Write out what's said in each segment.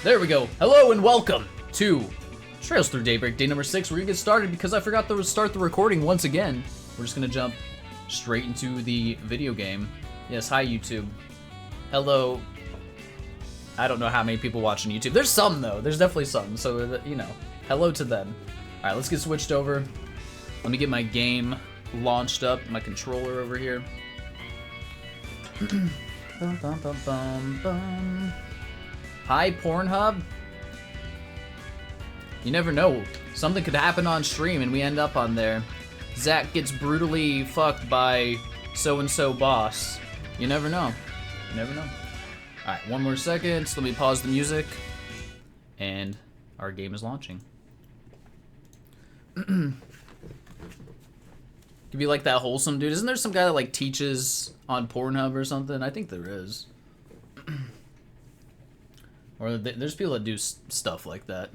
There we go. Hello and welcome to Trails Through Daybreak, day number 6. We're gonna get started because I forgot to start the recording once again. We're just gonna jump straight into the video game. Yes, hi YouTube. Hello. I don't know how many people watching YouTube. There's some though. There's definitely some. So, you know, hello to them. All right, let's get switched over. Let me get my game launched up. My controller over here. Bum, bum, bum, bum, bum. Hi, Pornhub. You never know. Something could happen on stream and we end up on there. Zach gets brutally fucked by so-and-so boss. You never know. You never know. Alright, one more second. So let me pause the music. And our game is launching. Could be like that wholesome dude. Isn't there some guy that like teaches on Pornhub or something? I think there is. Or there's people that do stuff like that.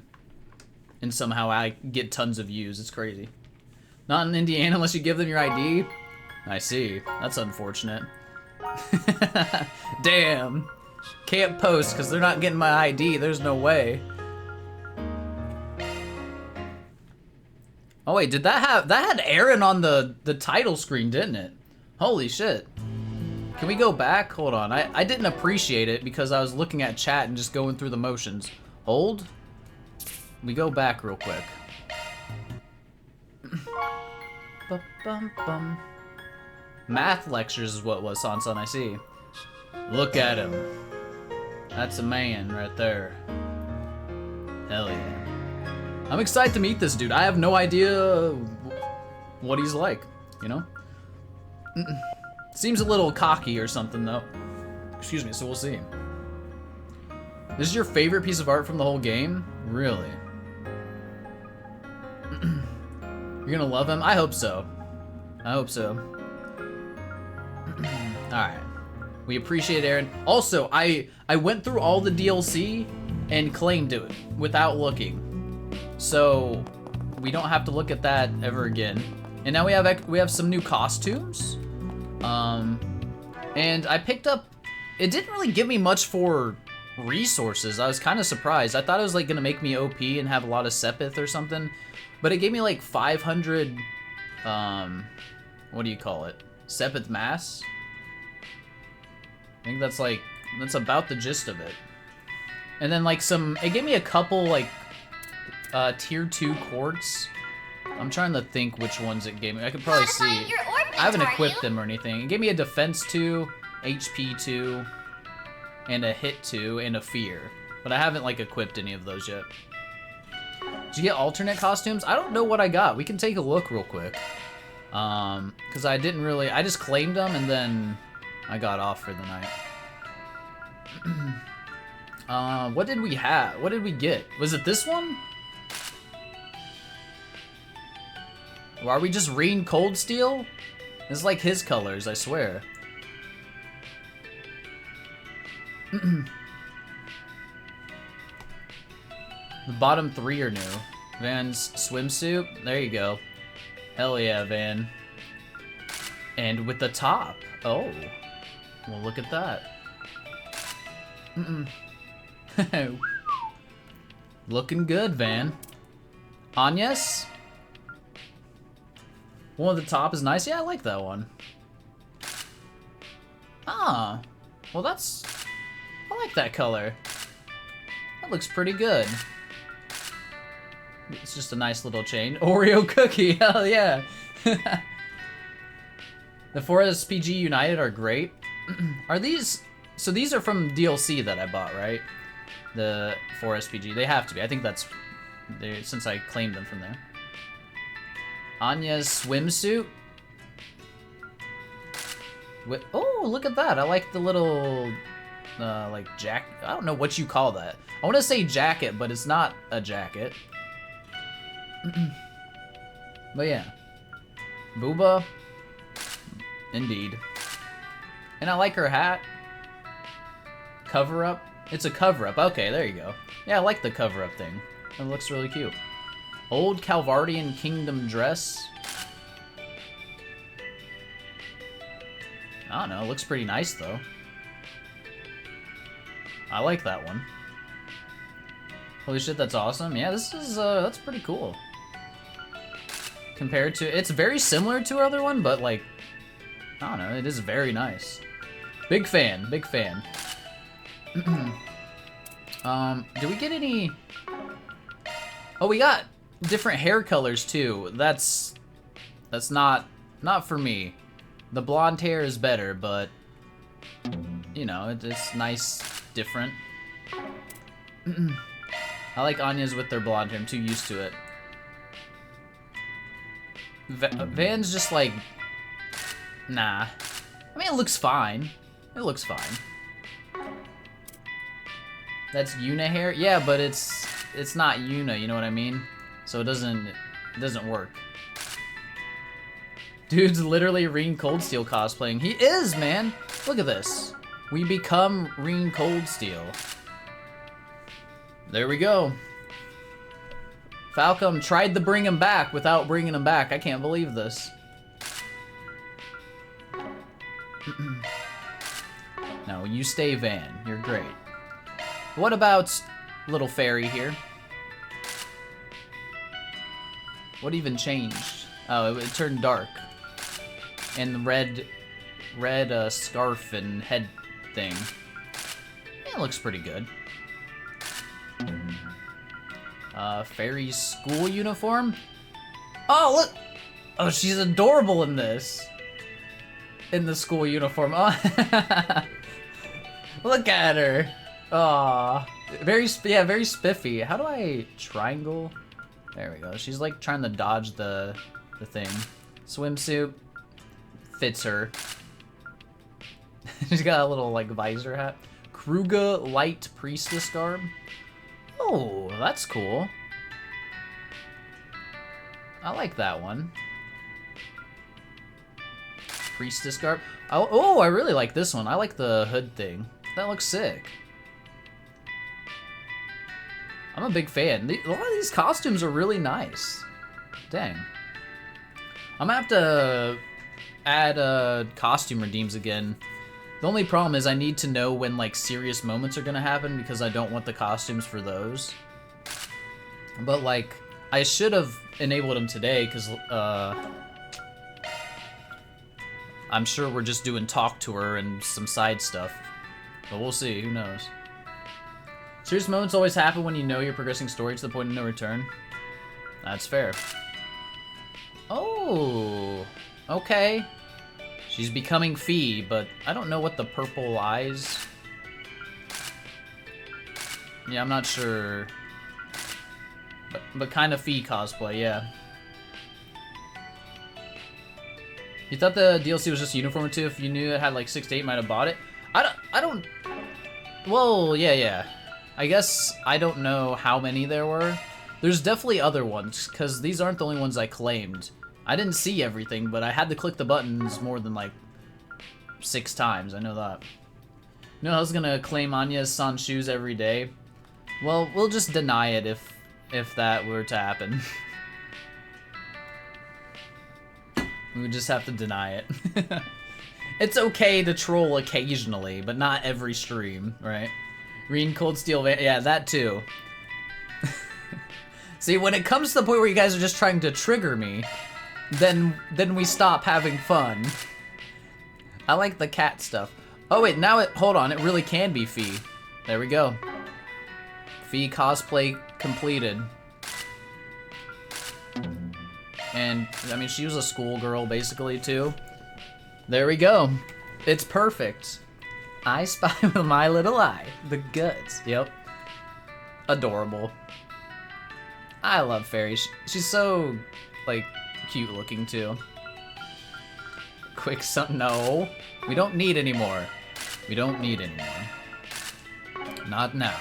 And somehow I get tons of views. It's crazy. Not in Indiana unless you give them your ID. I see. That's unfortunate. Damn. Can't post because they're not getting my ID. There's no way. Oh wait, did that had Aaron on the title screen, didn't it? Holy shit. Can we go back? Hold on. I didn't appreciate it because I was looking at chat and just going through the motions. Hold. We go back real quick. Ba-bum-bum. Math lectures is what it was, Sansan, I see. Look at him. That's a man right there. Hell yeah. I'm excited to meet this dude. I have no idea what he's like, you know? Seems a little cocky or something, though. Excuse me, so we'll see. This is your favorite piece of art from the whole game? Really? You're gonna love him? I hope so. I hope so. Alright. We appreciate Aaron. Also, I went through all the DLC and claimed it without looking. So, we don't have to look at that ever again. And now we have some new costumes. And I picked up, it didn't really give me much for resources. I was kind of surprised. I thought it was like gonna make me OP and have a lot of Sepith or something, but it gave me like 500, what do you call it? Sepith mass? I think that's about the gist of it. And then like it gave me a couple like, tier 2 quartz. I'm trying to think which ones it gave me. I could probably see. I haven't equipped them or anything. It gave me a defense 2, HP 2, and a hit 2, and a fear. But I haven't like equipped any of those yet. Did you get alternate costumes? I don't know what I got. We can take a look real quick. Cause I just claimed them and then I got off for the night. What did we have? What did we get? Was it this one? Or are we just reading Cold Steel? It's like his colors, I swear. The bottom 3 are new. Van's swimsuit, there you go. Hell yeah, Van. And with the top, oh. Well, look at that. Looking good, Van. Agnes? One at the top is nice. Yeah, I like that one. Ah, well I like that color. That looks pretty good. It's just a nice little chain. Oreo cookie, hell yeah. The 4SPG United are great. Are these, so these are from DLC that I bought, right? The 4SPG, they have to be. I think that's, since I claimed them from there. Anya's swimsuit. Oh, look at that. I like the little, like, jacket. I don't know what you call that. I want to say jacket, but it's not a jacket. But yeah. Booba. Indeed. And I like her hat. Cover-up. It's a cover-up. Okay, there you go. Yeah, I like the cover-up thing. It looks really cute. Old Calvardian Kingdom dress. I don't know, it looks pretty nice though. I like that one. Holy shit, that's awesome. Yeah, this is, that's pretty cool. Compared to, it's very similar to our other one, but like, I don't know, it is very nice. Big fan, big fan. Do we get any? Oh, we got different hair colors too. That's not for me. The blonde hair is better, but you know, it's nice, different. I like Anya's with their blonde hair. I'm too used to it. Van's just like, nah. I mean, it looks fine. It looks fine. That's Yuna hair? Yeah, but it's not Yuna, you know what I mean? So it doesn't work. Dude's literally Reen Coldsteel cosplaying. He is, man! Look at this. We become Reen Coldsteel. There we go. Falcom tried to bring him back without bringing him back. I can't believe this. No, you stay Van. You're great. What about little Feri here? What even changed? Oh, it turned dark. And the red scarf and head thing. Yeah, it looks pretty good. Feri's school uniform? Oh, look! Oh, she's adorable in this. In the school uniform. Oh. Look at her. Aw. Very spiffy. How do I triangle? There we go. She's like trying to dodge the thing. Swimsuit. Fits her. She's got a little like visor hat. Kruga light priestess garb. Oh, that's cool. I like that one. Priestess garb. Oh, I really like this one. I like the hood thing. That looks sick. I'm a big fan. A lot of these costumes are really nice. Dang. I'm gonna have to add costume redeems again. The only problem is I need to know when like serious moments are gonna happen because I don't want the costumes for those. But like, I should have enabled them today because I'm sure we're just doing talk to her and some side stuff. But we'll see, who knows. Serious moments always happen when you know you're progressing story to the point of no return. That's fair. Oh, okay. She's becoming Fee, but I don't know what the purple eyes... Yeah, I'm not sure. But kind of Fee cosplay, yeah. You thought the DLC was just uniform too? If you knew it had like 6 to 8, you might have bought it. I don't... Well, yeah. I guess I don't know how many there were. There's definitely other ones, because these aren't the only ones I claimed. I didn't see everything, but I had to click the buttons more than like 6 times. I know that. You know, I was gonna claim Anya's San shoes every day. Well, we'll just deny it if that were to happen. We would just have to deny it. It's okay to troll occasionally, but not every stream, right? Reen Coldsteel, yeah, that too. See, when it comes to the point where you guys are just trying to trigger me, then we stop having fun. I like the cat stuff. Oh wait, now hold on, it really can be Fee. There we go. Fee cosplay completed. And, I mean, she was a schoolgirl, basically, too. There we go. It's perfect. I spy with my little eye. The guts. Yep. Adorable. I love Feri. She's so, like, cute looking, too. Quick, no. We don't need any more. We don't need any more. Not now.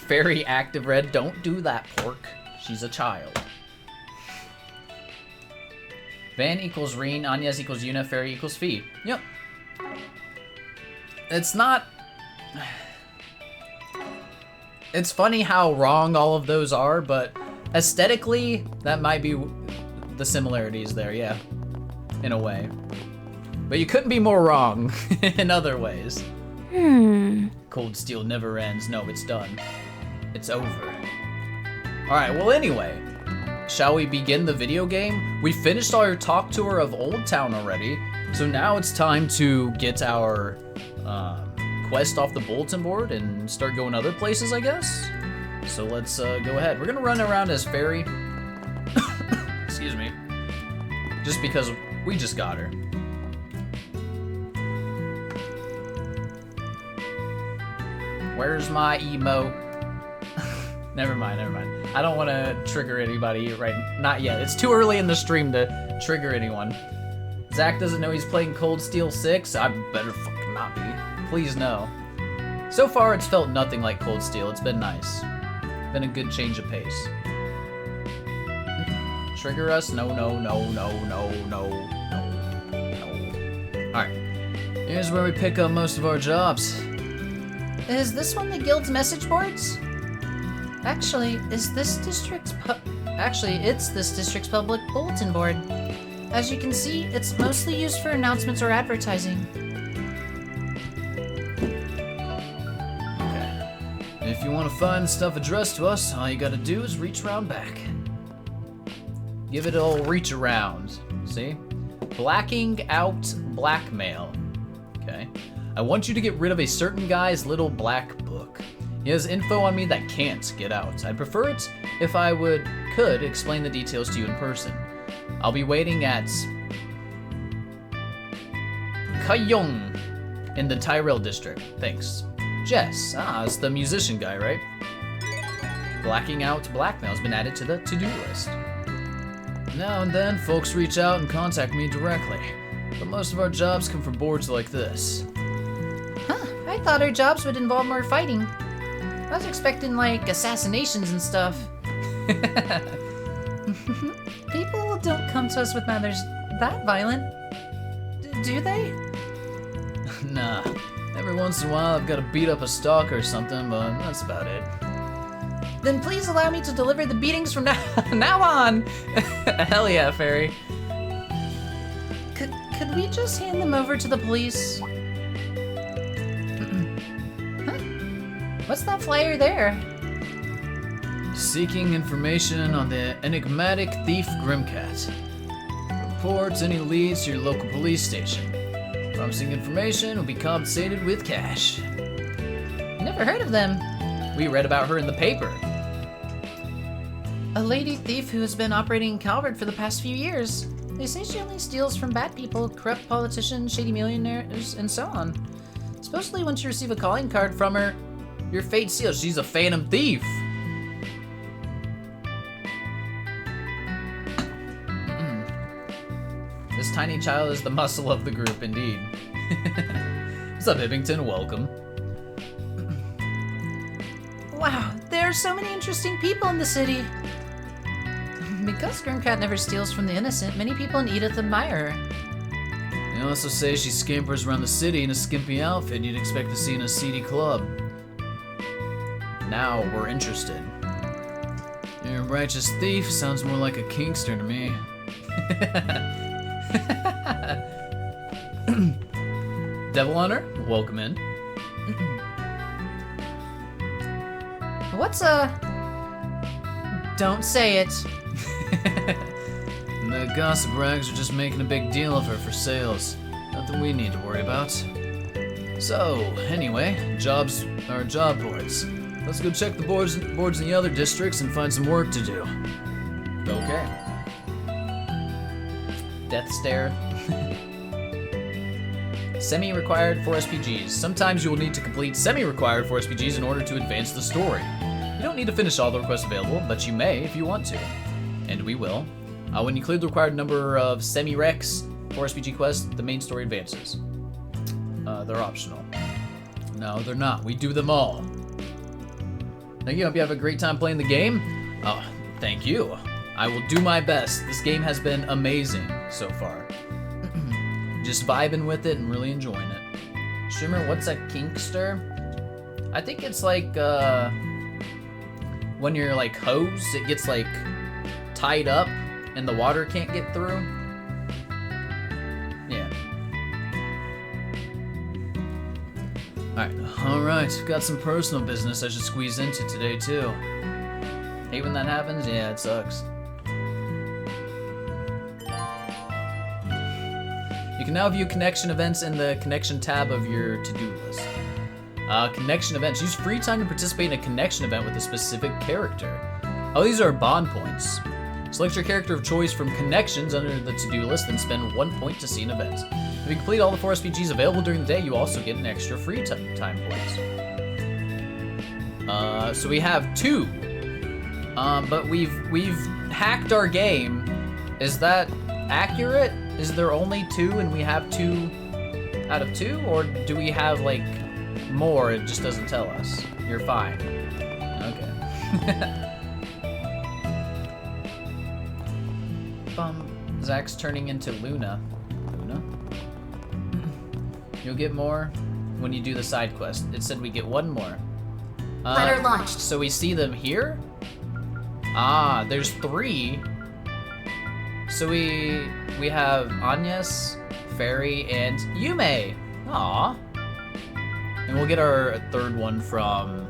Feri active red. Don't do that, pork. She's a child. Van equals Reen, Anya's equals Yuna, Feri equals Fee. Yep. It's not... It's funny how wrong all of those are, but aesthetically, that might be the similarities there, yeah. In a way. But you couldn't be more wrong in other ways. Cold Steel never ends. No, it's done. It's over. Alright, well anyway. Shall we begin the video game? We finished our talk tour of Old Town already. So now it's time to get our quest off the bulletin board and start going other places, I guess. So let's go ahead. We're gonna run around as Feri. Excuse me. Just because we just got her. Where's my emo? Never mind. I don't want to trigger anybody not yet. It's too early in the stream to trigger anyone. Zach doesn't know he's playing Cold Steel 6. I better fucking not be. Please no. So far, it's felt nothing like Cold Steel. It's been nice. Been a good change of pace. Trigger us? No. Alright. Here's where we pick up most of our jobs. Is this one the guild's message boards? Actually, it's this district's public bulletin board. As you can see, it's mostly used for announcements or advertising. Okay. If you want to find stuff addressed to us, all you gotta do is reach around back. Give it a little reach around. See? Blacking out blackmail. Okay. I want you to get rid of a certain guy's little black book. He has info on me that can't get out. I'd prefer it if I could explain the details to you in person. I'll be waiting at Kayong in the Tyrell district. Thanks. Jess. It's the musician guy, right? Blacking out blackmail has been added to the to-do list. Now and then, folks reach out and contact me directly. But most of our jobs come from boards like this. Huh, I thought our jobs would involve more fighting. I was expecting, like, assassinations and stuff. People don't come to us with matters that violent. Do they? Nah. Every once in a while I've got to beat up a stalker or something, but that's about it. Then please allow me to deliver the beatings from now on! Hell yeah, Feri. Could we just hand them over to the police? Huh? What's that flyer there? Seeking information on the enigmatic thief Grimcat. Report any leads to your local police station. Promising information will be compensated with cash. Never heard of them. We read about her in the paper. A lady thief who has been operating in Calvert for the past few years. They say she only steals from bad people, corrupt politicians, shady millionaires, and so on. Supposedly once you receive a calling card from her, your fate sealed. She's a phantom thief. This tiny child is the muscle of the group, indeed. What's up, Hibbington? Welcome. Wow, there are so many interesting people in the city. Because Grimcat never steals from the innocent, many people in Edith admire her. They also say she scampers around the city in a skimpy outfit you'd expect to see in a seedy club. Now we're interested. You're a righteous thief sounds more like a kinkster to me. Devil Hunter, welcome in. What's a... Don't say it. The gossip rags are just making a big deal of her for sales. Nothing we need to worry about. So, anyway, jobs are job boards. Let's go check the boards in the other districts and find some work to do. Okay. Death stare. Semi-required for SPGs. Sometimes you will need to complete semi-required for SPGs in order to advance the story. You don't need to finish all the requests available, but you may if you want to. And we will. When you clear the required number of semi-recs for SPG quests, the main story advances. They're optional. No, they're not. We do them all. Thank you. Hope you have a great time playing the game. Oh, thank you. I will do my best. This game has been amazing so far. Just vibing with it and really enjoying it. Shimmer, what's a kinkster? I think it's like, when you're like hose, it gets like tied up and the water can't get through. Yeah. Alright, got some personal business I should squeeze into today, too. Hate when that happens? Yeah, it sucks. You can now view connection events in the connection tab of your to-do list. Connection events. Use free time to participate in a connection event with a specific character. Oh, these are bond points. Select your character of choice from connections under the to-do list and spend 1 point to see an event. If you complete all the 4 SPGs available during the day, you also get an extra free time points. So we have 2. But we've hacked our game. Is that accurate? Is there only 2 and we have 2 out of 2? Or do we have, like, more? It just doesn't tell us. You're fine. Okay. Zach's turning into Luna. Luna? You'll get more when you do the side quest. It said we get 1 more. Letter launched. So we see them here? Ah, there's 3. So we have Agnes, Feri, and Yume. Aw. And we'll get our 3rd one from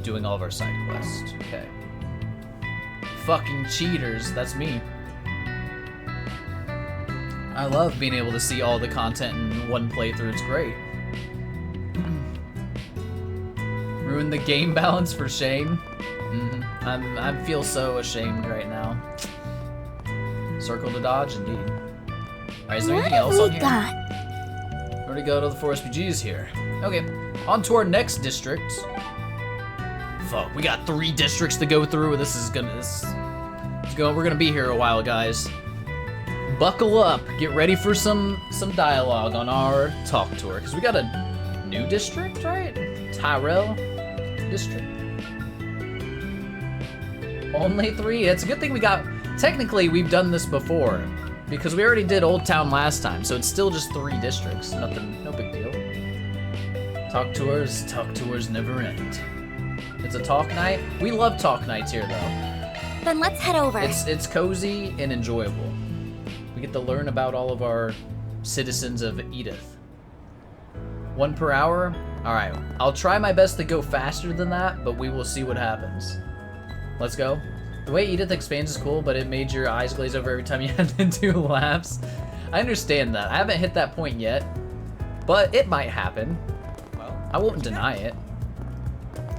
doing all of our side quests. Okay. Fucking cheaters, that's me. I love being able to see all the content in one playthrough, it's great. Ruin the game balance for shame. I feel so ashamed right now. Circle to dodge, indeed. Alright, is there anything else on here? Where to go to the 4 SPGs here? Okay, on to our next district. Fuck, we got 3 districts to go through. We're gonna be here a while, guys. Buckle up, get ready for some dialogue on our talk tour, because we got a new district, right? Tyrell district. Only 3? It's a good thing we got. Technically, we've done this before, because we already did Old Town last time, so it's still just 3 districts. Nothing, no big deal. Talk tours never end. It's a talk night. We love talk nights here, though. Then let's head over. It's cozy and enjoyable. We get to learn about all of our citizens of Edith. 1 per hour? Alright, I'll try my best to go faster than that, but we will see what happens. Let's go. The way Edith expands is cool, but it made your eyes glaze over every time you had to do laps. I understand that. I haven't hit that point yet, but it might happen. I won't deny it.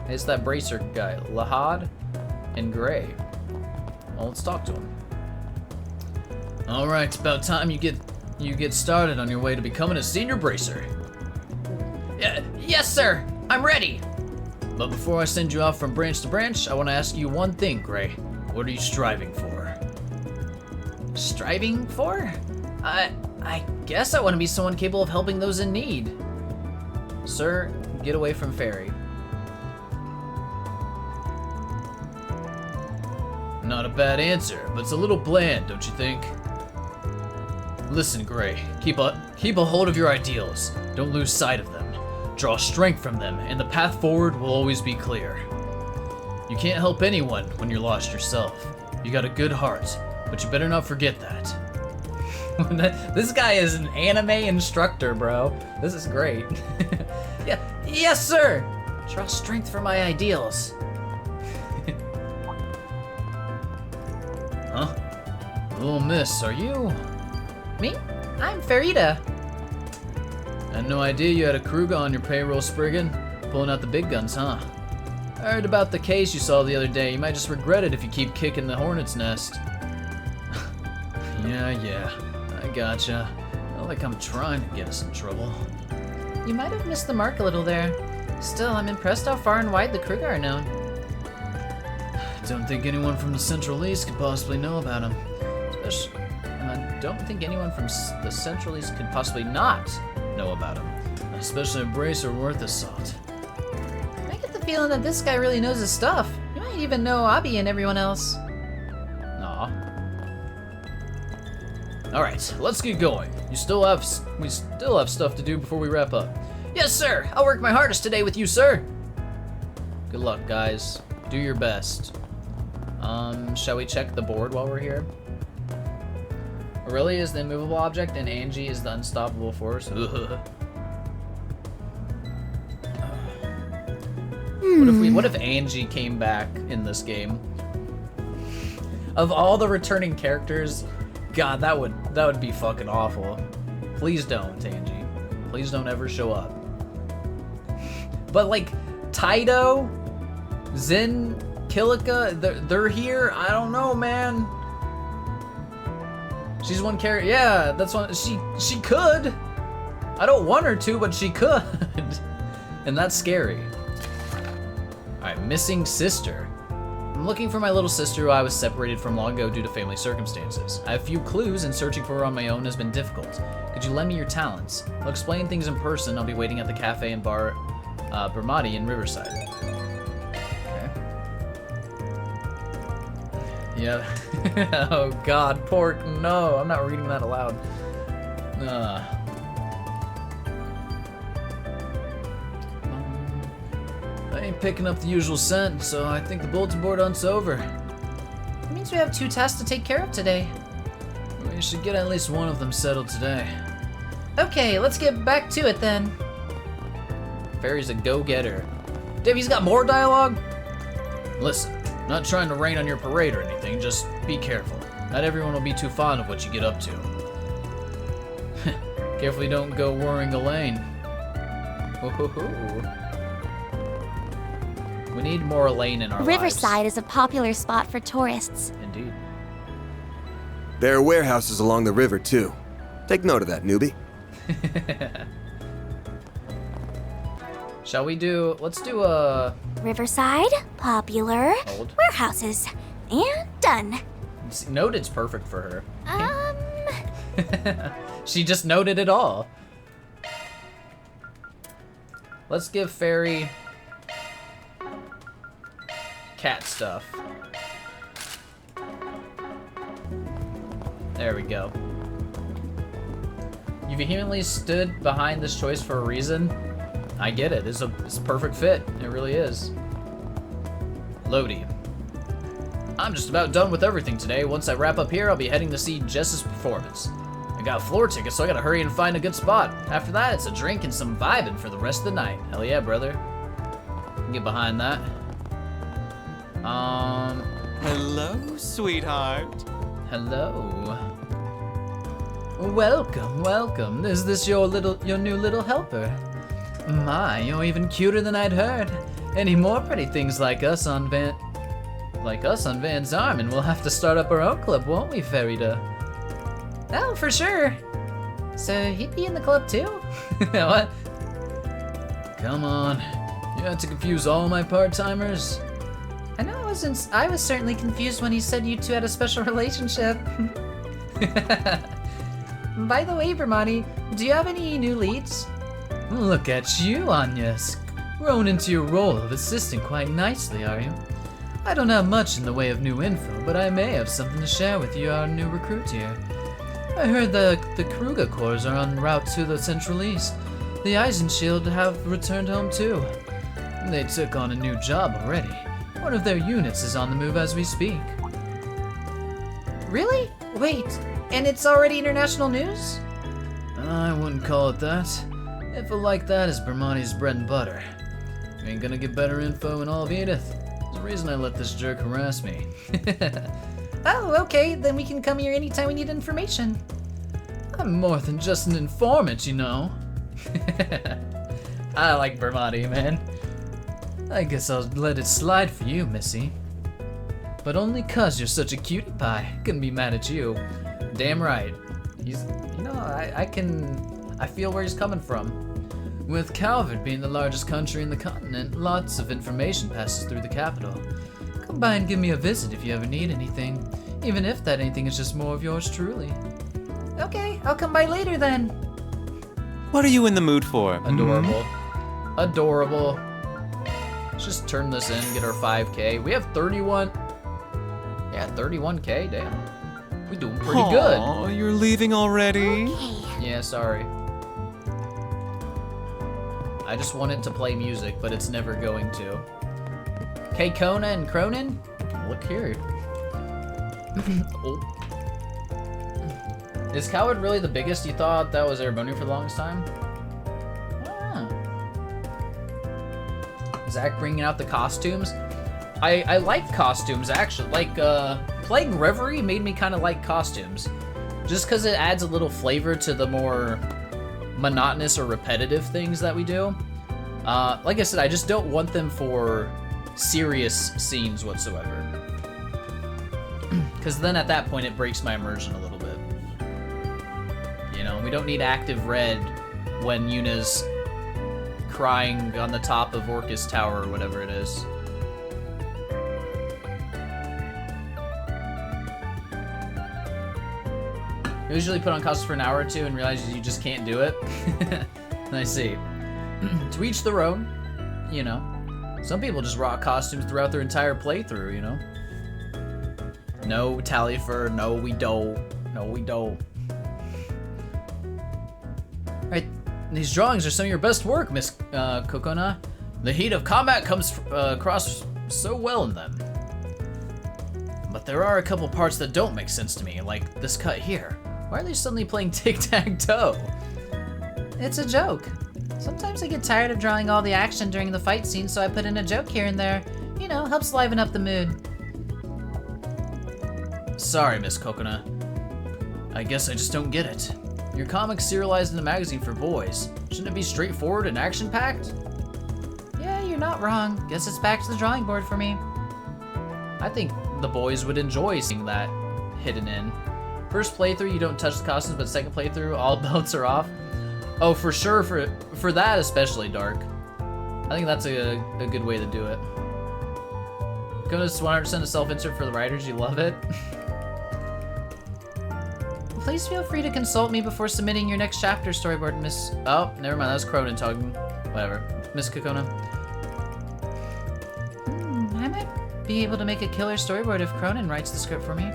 It's that bracer guy, Lahad and Gray. Well, let's talk to him. All right, it's about time you get started on your way to becoming a senior bracer. Yes, sir. I'm ready. But before I send you off from branch to branch, I want to ask you one thing, Gray. What are you striving for? Striving for? I guess I want to be someone capable of helping those in need. Sir, get away from Feri. Not a bad answer, but it's a little bland, don't you think? Listen, Gray, keep a hold of your ideals. Don't lose sight of them. Draw strength from them, and the path forward will always be clear. You can't help anyone when you're lost yourself. You got a good heart, but you better not forget that. This guy is an anime instructor, bro. This is great. Yeah, yes, sir. Draw strength from my ideals. Huh? Little miss, are you? Me? I'm Farida. I had no idea you had a Kruga on your payroll, Spriggan. Pulling out the big guns, huh? I heard about the case you saw the other day. You might just regret it if you keep kicking the hornet's nest. Yeah. I gotcha. Not like I'm trying to get us in trouble. You might have missed the mark a little there. Still, I'm impressed how far and wide the Kruga are known. Don't think anyone from the Central East could possibly know about him. I don't think anyone from the Central East could possibly not know about him. Especially a bracer worth a salt. I get the feeling that this guy really knows his stuff. You might even know Abi and everyone else. Aw. Alright, let's get going. We still have stuff to do before we wrap up. Yes, sir! I'll work my hardest today with you, sir! Good luck, guys. Do your best. Shall we check the board while we're here? Aurelia is the immovable object, and Angie is the unstoppable force. What if Angie came back in this game? Of all the returning characters, God, that would be fucking awful. Please don't, Angie. Please don't ever show up. But like Taito, Zen, Kilika, they're here. I don't know, man. She's one character. Yeah, that's one. She could. I don't want her to, but she could. And that's scary. Alright, missing sister. I'm looking for my little sister who I was separated from long ago due to family circumstances. I have few clues and searching for her on my own has been difficult. Could you lend me your talents? I'll explain things in person. I'll be waiting at the cafe and bar Bermati in Riverside. Okay. Yeah. Oh god, pork, no. I'm not reading that aloud. I ain't picking up the usual scent, so I think the bulletin board hunt's over. It means we have 2 tasks to take care of today. We should get at least one of them settled today. Okay, let's get back to it then. Feri's a go-getter. Davey's got more dialogue? Listen, not trying to rain on your parade or anything, just be careful. Not everyone will be too fond of what you get up to. Carefully don't go worrying Elaine. We need more Elaine in our Riverside is a popular spot for tourists. Indeed. There are warehouses along the river, too. Take note of that, newbie. Shall we do... Let's do a... Riverside, popular, Hold. warehouses, and done. Noted's perfect for her. She just noted it all. Let's give Feri... cat stuff. There we go. You vehemently stood behind this choice for a reason. I get it. It's a perfect fit. It really is. Lodi. I'm just about done with everything today. Once I wrap up here, I'll be heading to see Jess's performance. I got floor tickets, so I gotta hurry and find a good spot. After that, it's a drink and some vibing for the rest of the night. Hell yeah, brother. Get behind that. Hello, sweetheart. Hello. Welcome, welcome. Is this your new little helper? My, you're even cuter than I'd heard. Any more pretty things like us on Van's Arm, and we'll have to start up our own club, won't we, Ferida? Oh, for sure. So he'd be in the club too? What? Come on. You had to confuse all my part-timers? I know I was certainly confused when he said you 2 had a special relationship. By the way, Bermati, do you have any new leads? Look at you, Agnes. Grown into your role of assisting quite nicely, are you? I don't have much in the way of new info, but I may have something to share with you, our new recruit here. I heard the Kruger Corps are en route to the Central East. The Eisenshield have returned home too. They took on a new job already. One of their units is on the move as we speak. Really? Wait, and it's already international news? I wouldn't call it that. Info like that is Bermati's bread and butter. You ain't gonna get better info in all of Edith. There's a reason I let this jerk harass me. Oh, okay, then we can come here anytime we need information. I'm more than just an informant, you know. I like Bermati, man. I guess I'll let it slide for you, Missy. But only 'cause you're such a cutie pie. Couldn't be mad at you. Damn right. I feel where he's coming from. With Calvert being the largest country in the continent, lots of information passes through the capital. Come by and give me a visit if you ever need anything, even if that anything is just more of yours truly. Okay, I'll come by later then. What are you in the mood for? Adorable. Adorable. Let's just turn this in, get our 5K. We have 31. Yeah, 31K, damn. We're doing pretty good. Oh, you're leaving already? Okay. Yeah, sorry. I just want it to play music, but it's never going to. Okay, Kona and Cronin? Look here. Oh. Is Coward really the biggest? You thought that was Erebony for the longest time? Ah. Zach bringing out the costumes. I like costumes, actually. Like, playing Reverie made me kind of like costumes. Just because it adds a little flavor to the more monotonous or repetitive things that we do. Like I said, I just don't want them for serious scenes whatsoever. Because then at that point it breaks my immersion a little bit. You know, we don't need active red when Yuna's crying on the top of Orcus Tower or whatever it is. You usually put on costumes for an hour or two and realize you just can't do it. I see. To each their own, you know. Some people just rock costumes throughout their entire playthrough, you know. No, Talifer, no, we don't. No, we don't. Right, these drawings are some of your best work, Miss Kokona. The heat of combat comes across so well in them. But there are a couple parts that don't make sense to me, like this cut here. Why are they suddenly playing tic-tac-toe? It's a joke. Sometimes I get tired of drawing all the action during the fight scene, so I put in a joke here and there. You know, helps liven up the mood. Sorry, Miss Kokona. I guess I just don't get it. Your comic's serialized in a magazine for boys. Shouldn't it be straightforward and action-packed? Yeah, you're not wrong. Guess it's back to the drawing board for me. I think the boys would enjoy seeing that hidden in. First playthrough, you don't touch the costumes, but second playthrough, all belts are off. Oh, for sure, for that especially, Dark. I think that's a good way to do it. Go to 100% of self-insert for the writers, you love it. Please feel free to consult me before submitting your next chapter storyboard, Miss... Oh, never mind, that was Cronin talking. Whatever. Miss Kokona. I might be able to make a killer storyboard if Cronin writes the script for me.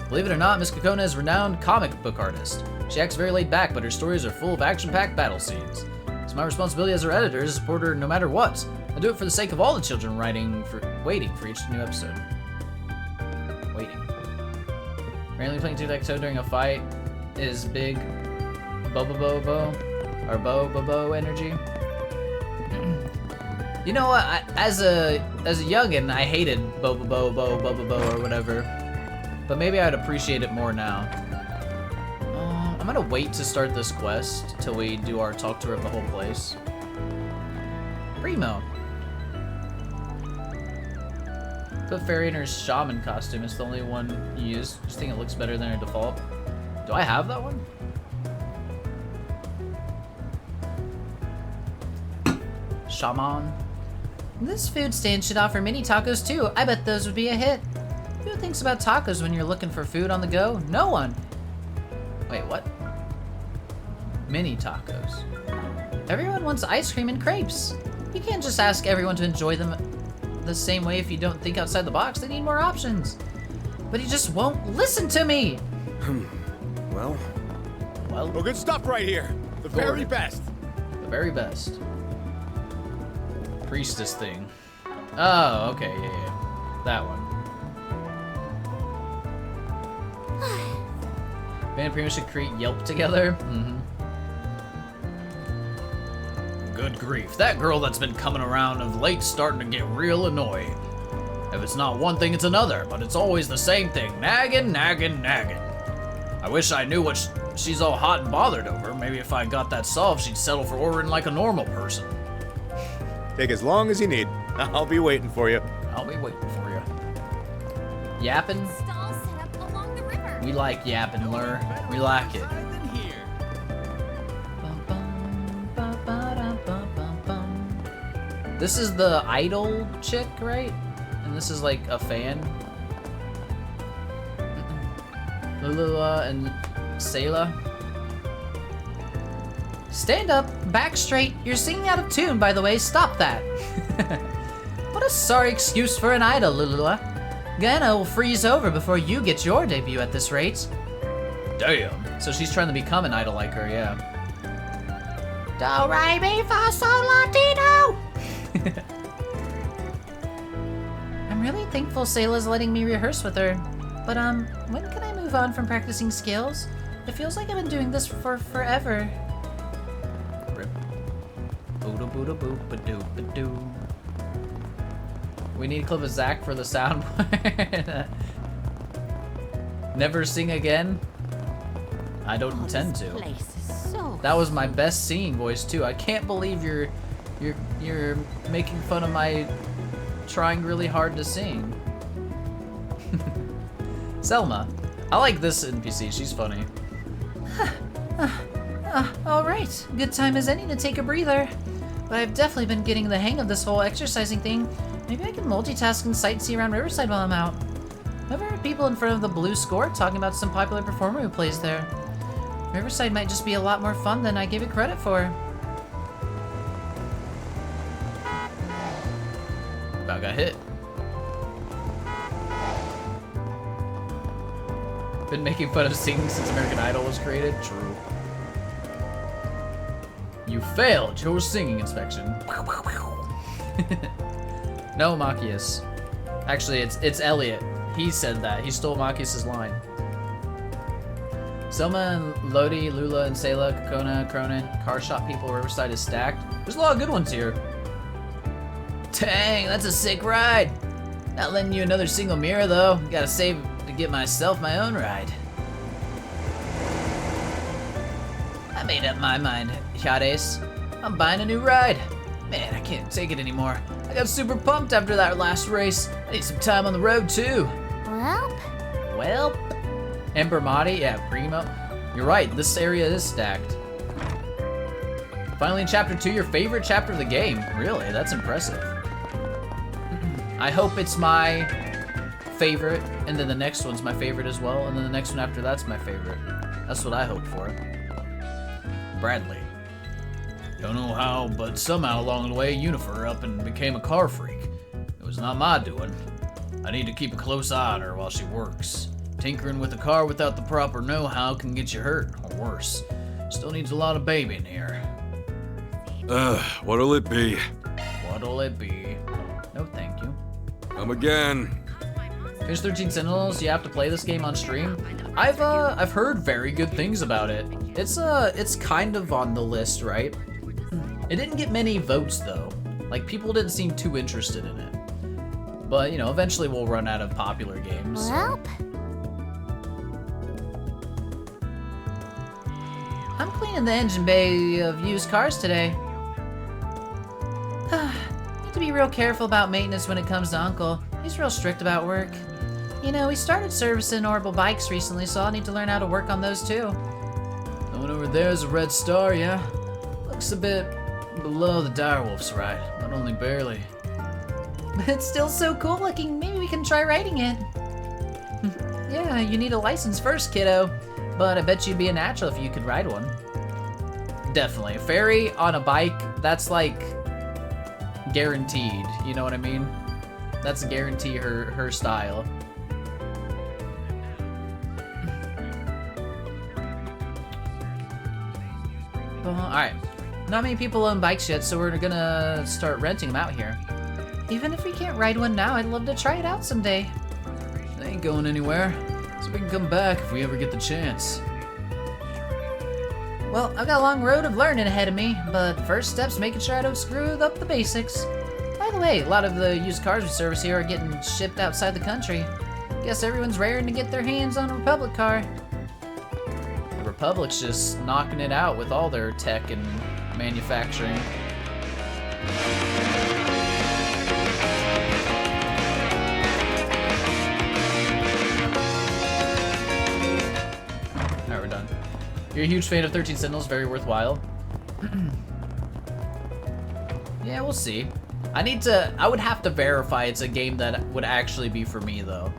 Believe it or not, Miss Kokona is a renowned comic book artist. She acts very laid back, but her stories are full of action-packed battle scenes. It's my responsibility as her editor to support her no matter what. I do it for the sake of all the children waiting for each new episode. Waiting. Randomly playing tic-tac-toe during a fight is big bo-bo-bo-bo, or bo-bo-bo energy. You know what, as a youngin', I hated bo-bo-bo-bo, or whatever. But maybe I'd appreciate it more now. I'm gonna wait to start this quest till we do our talk tour of the whole place. Primo. Put Feri in her shaman costume. It's the only one you use. Just think it looks better than her default. Do I have that one? Shaman. This food stand should offer mini tacos too. I bet those would be a hit. Who thinks about tacos when you're looking for food on the go? No one. Wait, what? Mini tacos. Everyone wants ice cream and crepes. You can't just ask everyone to enjoy them the same way if you don't think outside the box. They need more options. But he just won't listen to me. Well, Well, good stuff right here. The very Gordon. best. The very best. Priestess thing. Oh, okay, yeah. That one. Van and Primo should create Yelp together. Good grief. That girl that's been coming around of late's starting to get real annoying. If it's not one thing, it's another, but it's always the same thing. Nagging, nagging, nagging. I wish I knew what she's all hot and bothered over. Maybe if I got that solved, she'd settle for ordering like a normal person. Take as long as you need. I'll be waiting for you. I'll be waiting for you. Yapping? Stall set up along the river. We like yapping, Lur. We like it. This is the idol chick, right? And this is like a fan. Lulua and Sayla. Stand up, back straight. You're singing out of tune, by the way. Stop that. What a sorry excuse for an idol, Lulua. Gana will freeze over before you get your debut at this rate. Damn. So she's trying to become an idol like her, yeah. Do, re, mi, fa, sol, la, ti, do. I'm really thankful Sayla's letting me rehearse with her. But, when can I move on from practicing skills? It feels like I've been doing this for forever. Rip. Ba-doo-ba-doo-ba-doo-ba-doo. We need a clip of Zach for the soundboard. Never sing again? I don't intend to. Place is so That was my best singing voice too. I can't believe you're making fun of my trying really hard to sing. Selma. I like this NPC, she's funny. Alright, good time as any to take a breather. But I've definitely been getting the hang of this whole exercising thing. Maybe I can multitask and sightsee around Riverside while I'm out. I've heard people in front of the Blue Score talking about some popular performer who plays there. Riverside might just be a lot more fun than I give it credit for. About got hit. Been making fun of singing since American Idol was created? True. You failed your singing inspection. No, Machias. Actually, it's Elliot. He said that. He stole Machias' line. Selma and Lodi, Lula and Sayla, Kokona, Cronin, car shop people, Riverside is stacked. There's a lot of good ones here. Dang, that's a sick ride. Not lending you another single mirror though. Gotta save to get myself my own ride. I made up my mind, Hades. I'm buying a new ride. Man, I can't take it anymore. I got super pumped after that last race. I need some time on the road too. Well, Ember Mahdi, yeah, Primo. You're right, this area is stacked. Finally in chapter 2, your favorite chapter of the game. Really, that's impressive. I hope it's my favorite, and then the next one's my favorite as well, and then the next one after that's my favorite. That's what I hope for. Bradley. Don't know how, but somehow along the way, Unifer up and became a car freak. It was not my doing. I need to keep a close eye on her while she works. Tinkering with a car without the proper know-how can get you hurt, or worse. Still needs a lot of babying here. What'll it be? What'll it be? No thank you. Come again. Finish 13 Sentinels, you have to play this game on stream. I've heard very good things about it. It's kind of on the list, right? It didn't get many votes though. Like, people didn't seem too interested in it. But, you know, eventually we'll run out of popular games. well, I'm cleaning the engine bay of used cars today. Need to be real careful about maintenance when it comes to Uncle. He's real strict about work. You know, he started servicing orbital bikes recently, so I'll need to learn how to work on those too. The one over there is a red star, yeah? Looks a bit below the direwolf's ride, but only barely. But it's still so cool looking, maybe we can try riding it. Yeah, you need a license first, kiddo. But I bet you'd be a natural if you could ride one. Definitely. Feri on a bike, that's like guaranteed, you know what I mean? That's guarantee her style. Well, alright. Not many people own bikes yet, so we're gonna start renting them out here. Even if we can't ride one now, I'd love to try it out someday. They ain't going anywhere, so we can come back if we ever get the chance. Well, I've got a long road of learning ahead of me, but first step's making sure I don't screw up the basics. By the way, a lot of the used cars we service here are getting shipped outside the country. Guess everyone's raring to get their hands on a Republic car. The Republic's just knocking it out with all their tech and manufacturing. Alright, we're done. You're a huge fan of 13 Sentinels, very worthwhile. Yeah, we'll see. I would have to verify it's a game that would actually be for me, though.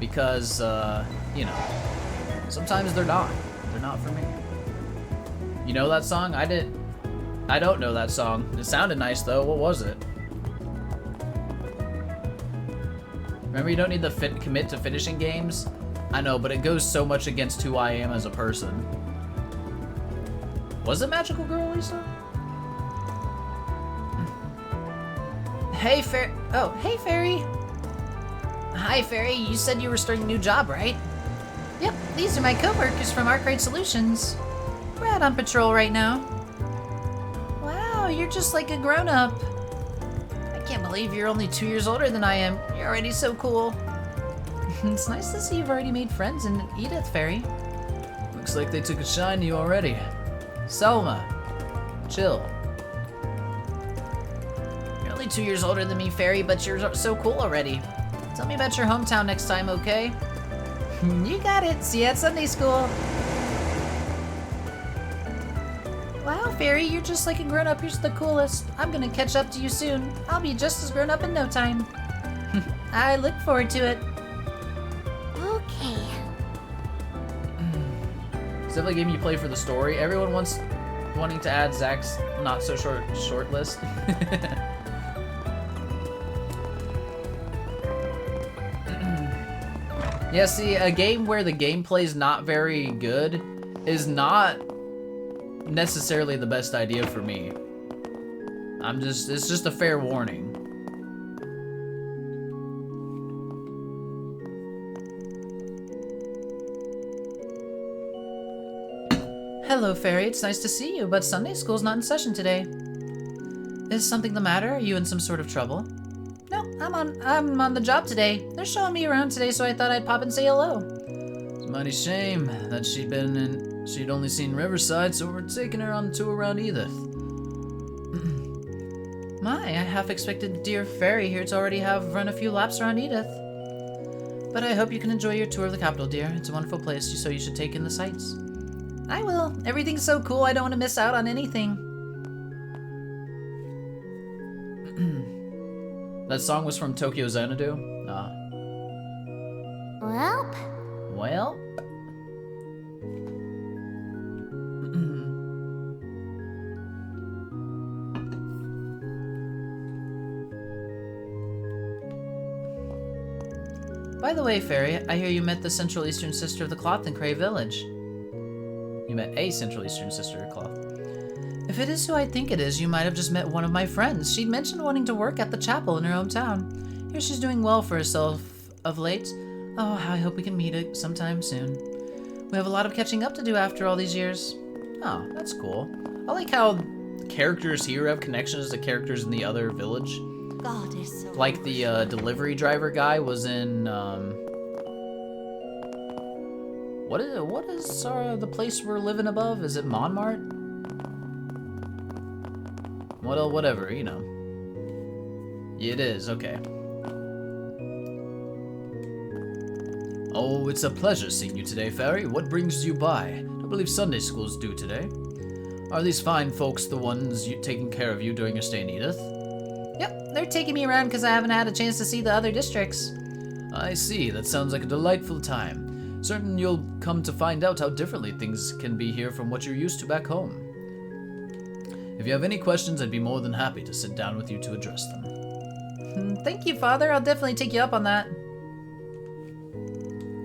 Because, you know, sometimes they're not. They're not for me. You know that song? I don't know that song. It sounded nice, though. What was it? Remember, you don't need to commit to finishing games? I know, but it goes so much against who I am as a person. Was it Magical Girl, Lisa? Hey, hey, Feri. Hi, Feri. You said you were starting a new job, right? Yep, these are my co-workers from Arkwright Solutions. We're out on patrol right now. Wow, you're you're just like a grown-up. I can't believe you're only 2 years older than I am. You're already so cool. It's nice to see you've already made friends in Edith, Feri. Looks like they took a shine to you already. Selma, chill. You're only 2 years older than me, Feri, but you're so cool already. Tell me about your hometown next time, okay? You got it. See you at Sunday school. Wow, Feri, you're just like a grown-up. You're the coolest. I'm gonna catch up to you soon. I'll be just as grown-up in no time. I look forward to it. Okay. It's definitely a game you play for the story. Everyone wanting to add Zach's not so short list. Yeah, see, a game where the gameplay's not very good is not necessarily the best idea for me. It's just a fair warning. Hello, Feri. It's nice to see you, but Sunday school's not in session today. Is something the matter? Are you in some sort of trouble? No, I'm on the job today. They're showing me around today, so I thought I'd pop and say hello. It's a mighty shame that she'd only seen Riverside, so we're taking her on a tour around Edith. My, I half expected dear Feri here to already have run a few laps around Edith. But I hope you can enjoy your tour of the capital, dear. It's a wonderful place, so you should take in the sights. I will. Everything's so cool, I don't want to miss out on anything. That song was from Tokyo Xanadu? Well, By the way, Feri, I hear you met the Central Eastern sister of the cloth in Cray Village. You met a Central Eastern sister of cloth. If it is who I think it is, you might have just met one of my friends. She'd mentioned wanting to work at the chapel in her hometown. Here she's doing well for herself of late. Oh, how I hope we can meet sometime soon. We have a lot of catching up to do after all these years. Oh, that's cool. I like how characters here have connections to characters in the other village. God is so. Like the delivery driver guy was in what is the place we're living above? Is it Montmartre? Well, whatever, you know. It is, okay. Oh, it's a pleasure seeing you today, Feri. What brings you by? I believe Sunday school's due today. Are these fine folks the ones taking care of you during your stay in Edith? Yep, they're taking me around because I haven't had a chance to see the other districts. I see. That sounds like a delightful time. Certain you'll come to find out how differently things can be here from what you're used to back home. If you have any questions, I'd be more than happy to sit down with you to address them. Thank you, Father. I'll definitely take you up on that.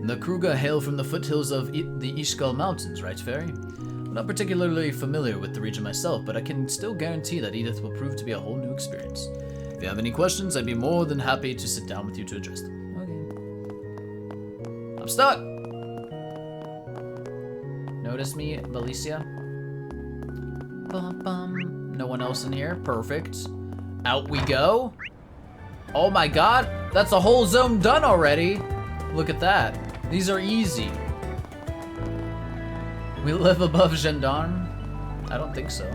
The Kruga hail from the foothills of the Ishgal Mountains, right, Feri? I'm not particularly familiar with the region myself, but I can still guarantee that Edith will prove to be a whole new experience. If you have any questions, I'd be more than happy to sit down with you to address them. Okay. I'm stuck! Notice me, Belicia? Bum, bum. No one else in here? Perfect. Out we go. Oh my god, that's a whole zone done already. Look at that. These are easy. We live above Gendarme? I don't think so.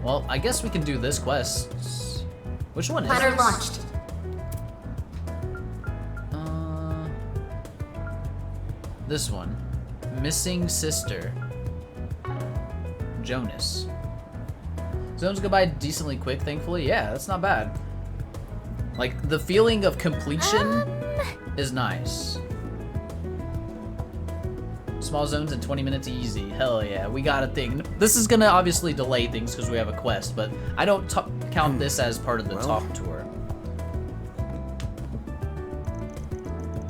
Well, I guess we can do this quest. Which one is Planner this? launched. This one. Missing sister. Jonas. Zones go by decently quick, thankfully. Yeah, that's not bad. Like, the feeling of completion is nice. Small zones in 20 minutes easy. Hell yeah, we got a thing. This is gonna obviously delay things because we have a quest, but I don't count this as part of the talk tour.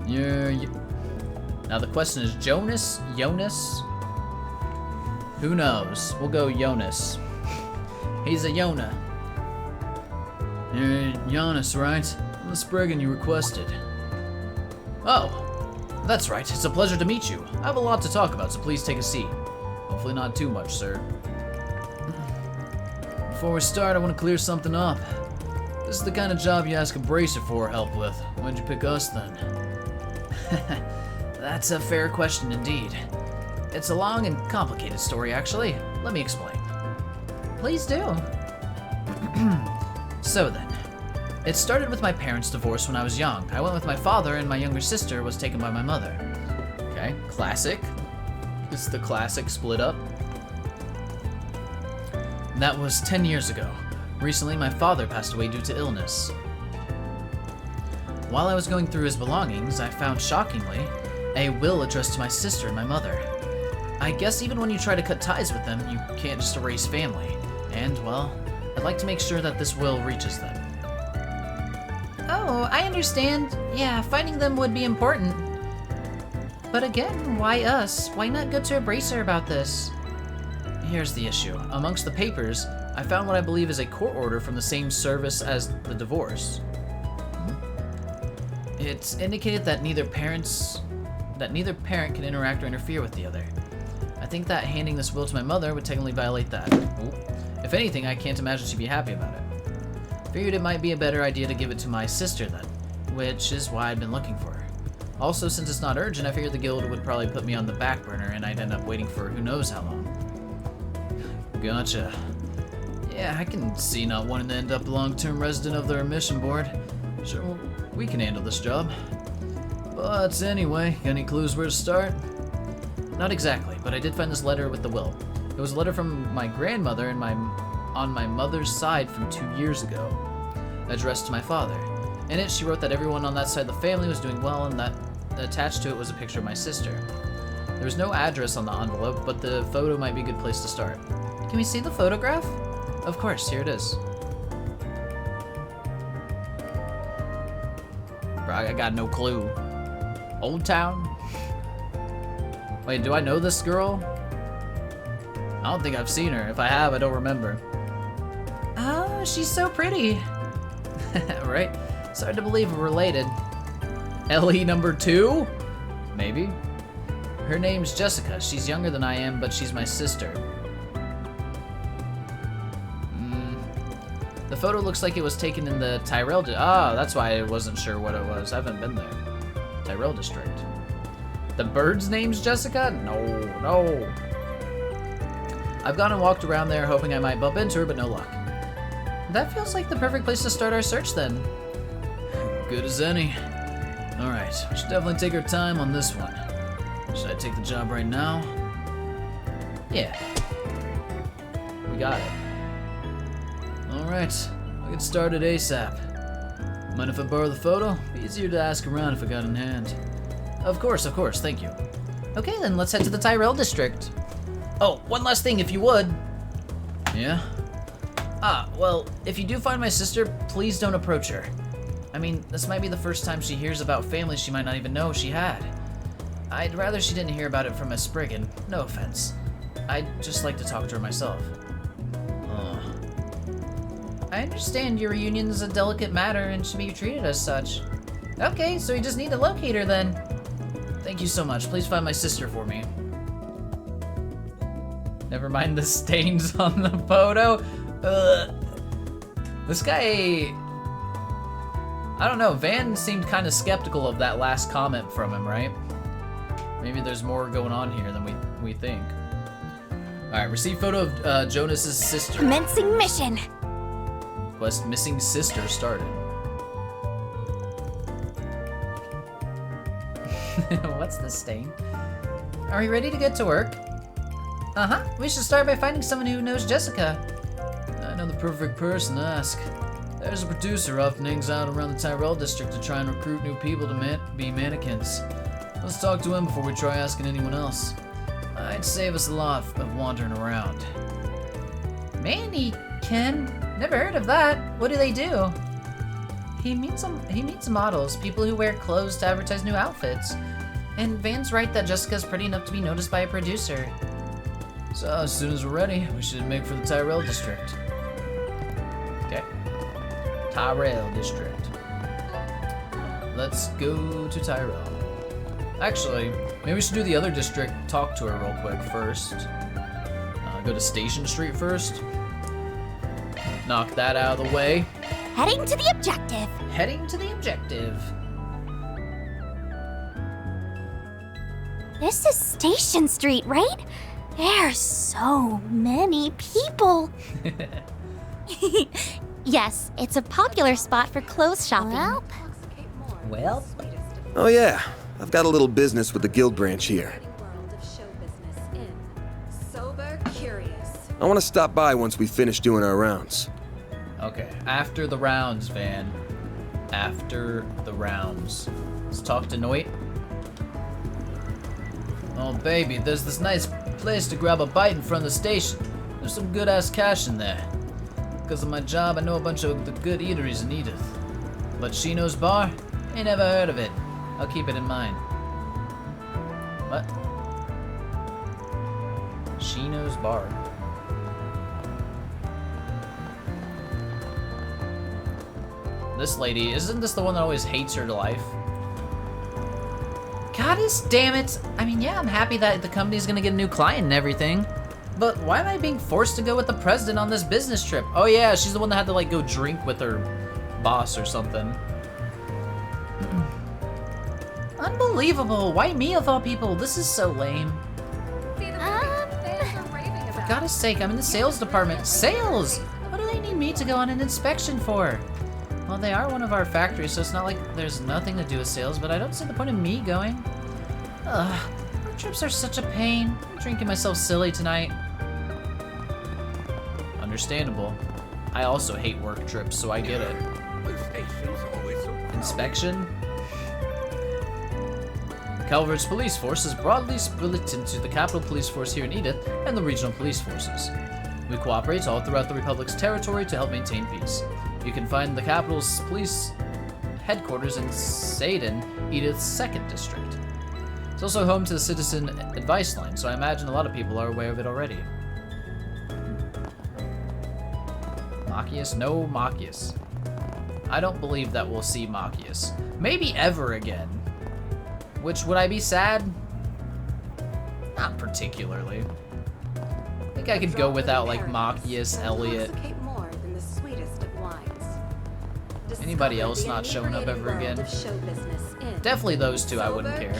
Yeah. Now the question is Jonas? Who knows? We'll go Jonas. He's a Yona. You're Jonas, right? The Spriggan you requested. Oh, that's right. It's a pleasure to meet you. I have a lot to talk about, so please take a seat. Oh, Hopefully not too much, sir. Before we start, I want to clear something up. This is the kind of job you ask a bracer for help with. Why'd you pick us then? That's a fair question indeed. It's a long and complicated story, actually. Let me explain. Please do. So then, it started with my parents' divorce when I was young. I went with my father, and my younger sister was taken by my mother. Okay, classic. It's the classic split up. That was 10 years ago. Recently, my father passed away due to illness. While I was going through his belongings, I found, shockingly, a will addressed to my sister and my mother. I guess even when you try to cut ties with them, you can't just erase family. And, well, I'd like to make sure that this will reaches them. Oh, I understand. Yeah, finding them would be important. But again, why us? Why not go to a bracer about this? Here's the issue. Amongst the papers, I found what I believe is a court order from the same service as the divorce. It's indicated that neither parent can interact or interfere with the other. I think that handing this will to my mother would technically violate that. Ooh. If anything, I can't imagine she'd be happy about it. Figured it might be a better idea to give it to my sister then, which is why I'd been looking for her. Also, since it's not urgent, I figured the guild would probably put me on the back burner and I'd end up waiting for who knows how long. Gotcha. Yeah, I can see not wanting to end up a long-term resident of their mission board. Sure, we can handle this job. But anyway, got any clues where to start? Not exactly, but I did find this letter with the will. It was a letter from my grandmother and on my mother's side from 2 years ago, addressed to my father. In it, she wrote that everyone on that side of the family was doing well and that attached to it was a picture of my sister. There was no address on the envelope, but the photo might be a good place to start. Can we see the photograph? Of course, here it is. I got no clue. Old Town? Wait, do I know this girl? I don't think I've seen her. If I have, I don't remember. Oh, she's so pretty. Right? It's hard to believe we're related. LE number 2? Maybe. Her name's Jessica. She's younger than I am, but she's my sister. The photo looks like it was taken in the Tyrell that's why I wasn't sure what it was. I haven't been there. Tyrell district. The bird's name's Jessica? No. I've gone and walked around there hoping I might bump into her, but no luck. That feels like the perfect place to start our search then. Good as any. Alright, we should definitely take our time on this one. Should I take the job right now? Yeah. We got it. Alright, I'll get started ASAP. Mind if I borrow the photo? Be easier to ask around if I got it in hand. Of course, thank you. Okay, then let's head to the Tyrell district. Oh, one last thing, if you would. Yeah? Well, if you do find my sister, please don't approach her. I mean, this might be the first time she hears about family she might not even know she had. I'd rather she didn't hear about it from a Spriggan, no offense. I'd just like to talk to her myself. I understand your reunion is a delicate matter and should be treated as such. Okay, so you just need to locate her then. Thank you so much. Please find my sister for me. Never mind the stains on the photo. This guy... I don't know, Van seemed kind of skeptical of that last comment from him, right? Maybe there's more going on here than we think. Alright, receive photo of Jonas's sister. Commencing mission. Quest missing sister started. What's this stain? Are we ready to get to work? Uh-huh. We should start by finding someone who knows Jessica. I know the perfect person to ask. There's a producer who often hangs out around the Tyrell district to try and recruit new people to be mannequins. Let's talk to him before we try asking anyone else. Might save us a lot of wandering around. Mannequin? Never heard of that. What do they do? He meets models, people who wear clothes to advertise new outfits. And Van's right that Jessica's pretty enough to be noticed by a producer. So, as soon as we're ready, we should make for the Tyrell district. Okay. Tyrell district. Let's go to Tyrell. Actually, maybe we should do the other district, talk to her real quick first. Go to Station Street first. Knock that out of the way. Heading to the objective. Heading to the objective. This is Station Street, right? There's so many people. Yes, it's a popular spot for clothes shopping. Well, Oh yeah, I've got a little business with the guild branch here. I want to stop by once we finish doing our rounds. okay. After the rounds, Van. After the rounds. Let's talk to Noit. Oh, baby, there's this nice place to grab a bite in front of the station. There's some good-ass cash in there. Because of my job, I know a bunch of the good eateries in Edith. But Chino's Bar? Ain't never heard of it. I'll keep it in mind. What? Chino's Bar. This lady, isn't this the one that always hates her to life? Goddess damn it. I mean, yeah, I'm happy that the company's gonna get a new client and everything. But why am I being forced to go with the president on this business trip? Oh yeah, she's the one that had to like go drink with her boss or something. Unbelievable. Why me of all people? This is so lame. For goddess sake, I'm in the sales department. Sales! What do they need me to go on an inspection for? Well, they are one of our factories, so it's not like there's nothing to do with sales, but I don't see the point of me going. Ugh, road trips are such a pain. I'm drinking myself silly tonight. Understandable. I also hate work trips, so I get it. Inspection? Calvert's police force is broadly split into the Capital Police Force here in Edith and the regional police forces. We cooperate all throughout the Republic's territory to help maintain peace. You can find the capital's police headquarters in Sadin, Edith's 2nd district. It's also home to the Citizen Advice Line, so I imagine a lot of people are aware of it already. Machias? No Machias. I don't believe that we'll see Machias. Maybe ever again. Which, would I be sad? Not particularly. I think I could go without, like, Machias, Elliot. Anybody else not showing up ever again? Definitely those two, I wouldn't care.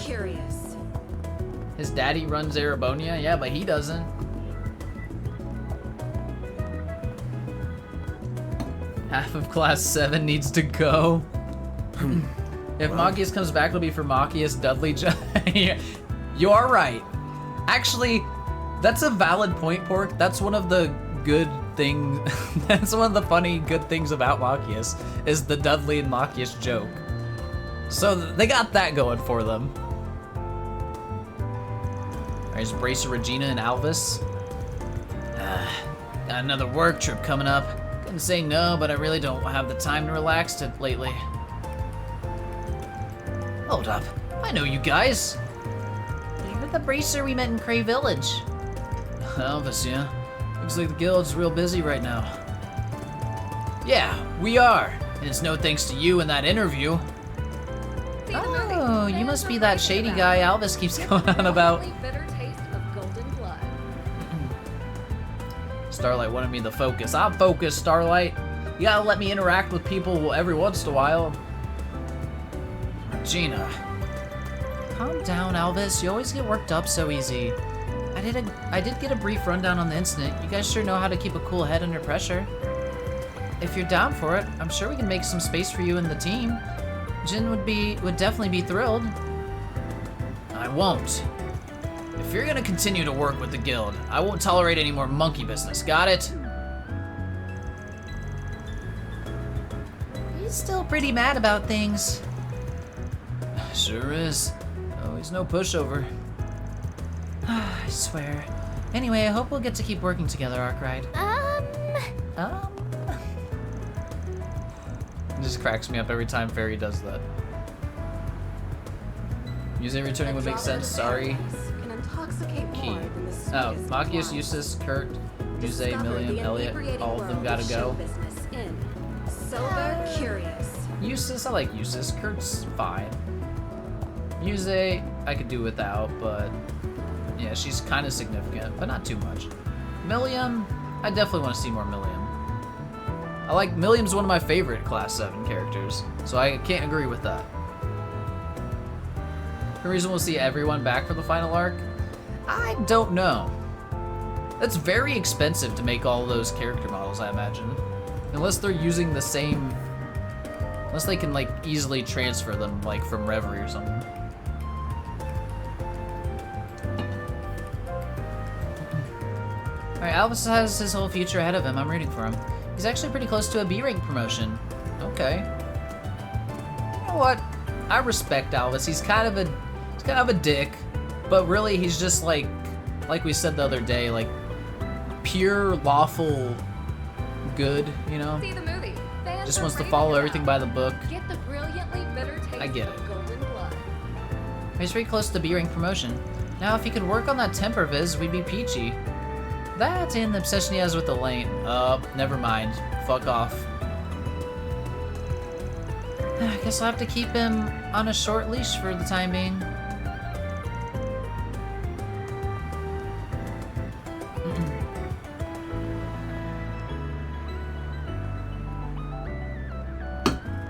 His daddy runs Arabonia? Yeah, but he doesn't. Half of Class 7 needs to go. If Machias comes back, it'll be for Machias, Dudley, You are right. Actually, that's a valid point, Pork. That's one of the good things. That's one of the funny good things about Machias, is the Dudley and Machias joke. So they got that going for them. There's Bracer, Regina, and Alvis. Got another work trip coming up. Couldn't say no, but I really don't have the time to relax lately. Hold up. I know you guys. You're the bracer we met in Cray Village. Alvis, yeah. Looks like the guild's real busy right now. Yeah, we are. And it's no thanks to you in that interview. Oh, you must be that shady guy Alvis keeps going on about. Starlight wanted me to focus. I'm focused, Starlight. You gotta let me interact with people every once in a while. Regina. Calm down, Alvis. You always get worked up so easy. I did get a brief rundown on the incident. You guys sure know how to keep a cool head under pressure. If you're down for it, I'm sure we can make some space for you and the team. Jin would definitely be thrilled. I won't. If you're gonna continue to work with the guild, I won't tolerate any more monkey business. Got it? He's still pretty mad about things. Sure is. Oh, he's no pushover. I swear. Anyway, I hope we'll get to keep working together, Arkwright. It just cracks me up every time Feri does that. Using returning would make sense, sorry. Key. Oh, Machias, Eustace, Kurt, Muse, Milliam, Elliot, all of them gotta go. Eustace, I like Eustace. Kurt's fine. Muse, I could do without, but yeah, she's kind of significant, but not too much. Millium? I definitely want to see more Millium. Millium's one of my favorite Class 7 characters, so I can't agree with that. The reason we'll see everyone back for the final arc? I don't know. That's very expensive to make all those character models, I imagine. Unless they're using the same... Unless they can, like, easily transfer them, like, from Reverie or something. Alright, Albus has his whole future ahead of him. I'm rooting for him. He's actually pretty close to a B rank promotion. Okay. You know what? I respect Albus. He's kind of a dick, but really he's just like we said the other day, like pure lawful good, you know? See the movie. Fans Just are wants to raving follow about. everything by the book. Get the brilliantly bitter taste I get of it. golden blood. He's pretty close to B rank promotion. Now, if he could work on that temper of his, we'd be peachy. That and the obsession he has with Elaine. Never mind. Fuck off. I guess I'll have to keep him on a short leash for the time being.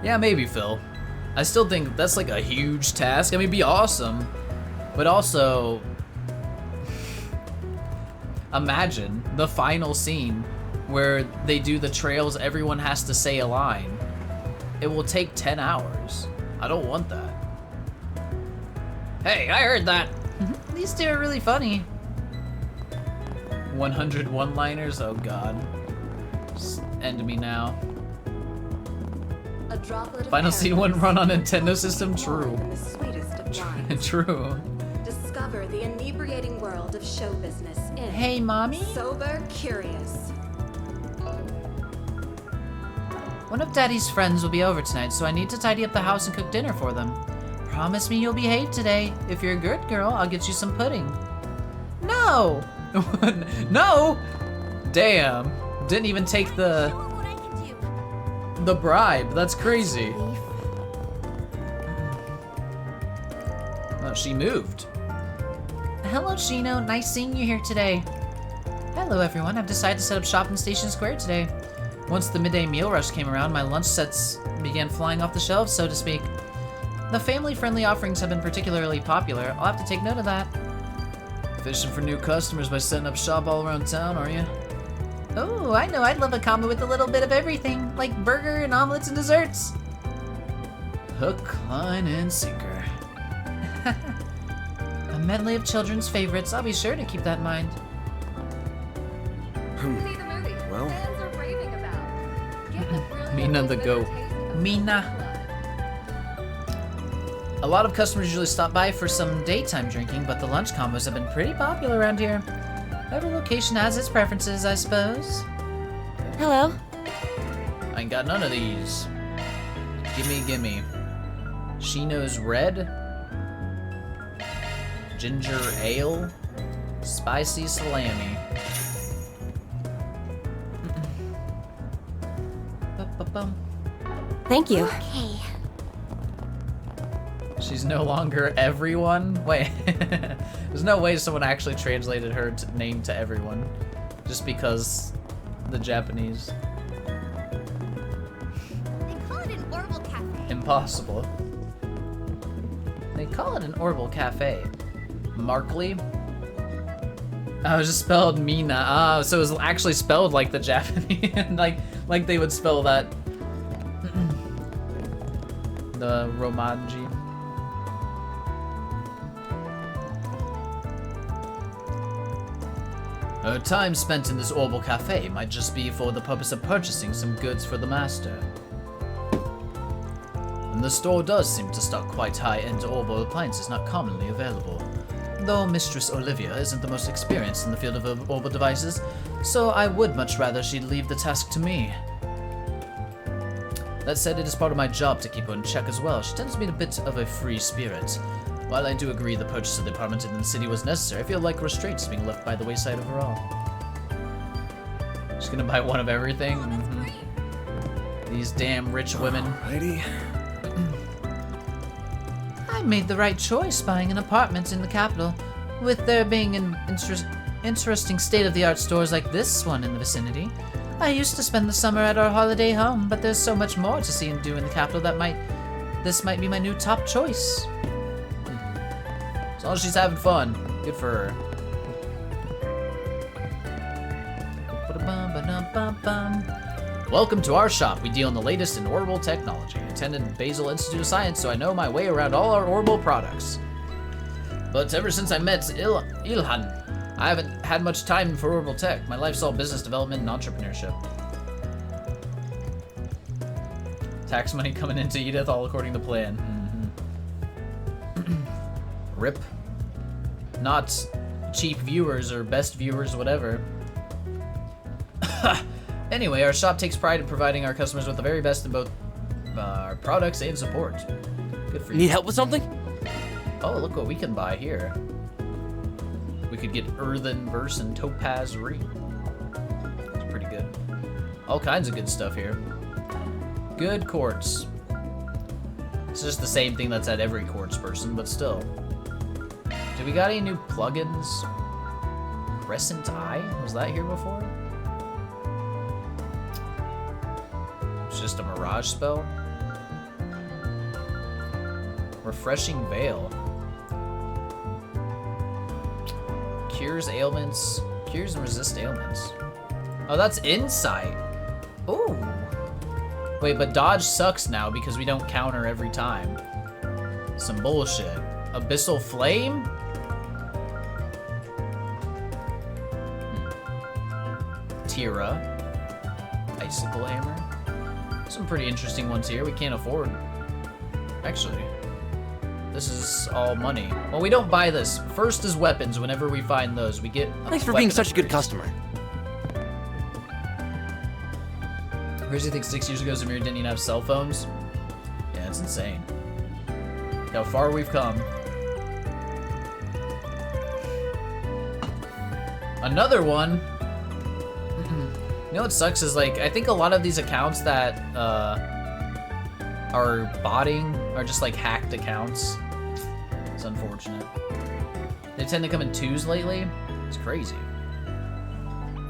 Yeah, maybe, Phil. I still think that's like a huge task. I mean, it'd be awesome. But also, imagine the final scene where they do the trails, everyone has to say a line. It will take 10 hours. I don't want that. Hey, I heard that. These two are really funny. 100 one-liners? Oh god. Just end me now. A droplet of Final scene paradise. wouldn't run on Nintendo system? True. More than the sweetest of wines. True. Discover the inebriating world of show business in Hey, Mommy? Sober Curious. One of Daddy's friends will be over tonight, so I need to tidy up the house and cook dinner for them. Promise me you'll behave today. If you're a good girl, I'll get you some pudding. No! No! Damn. Didn't even take the bribe. That's crazy. Oh, she moved. Hello, Chino. Nice seeing you here today. Hello, everyone. I've decided to set up shop in Station Square today. Once the midday meal rush came around, my lunch sets began flying off the shelves, so to speak. The family-friendly offerings have been particularly popular. I'll have to take note of that. Fishing for new customers by setting up shop all around town, are you? Oh, I know. I'd love a combo with a little bit of everything, like burger and omelets and desserts. Hook, line, and sinker. A medley of children's favorites. I'll be sure to keep that in mind. See the movie. Well. Fans are raving about. Get the brilliantly Mina the bitter goat. taste of Mina. A lot of customers usually stop by for some daytime drinking, but the lunch combos have been pretty popular around here. Every location has its preferences, I suppose. Hello? I ain't got none of these. Gimme. Shino's red. Ginger ale. Spicy salami. Ba-ba-bum. Thank you. Okay. She's no longer everyone? Wait. There's no way someone actually translated her name to everyone. Just because the Japanese. They call it an Orbital Cafe. Impossible. They call it an Orbital Cafe. Markley? Oh, it was just spelled Mina. Oh, so it was actually spelled like the Japanese. like they would spell that. The Romanji. Her time spent in this Orbital Cafe might just be for the purpose of purchasing some goods for the master. And the store does seem to stock quite high-end Orbital appliances not commonly available. Though Mistress Olivia isn't the most experienced in the field of Orbital devices, so I would much rather she'd leave the task to me. That said, it is part of my job to keep her in check as well. She tends to be a bit of a free spirit. While I do agree the purchase of the apartment in the city was necessary, I feel like restraint is being left by the wayside overall. She's gonna buy one of everything? These damn rich women. Alrighty. I made the right choice buying an apartment in the capital. With there being an interesting state-of-the-art stores like this one in the vicinity. I used to spend the summer at our holiday home, but there's so much more to see and do in the capital that this might be my new top choice. As long as she's having fun, good for her. Welcome to our shop. We deal in the latest in orbital technology. I attended Basel Institute of Science, so I know my way around all our orbital products. But ever since I met Ilhan, I haven't had much time for orbital tech. My life's all business development and entrepreneurship. Tax money coming into Edith, all according to plan. Rip. Not cheap viewers or best viewers, whatever. Anyway, our shop takes pride in providing our customers with the very best in both our products and support. Good for you. Need help with something? Oh, look what we can buy here. We could get Earthen Verse and Topaz Ring. It's pretty good. All kinds of good stuff here. Good quartz. It's just the same thing that's at every quartz person, but still. Do we got any new plugins? Crescent Eye? Was that here before? It's just a mirage spell. Refreshing Veil. Cures ailments. Cures and resist ailments. Oh, that's insight. Ooh. Wait, but dodge sucks now because we don't counter every time. Some bullshit. Abyssal Flame? Tira. Icicle Hammer. Some pretty interesting ones here we can't afford. Actually, this is all money. Well, we don't buy this. First is weapons. Whenever we find those, we get Thanks for being such a good customer. Crazy thing 6 years ago, Zamir didn't even have cell phones. Yeah, it's insane. Look how far we've come. Another one. You know what sucks is, like, I think a lot of these accounts that are botting are just like hacked accounts. It's unfortunate. They tend to come in twos lately. It's crazy.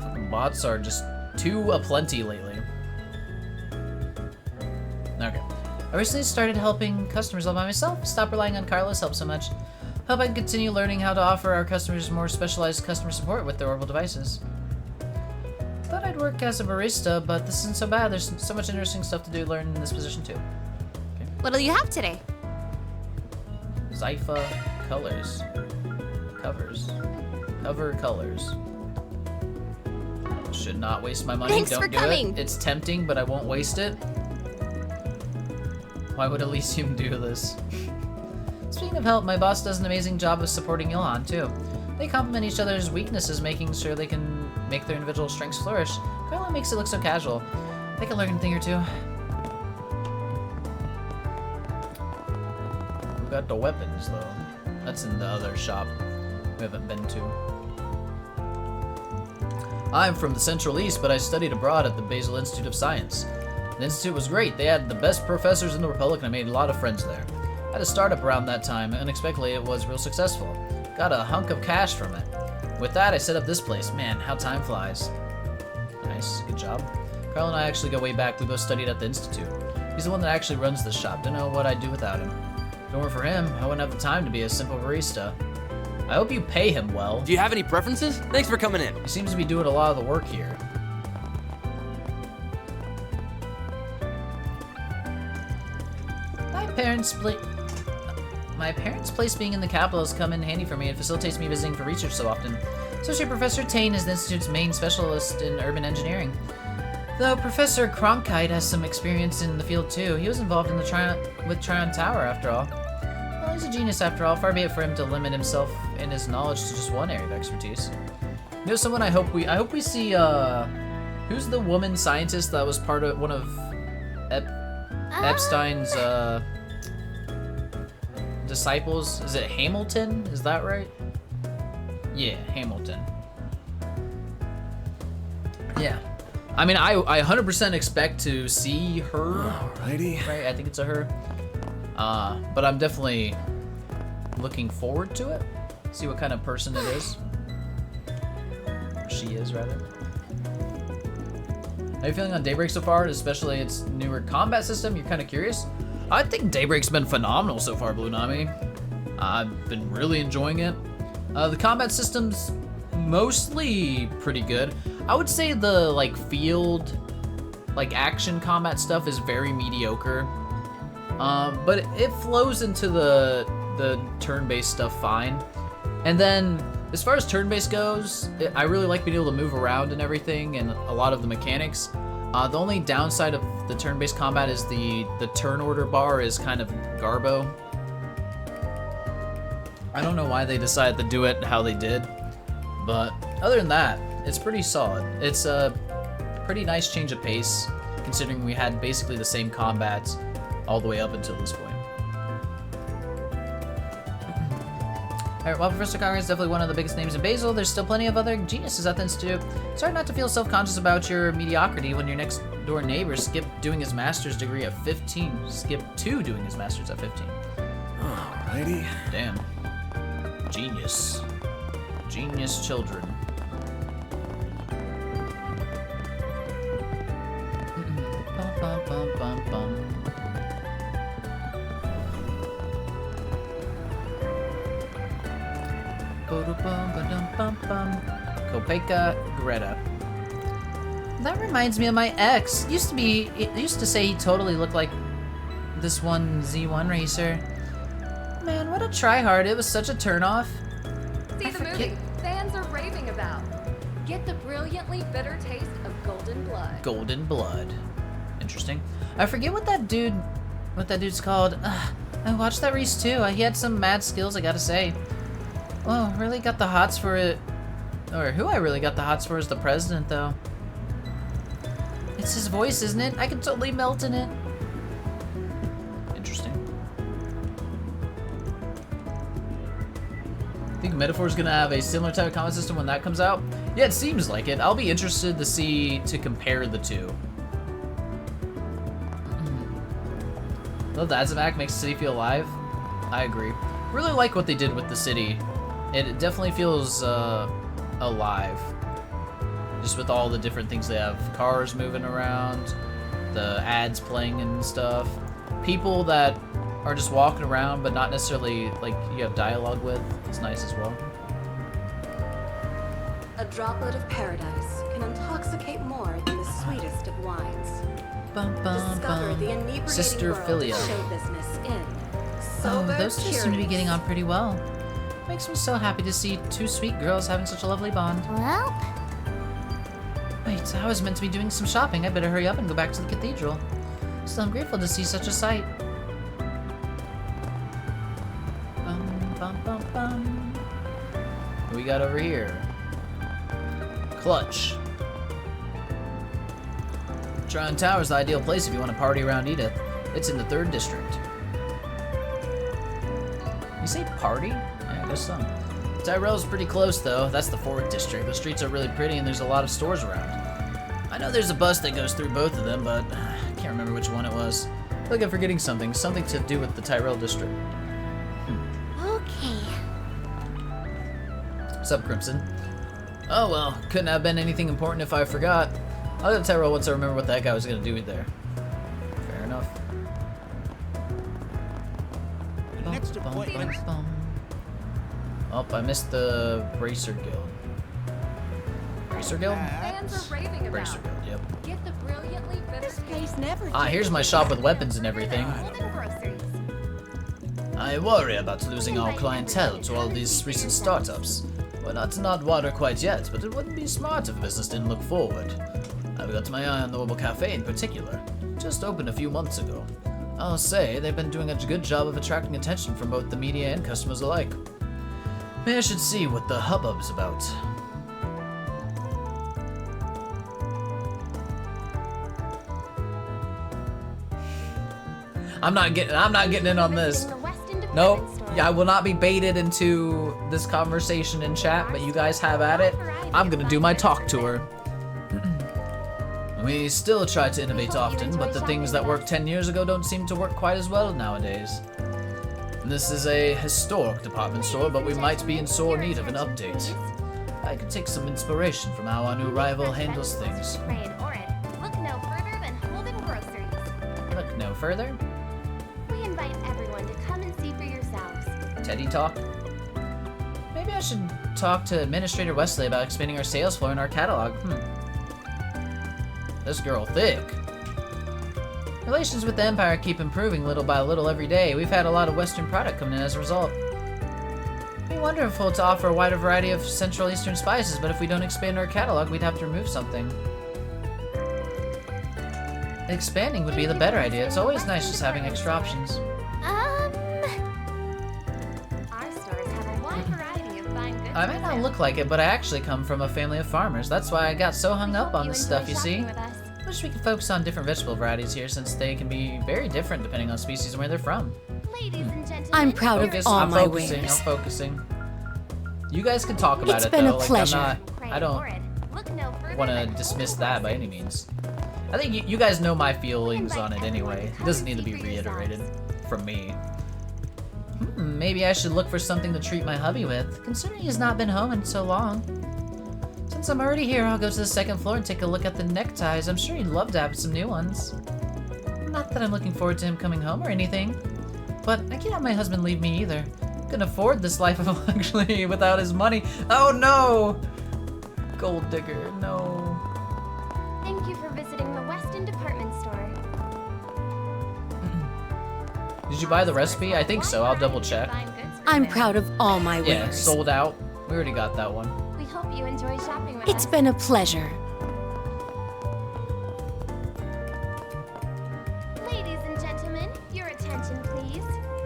Fucking bots are just too aplenty lately. Okay. I recently started helping customers all by myself. Stop relying on Carlos help so much. Hope I can continue learning how to offer our customers more specialized customer support with their orbital devices. Thought I'd work as a barista, but this isn't so bad. There's so much interesting stuff to do learn in this position too. What'll you have today? Zypha colors. Covers. Cover colors. Should not waste my money. Thanks Don't for do coming. it. It's tempting, but I won't waste it. Why would Elysium do this? Speaking of help, my boss does an amazing job of supporting Ilhan too. They complement each other's weaknesses, making sure they can make their individual strengths flourish. Carla makes it look so casual. I can learn a thing or two. We got the weapons though. That's in the other shop we haven't been to. I'm from the Central East, but I studied abroad at the Basel Institute of Science. The institute was great. They had the best professors in the Republic, and I made a lot of friends there. I had a startup around that time, and unexpectedly it was real successful. Got a hunk of cash from it. With that, I set up this place. Man, how time flies. Nice, good job. Carl and I actually go way back. We both studied at the institute. He's the one that actually runs this shop. Don't know what I'd do without him. If it weren't for him, I wouldn't have the time to be a simple barista. I hope you pay him well. Do you have any preferences? Thanks for coming in. He seems to be doing a lot of the work here. My parents' place being in the capital has come in handy for me and facilitates me visiting for research so often. Associate Professor Tane is the institute's main specialist in urban engineering. Though Professor Cronkite has some experience in the field too. He was involved in the Tryon Tower after all. Well, he's a genius after all. Far be it for him to limit himself in his knowledge to just one area of expertise. You know, someone I hope we see, who's the woman scientist that was part of one of Epstein's, disciples? Is it Hamilton? Is that right? Yeah, Hamilton. Yeah. I mean, I 100% expect to see her. Alrighty. Right? I think it's a her. But I'm definitely looking forward to it. See what kind of person it is. She is, rather. How are you feeling on Daybreak so far, especially its newer combat system? You're kind of curious? I think Daybreak's been phenomenal so far, Blue Nami. I've been really enjoying it. The combat system's mostly pretty good. I would say the like field, like action combat stuff is very mediocre. But it flows into the turn-based stuff fine. And then as far as turn-based goes, I really like being able to move around and everything, and a lot of the mechanics. The only downside of the turn-based combat is the turn order bar is kind of garbo. I don't know why they decided to do it how they did, but other than that, it's pretty solid. It's a pretty nice change of pace, considering we had basically the same combats all the way up until this point. Alright, while Professor Conrad is definitely one of the biggest names in Basil, there's still plenty of other geniuses at the Institute. It's hard not to feel self-conscious about your mediocrity when your next-door neighbor skipped doing his master's degree at 15. Skipped to doing his master's at 15. Alrighty. Damn. Genius. Genius children. Bum, bum, bum, bum, bum. Kopeka Greta. That reminds me of my ex. Used to say he totally looked like this one Z1 racer. Man, what a tryhard. It was such a turnoff. See the movie fans are raving about. Get the brilliantly bitter taste of Golden Blood. Golden Blood. Interesting. I forget what that dude's called. I watched that race too. He had some mad skills, I gotta say. Oh, really got the hots for it. Or who I really got the hots for is the president, though. It's his voice, isn't it? I can totally melt in it. Interesting. Think Metaphor's gonna have a similar type of combat system when that comes out? Yeah, it seems like it. I'll be interested to compare the two. Love the Azamak makes the city feel alive. I agree. Really like what they did with the city. It definitely feels alive. Just with all the different things they have. Cars moving around, the ads playing and stuff. People that are just walking around but not necessarily like you have dialogue with. It's nice as well. A droplet of paradise can intoxicate more than the sweetest of wines. Bum, bum, Discover the bum. inebriating Sister world Philia. of show business in Oh, Sober those two seem to be Curious. getting on pretty well. Makes me so happy to see two sweet girls having such a lovely bond. Well, Wait, I was meant to be doing some shopping. I better hurry up and go back to the cathedral. Still, I'm grateful to see such a sight. Bum, bum, bum, bum. What we got over here? Clutch. Tryon Tower's the ideal place if you want to party around Edith. It's in the 3rd district. You say party? Yeah, I guess so. Tyrell's pretty close though. That's the 4th district. The streets are really pretty and there's a lot of stores around. I know there's a bus that goes through both of them, but I can't remember which one it was. I feel like I'm forgetting something. Something to do with the Tyrell district. okay. What's up, Crimson? Oh well, couldn't have been anything important if I forgot. I'll go to Tyrell once I remember what the heck I was gonna do there. Fair enough. Bum, bum, bum, bum. Oh, I missed the Bracer Guild. Bracer Guild? Fans are raving about. Bracer Guild, yep. Get the brilliantly bitter taste. Ah, here's my shop with weapons and everything. I worry about losing our clientele to all these recent startups. Well, not water quite yet, but it wouldn't be smart if business didn't look forward. I've got my eye on the Orbital Cafe in particular. Just opened a few months ago. I'll say they've been doing a good job of attracting attention from both the media and customers alike. Maybe I should see what the hubbub's about. I'm not getting in on this. Nope. Yeah, I will not be baited into this conversation in chat, but you guys have at it. I'm gonna do my talk tour. We still try to innovate often, but the things that worked 10 years ago don't seem to work quite as well nowadays. This is a historic department store, but we might be in sore need of an update. I could take some inspiration from how our new rival handles things. Pray and Orin. Look no further than Holden Groceries. Look no further. We invite everyone to come and see for yourselves. Teddy talk. Maybe I should talk to Administrator Wesley about expanding our sales floor in our catalog. This girl thick. Relations with the Empire keep improving little by little every day. We've had a lot of Western product coming in as a result. It'd be wonderful to offer a wider variety of Central Eastern spices, but if we don't expand our catalog, we'd have to remove something. Expanding would be the better idea. It's always nice just having extra options. Our stores have a wide variety of fine goods. I might not look like it, but I actually come from a family of farmers. That's why I got so hung up on this stuff, you see. Wish we could focus on different vegetable varieties here, since they can be very different depending on species and where they're from. Ladies and gentlemen, I'm proud Focus, of all I'm my focusing, wares. I'm focusing. You guys can talk about It's it been though. a Like, pleasure. I don't want to dismiss that by any means. I think you guys know my feelings on it anyway. It doesn't need to be reiterated from me. Maybe I should look for something to treat my hubby with, considering he's not been home in so long. Since I'm already here, I'll go to the second floor and take a look at the neckties. I'm sure he'd love to have some new ones. Not that I'm looking forward to him coming home or anything, but I can't have my husband leave me either. Couldn't afford this life of luxury without his money. Oh no! Gold digger, no. Thank you for visiting the Weston department store. Did you buy the recipe? I think so. I'll double check. I'm proud of all my wares. Yeah, sold out. We already got that one. We hope you enjoy shopping with It's us. been a pleasure. Ladies and gentlemen, your attention please.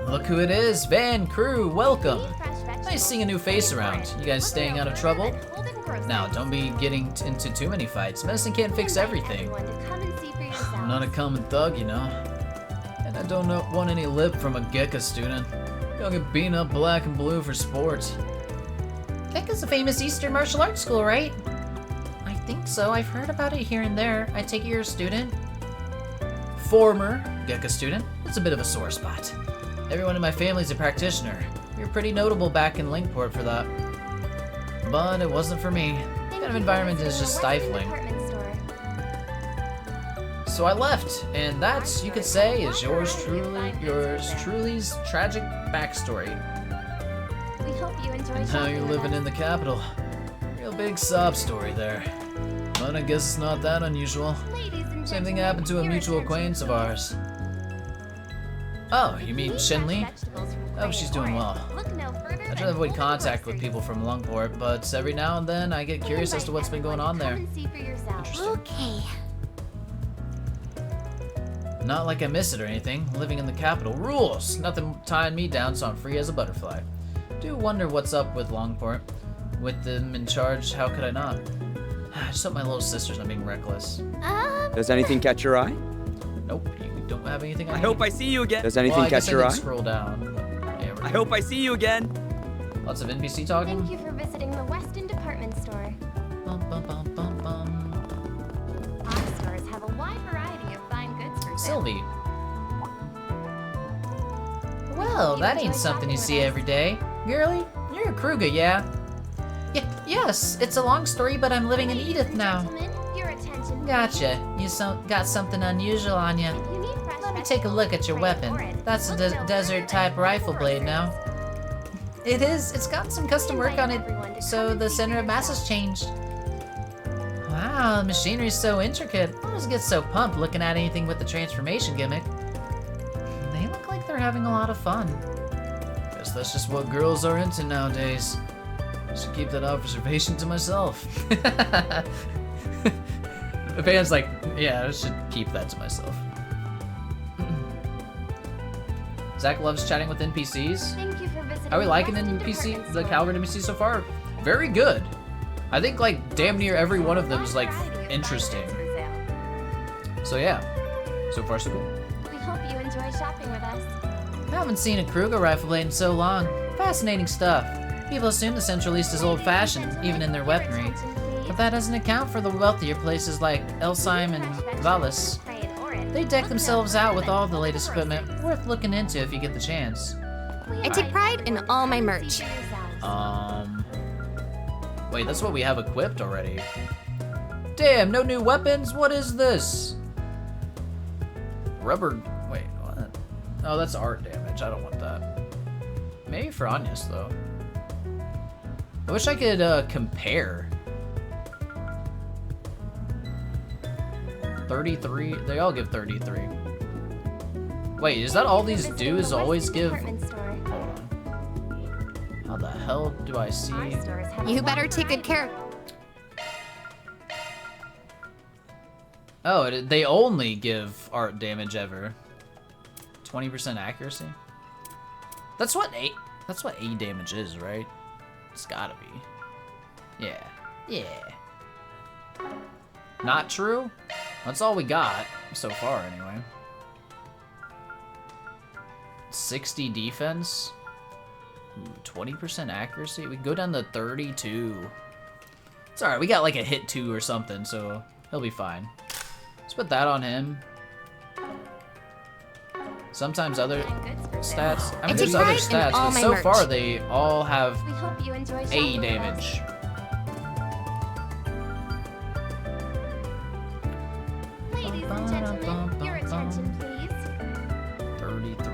Look who it is. Van Crew, welcome. Need fresh vegetables? Nice seeing a new face around. You guys staying out of trouble? Now, don't be getting into too many fights. Medicine can't fix everything. I'm not a common thug, you know. And I don't want any lip from a Gekka student. You'll get beaten up black and blue for sport. Gekka's a famous Eastern martial arts school, right? I think so. I've heard about it here and there. I take it you're a student? Former Gekka student. It's a bit of a sore spot. Everyone in my family's a practitioner. We were pretty notable back in Linkport for that. But it wasn't for me. That kind of environment is just stifling. So I left, and that, you could say, is yours truly's tragic backstory. We hope you enjoy And now shopping you're with living us. in the capital. Real big sob story there. But I guess it's not that unusual. Ladies and Same thing gentlemen, happened to a your mutual attention, acquaintance of please. ours. Oh, you mean Need Shin fresh Lee? vegetables from Oh, Cray she's and doing Orin. well. Look no further I try than to avoid Golden contact with Groceries. people from Lungport, but every now and then I get We curious as to invite what's been going on everyone there. to come and see for yourselves. Interesting. Okay. Not like I miss it or anything. Living in the capital rules. Nothing tying me down, so I'm free as a butterfly. Do wonder what's up with Longport. With them in charge, how could I not? I just hope my little sister's not being reckless. Does anything catch your eye? Nope, you don't have anything. I hope I see you again. Does Well, anything I guess catch your I eye? did scroll down. Yeah, I hope I see you again. Lots of NPC talking. Thank you for visiting the Weston department store. Bum, bum, bum, bum, bum. Our stores have a wide variety of fine goods for sale. Sylvie. Well, You that ain't enjoy something you shopping see with us. every day. Girlie, you're a Kruger, yeah? Yes, it's a long story, but I'm living in Ladies Edith and now. gentlemen, your attention, Gotcha. You got something unusual on you. please. If you need fresh Let me take a look at your vegetables, weapon. Cray and Orin, That's a look no further desert-type than rifle Golden blade now. Groceries. It is. It's got some custom work on it, so the center of mass has changed. Wow, the machinery's so intricate. I always get so pumped looking at anything with the transformation gimmick. They look like they're having a lot of fun. Guess that's just what girls are into nowadays. I should keep that observation to myself. The fan's like, yeah, I should keep that to myself. Zach loves chatting with NPCs. Thank you for visiting How are we the liking Weston NPC, department the store. Calvert NPC so far? Very good. I think like damn near every one of them is like Variety of fine interesting. goods for sale. So yeah, so far so good. We hope you enjoy shopping with us. I haven't seen a Kruger rifle blade in so long. Fascinating stuff. People assume the Central East is old-fashioned, even in their weaponry. But that doesn't account for the wealthier places like Elsheim and Valis. They deck themselves out with all the latest equipment, worth looking into if you get the chance. I take pride in all my merch. Wait, that's what we have equipped already. Damn, no new weapons? What is this? Rubber... Wait, what? Oh, that's art damage. I don't want that. Maybe for Anya's, though. I wish I could compare. 33? They all give 33. Wait, is that all these do is always give... Hold on. How the hell do I see? You better take good care. Oh, they only give art damage ever. 20% accuracy? That's what A damage is, right? It's gotta be. Yeah. Yeah. Not true? That's all we got so far anyway. 60 defense. Ooh, 20% accuracy. We go down to 32. It's alright, we got like a hit 2 or something, so he'll be fine. Let's put that on him. Sometimes other stats. I mean, there's other stats, but so far they all have AE damage. Ladies and gentlemen, your attention, please. 33.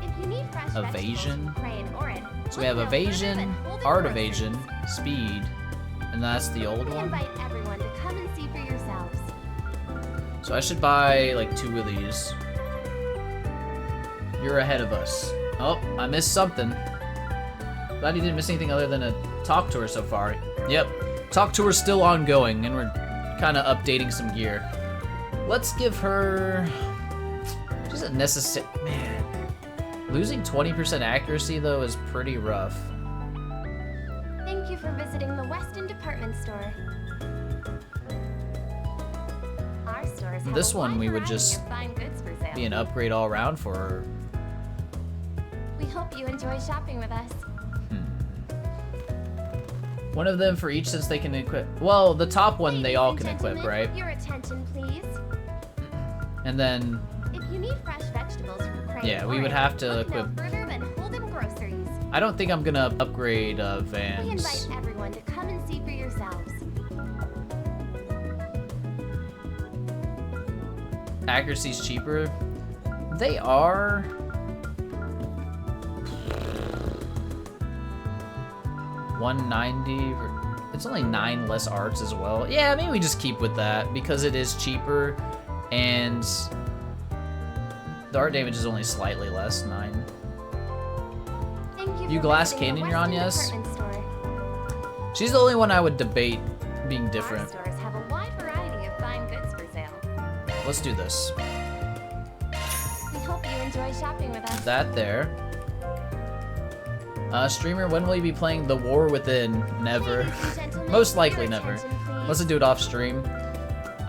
If you need fresh Evasion. vegetables, So we have evasion, art evasion, speed, and that's the old we one. invite everyone to come and see for yourselves. So I should buy like 2 of these. You're ahead of us. Oh, I missed something. Glad you didn't miss anything other than a talk tour so far. Yep, talk tour's still ongoing, and we're kind of updating some gear. Let's give her... Just a necessary... Man. Losing 20% accuracy, though, is pretty rough. Thank you for visiting the Weston Department Store. Our stores have This a one wide we would variety just of fine goods for sale. be an upgrade all around for her. We hope you enjoy shopping with us. One of them for each since they can equip. Well, the top one they Ladies all and can equip, gentlemen, right? Your attention, please. And then, If you need fresh vegetables from Crane yeah, we would Orange, have to look no equip. further than Holden Groceries. I don't think I'm gonna upgrade We Vans. invite everyone to come and see for yourselves. Accuracy's cheaper. They are. $190. It's only 9 less arts as well. Yeah, maybe we just keep with that because it is cheaper, and the art damage is only slightly less. 9. Thank You for glass visiting the cannon you're on, Weston yes? Department Store. She's the only one I would debate being Our different. stores have a wide variety of fine goods for sale. Let's do this. We hope you enjoy shopping with us. That there. Streamer, when will you be playing The War Within? Never. Ladies and gentlemen, Most likely your never. attention, please. Let's do it off stream.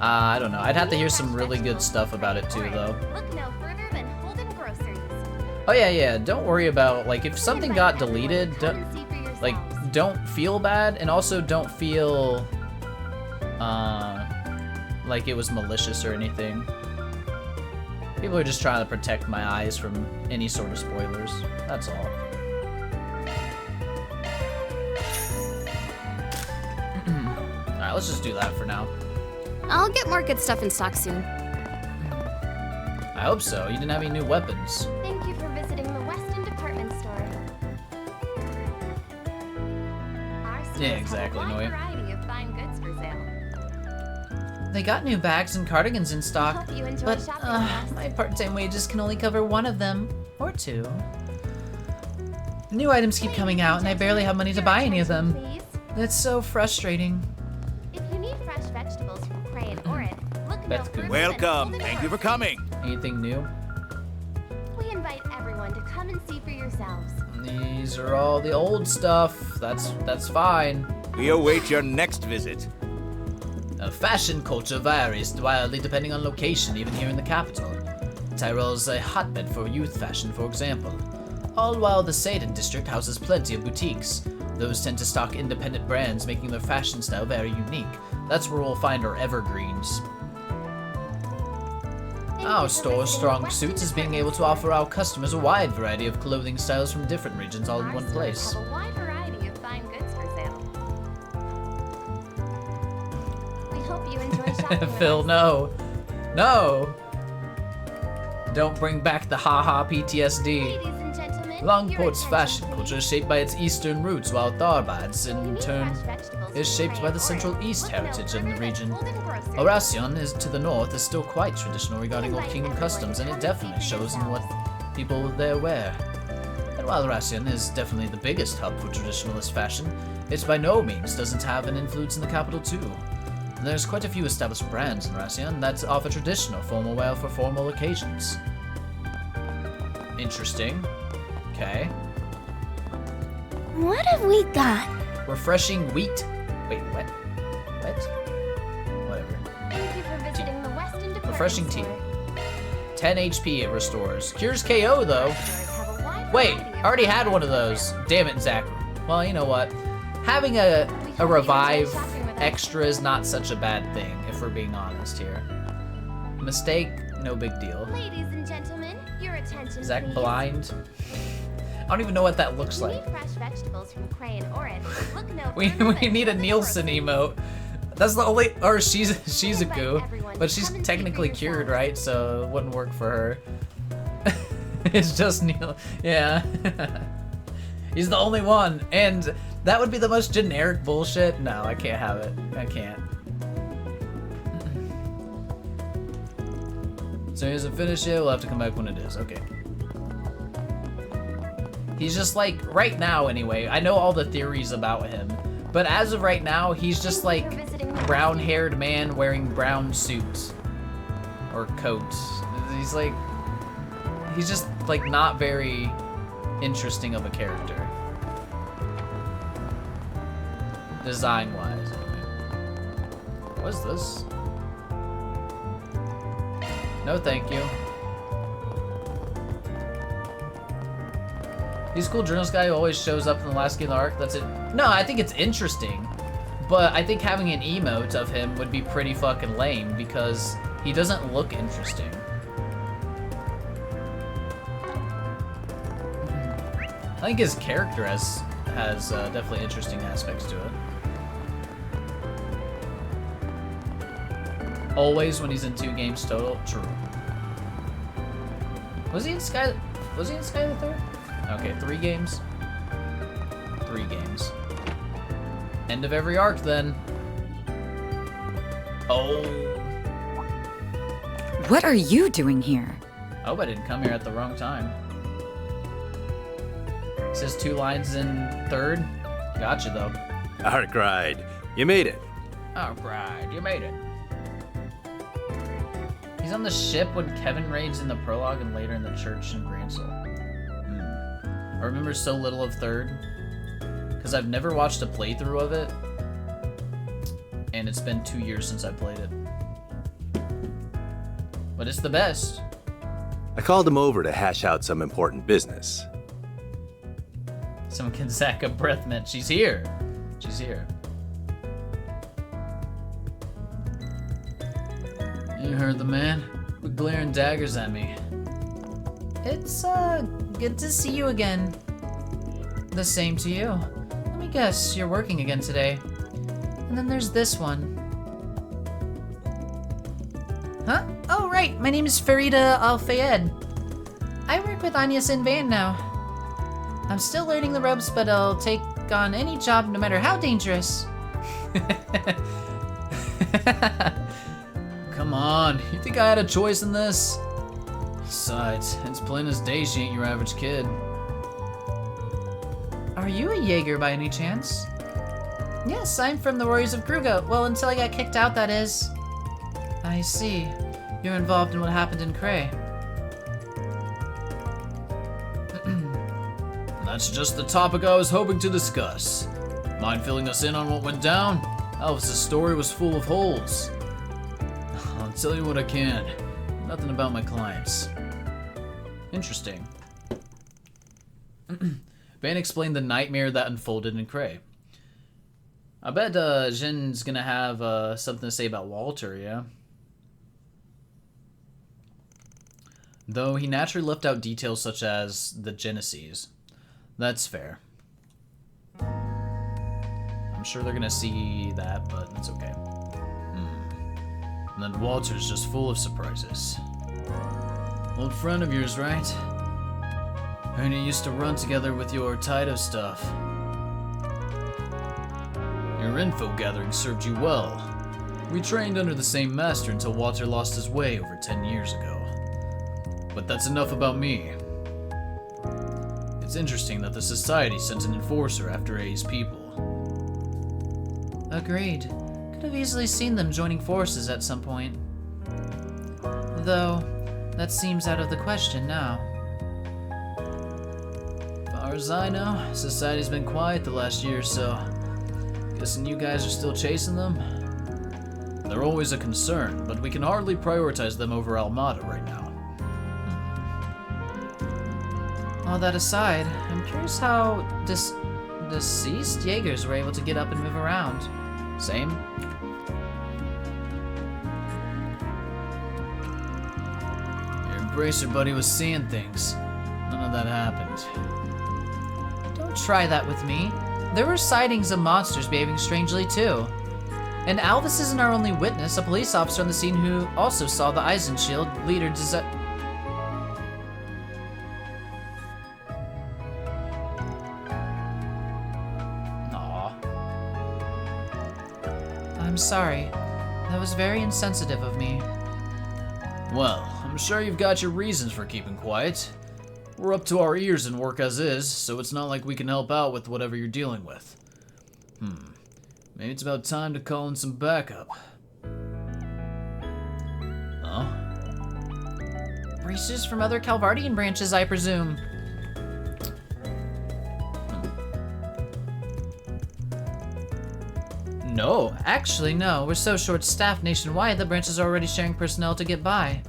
I don't know. I'd have to hear some really good stuff about it too, though. Look no further than Holden Groceries. Oh yeah. Don't worry about, like, if something We got invite everyone deleted, to come and see for yourselves. like, don't feel bad, and also don't feel, like it was malicious or anything. People are just trying to protect my eyes from any sort of spoilers. That's all. Alright, let's just do that for now. I'll get more good stuff in stock soon. I hope so. You didn't have any new weapons. Thank you for visiting the Weston Department Store. Our stores Yeah, exactly, have a Noi. wide variety of fine goods for sale. They got new bags and cardigans in stock, Hope you enjoy but shopping with us. my part-time wages can only cover one of them, or 2. New items keep coming out, and I barely have money to buy any of them. Please. It's so frustrating. If you need fresh vegetables from Crane Orange, look no Beth further Coon. than Welcome. Holden Thank you for Groceries. coming. Anything new? We invite everyone to come and see for yourselves. These are all the old stuff. That's fine. We await your next visit. Fashion culture varies wildly depending on location, even here in the capital. Tyrell's a hotbed for youth fashion, for example. All while the Seidan district houses plenty of boutiques. Those tend to stock independent brands, making their fashion style very unique. That's where we'll find our evergreens. Our store's strong suits is being able to offer our customers a wide variety of clothing styles from different regions all in Our one stores place. have a wide variety of fine goods for sale. Phil, no. No! Don't bring back the haha PTSD. Ladies and gentlemen, Longport's your fashion attention, culture is please. shaped by its eastern roots, while Tharbad's, in If you need turn, fresh vegetables is from shaped by Cray the or Central Orange, East look no heritage in the further than region. Golden Grocery. Oracion is to the north is still quite traditional regarding Old Invite Kingdom everyone customs, to and it come and definitely see for shows in what people there wear. And while Oracion is definitely the biggest hub for traditionalist fashion, it by no means doesn't have an influence in the capital too. There's quite a few established brands in Oracion that offer traditional formal wear for formal occasions. Interesting. Okay. What have we got? Refreshing wheat. Wait, what? What? Whatever. Thank you for visiting the Weston Department Refreshing tea. Store. 10 HP it restores. Cures KO though. Stores have a wide Wait, variety I of already had products. one of those. Damn it, Zach. Well, you know what? Having a revive extra is not such a bad thing, if we're being honest here. Mistake, no big deal. Ladies and gentlemen, your attention, Zach please. blind? I don't even know what that looks You like. need fresh vegetables from Cray and Orange. Look no We further than need a Golden Nielsen Grocery. emote. That's the only, or she's a goo, but she's technically cured, right? So it wouldn't work for her. It's just Neil, yeah. He's the only one, and that would be the most generic bullshit. No, I can't have it. I can't. So he hasn't finished yet. We'll have to come back when it is. Okay. He's just like, right now anyway, I know all the theories about him, but as of right now, he's just like brown-haired man wearing brown suits or coats. He's like, he's just like not very interesting of a character. Design-wise, anyway. What is this? No, thank you. He's a cool journalist guy who always shows up in the last game of the arc. That's it. No, I think it's interesting, but I think having an emote of him would be pretty fucking lame because he doesn't look interesting. I think his character has definitely interesting aspects to it. Always when he's in 2 games total. True. Was he in Sky the Third? Okay, 3 games. 3 games. End of every arc then. Oh. What are you doing here? I hope I didn't come here at the wrong time. It says 2 lines in 3rd. Gotcha though. Arcride, you made it. Alright, you made it. He's on the ship when Kevin raids in the prologue and later in the church in Gransel. I remember so little of 3rd because I've never watched a playthrough of it, and it's been 2 years since I played it. But it's the best. I called him over to hash out some important business. Someone can Zach a breath mint. She's here. She's here. You heard the man with glaring daggers at me. It's, good to see you again. The same to you. Let me guess, you're working again today. And then there's this one. Huh? Oh, right. My name is Farida Al-Fayed. I work with Anya Sinvan now. I'm still learning the ropes, but I'll take on any job no matter how dangerous. Come on, you think I had a choice in this? Besides, it's plain as day she ain't your average kid. Are you a Jaeger by any chance? Yes, I'm from the Warriors of Kruga. Well, until I got kicked out, that is. I see. You're involved in what happened in Cray. That's just the topic I was hoping to discuss. Mind filling us in on what went down? Elvis' story was full of holes. I'll tell you what I can. Nothing about my clients. Interesting. Van explained the nightmare that unfolded in Cray. I bet Jin's gonna have something to say about Walter, yeah? Though he naturally left out details such as the Genesees. That's fair. I'm sure they're gonna see that, but it's okay. And then Walter's just full of surprises. Old friend of yours, right? Heard you used to run together with your Taito stuff. Your info gathering served you well. We trained under the same master until Walter lost his way over 10 years ago. But that's enough about me. It's interesting that the Society sent an enforcer after A's people. Agreed. Could have easily seen them joining forces at some point. Though, that seems out of the question now. Far as I know, Society's been quiet the last year or so. Guessing you guys are still chasing them? They're always a concern, but we can hardly prioritize them over Almada right now. All that aside, I'm curious how deceased Jaegers were able to get up and move around. Same? Your bracer buddy was seeing things. None of that happened. Don't try that with me. There were sightings of monsters behaving strangely too. And Alvis isn't our only witness. A police officer on the scene who also saw the Eisenshield leader I'm sorry. That was very insensitive of me. Well, I'm sure you've got your reasons for keeping quiet. We're up to our ears in work as is, so it's not like we can help out with whatever you're dealing with. Maybe it's about time to call in some backup. Huh? Bracers from other Calvardian branches, I presume. No. Actually, no. We're so short-staffed nationwide, the branch is already sharing personnel to get by.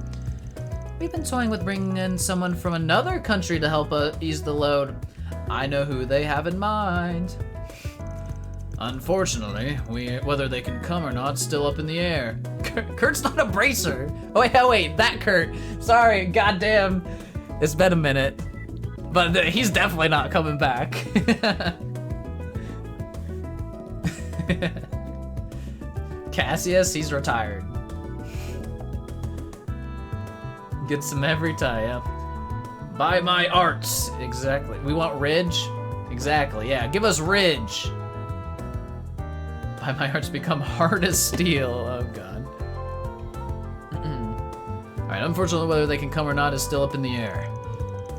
We've been toying with bringing in someone from another country to help ease the load. I know who they have in mind. Unfortunately, whether they can come or not, still up in the air. Kurt's not a bracer. Oh, wait, that Kurt. Sorry, goddamn. It's been a minute. But he's definitely not coming back. Cassius, he's retired. Gets him every time, yeah. Buy my arts. Exactly. We want Ridge? Exactly, yeah. Give us Ridge. Buy my arts become hard as steel. Oh, God. Alright, unfortunately, whether they can come or not is still up in the air.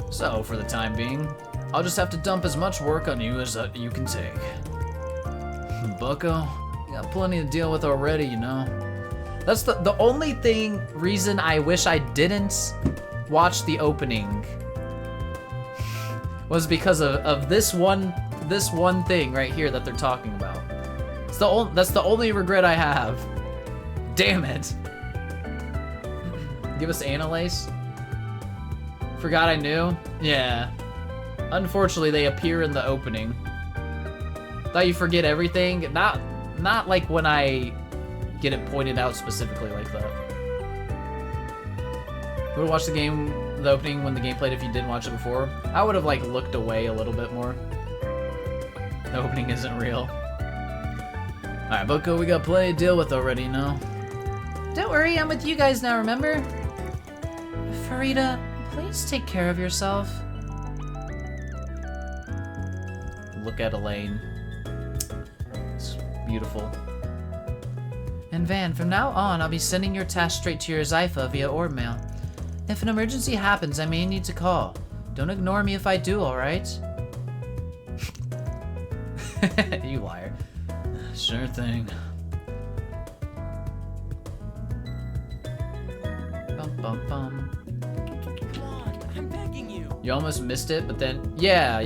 So, for the time being, I'll just have to dump as much work on you as you can take. Bucko, you got plenty to deal with already, you know. That's the only reason I wish I didn't watch the opening was because of this one thing right here that they're talking about. That's the only regret I have. Damn it. Give us Annalise. Forgot I knew? Yeah. Unfortunately, they appear in the opening. Thought you forget everything? Not like when I get it pointed out specifically like that. You would watch the opening when the game played if you didn't watch it before? I would have like looked away a little bit more. The opening isn't real. Alright, Bucko, we got plenty to deal with already, you know? Don't worry, I'm with you guys now, remember? Farida, please take care of yourself. Look at Elaine. It's beautiful. And Van, from now on, I'll be sending your task straight to your Zypha via orb mail. If an emergency happens, I may need to call. Don't ignore me if I do, alright? You liar. Sure thing. Bum bum bum. Come on, I'm begging you. You almost missed it, but then yeah.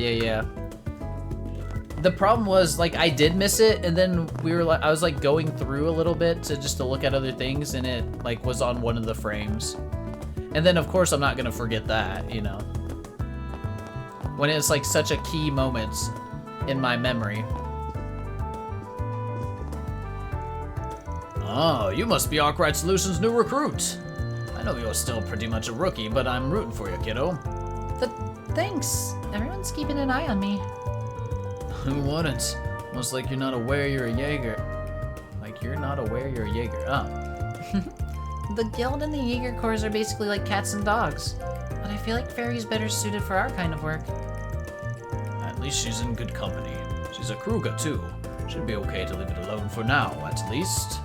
The problem was like I did miss it, and then I was like going through a little bit to look at other things, and it like was on one of the frames. And then of course I'm not gonna forget that, you know. When it's like such a key moment in my memory. Oh, you must be Arkwright Solutions' new recruit. I know you're still pretty much a rookie, but I'm rooting for you, kiddo. Thanks. Everyone's keeping an eye on me. Who wouldn't? Almost like you're not aware you're a Jaeger. Like you're not aware you're a Jaeger. Oh. The guild and the Jaeger Corps are basically like cats and dogs. But I feel like Feri's better suited for our kind of work. At least she's in good company. She's a Kruger too. Should be okay to leave it alone for now, at least.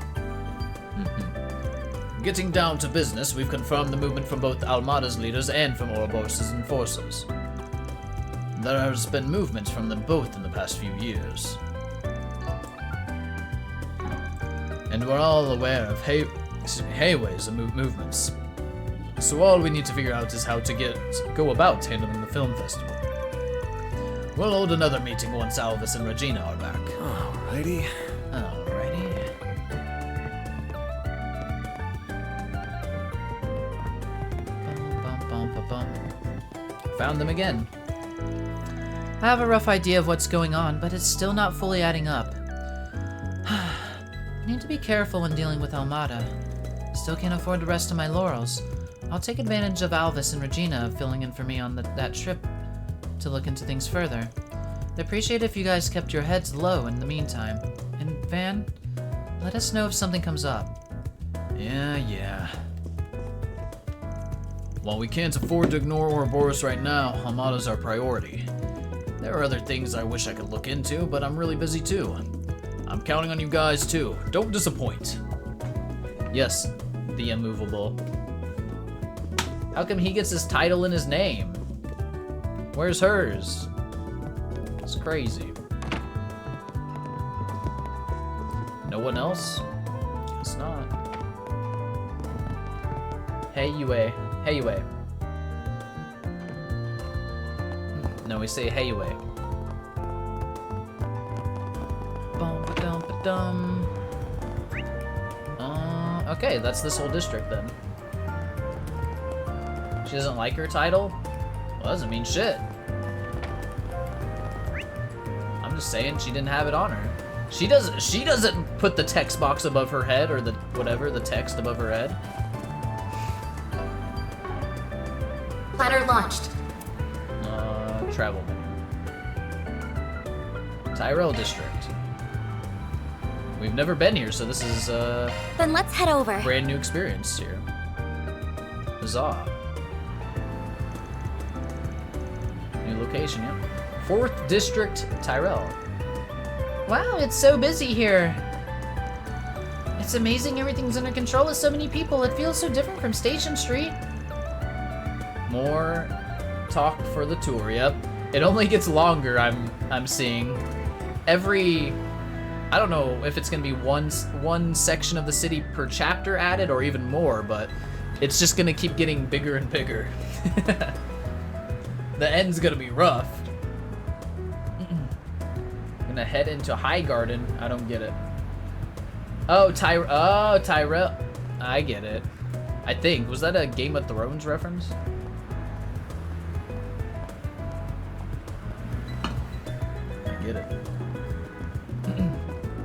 Getting down to business, we've confirmed the movement from both Almada's leaders and from Ouroboros' enforcers. There has been movement from them both in the past few years. And we're all aware of Hayway's movements. So all we need to figure out is how to go about handling the film festival. We'll hold another meeting once Alvis and Regina are back. Alrighty. Found them again. I have a rough idea of what's going on, but it's still not fully adding up. I need to be careful when dealing with Almada. Still can't afford to rest on my laurels. I'll take advantage of Alvis and Regina filling in for me on that trip to look into things further. I'd appreciate if you guys kept your heads low in the meantime. And Van, let us know if something comes up. Yeah. While we can't afford to ignore Ouroboros right now, Almada's our priority. There are other things I wish I could look into, but I'm really busy too. I'm counting on you guys too. Don't disappoint. Yes, the immovable. How come he gets his title in his name? Where's hers? It's crazy. No one else? Guess not. Hey, Yue. No, we say hey Yue. Bum-ba-dum-ba-dum. Okay, that's this whole district then. She doesn't like her title? Well, doesn't mean shit. I'm just saying she didn't have it on her. She doesn't put the text box above her head or the text above her head. Platter launched. Travel menu. Tyrell District. We've never been here, so this is Then let's head over. brand new experience here. Huzzah. New location, yep. 4th District, Tyrell. Wow, it's so busy here. It's amazing everything's under control with so many people. It feels so different from Station Street. More talk for the tour, yep. It only gets longer, I'm seeing. Every, I don't know if it's gonna be one section of the city per chapter added or even more, but it's just gonna keep getting bigger and bigger. The end's gonna be rough. Gonna head into High Garden. I don't get it. Oh, Tyrell. I get it. I think. Was that a Game of Thrones reference? Get it.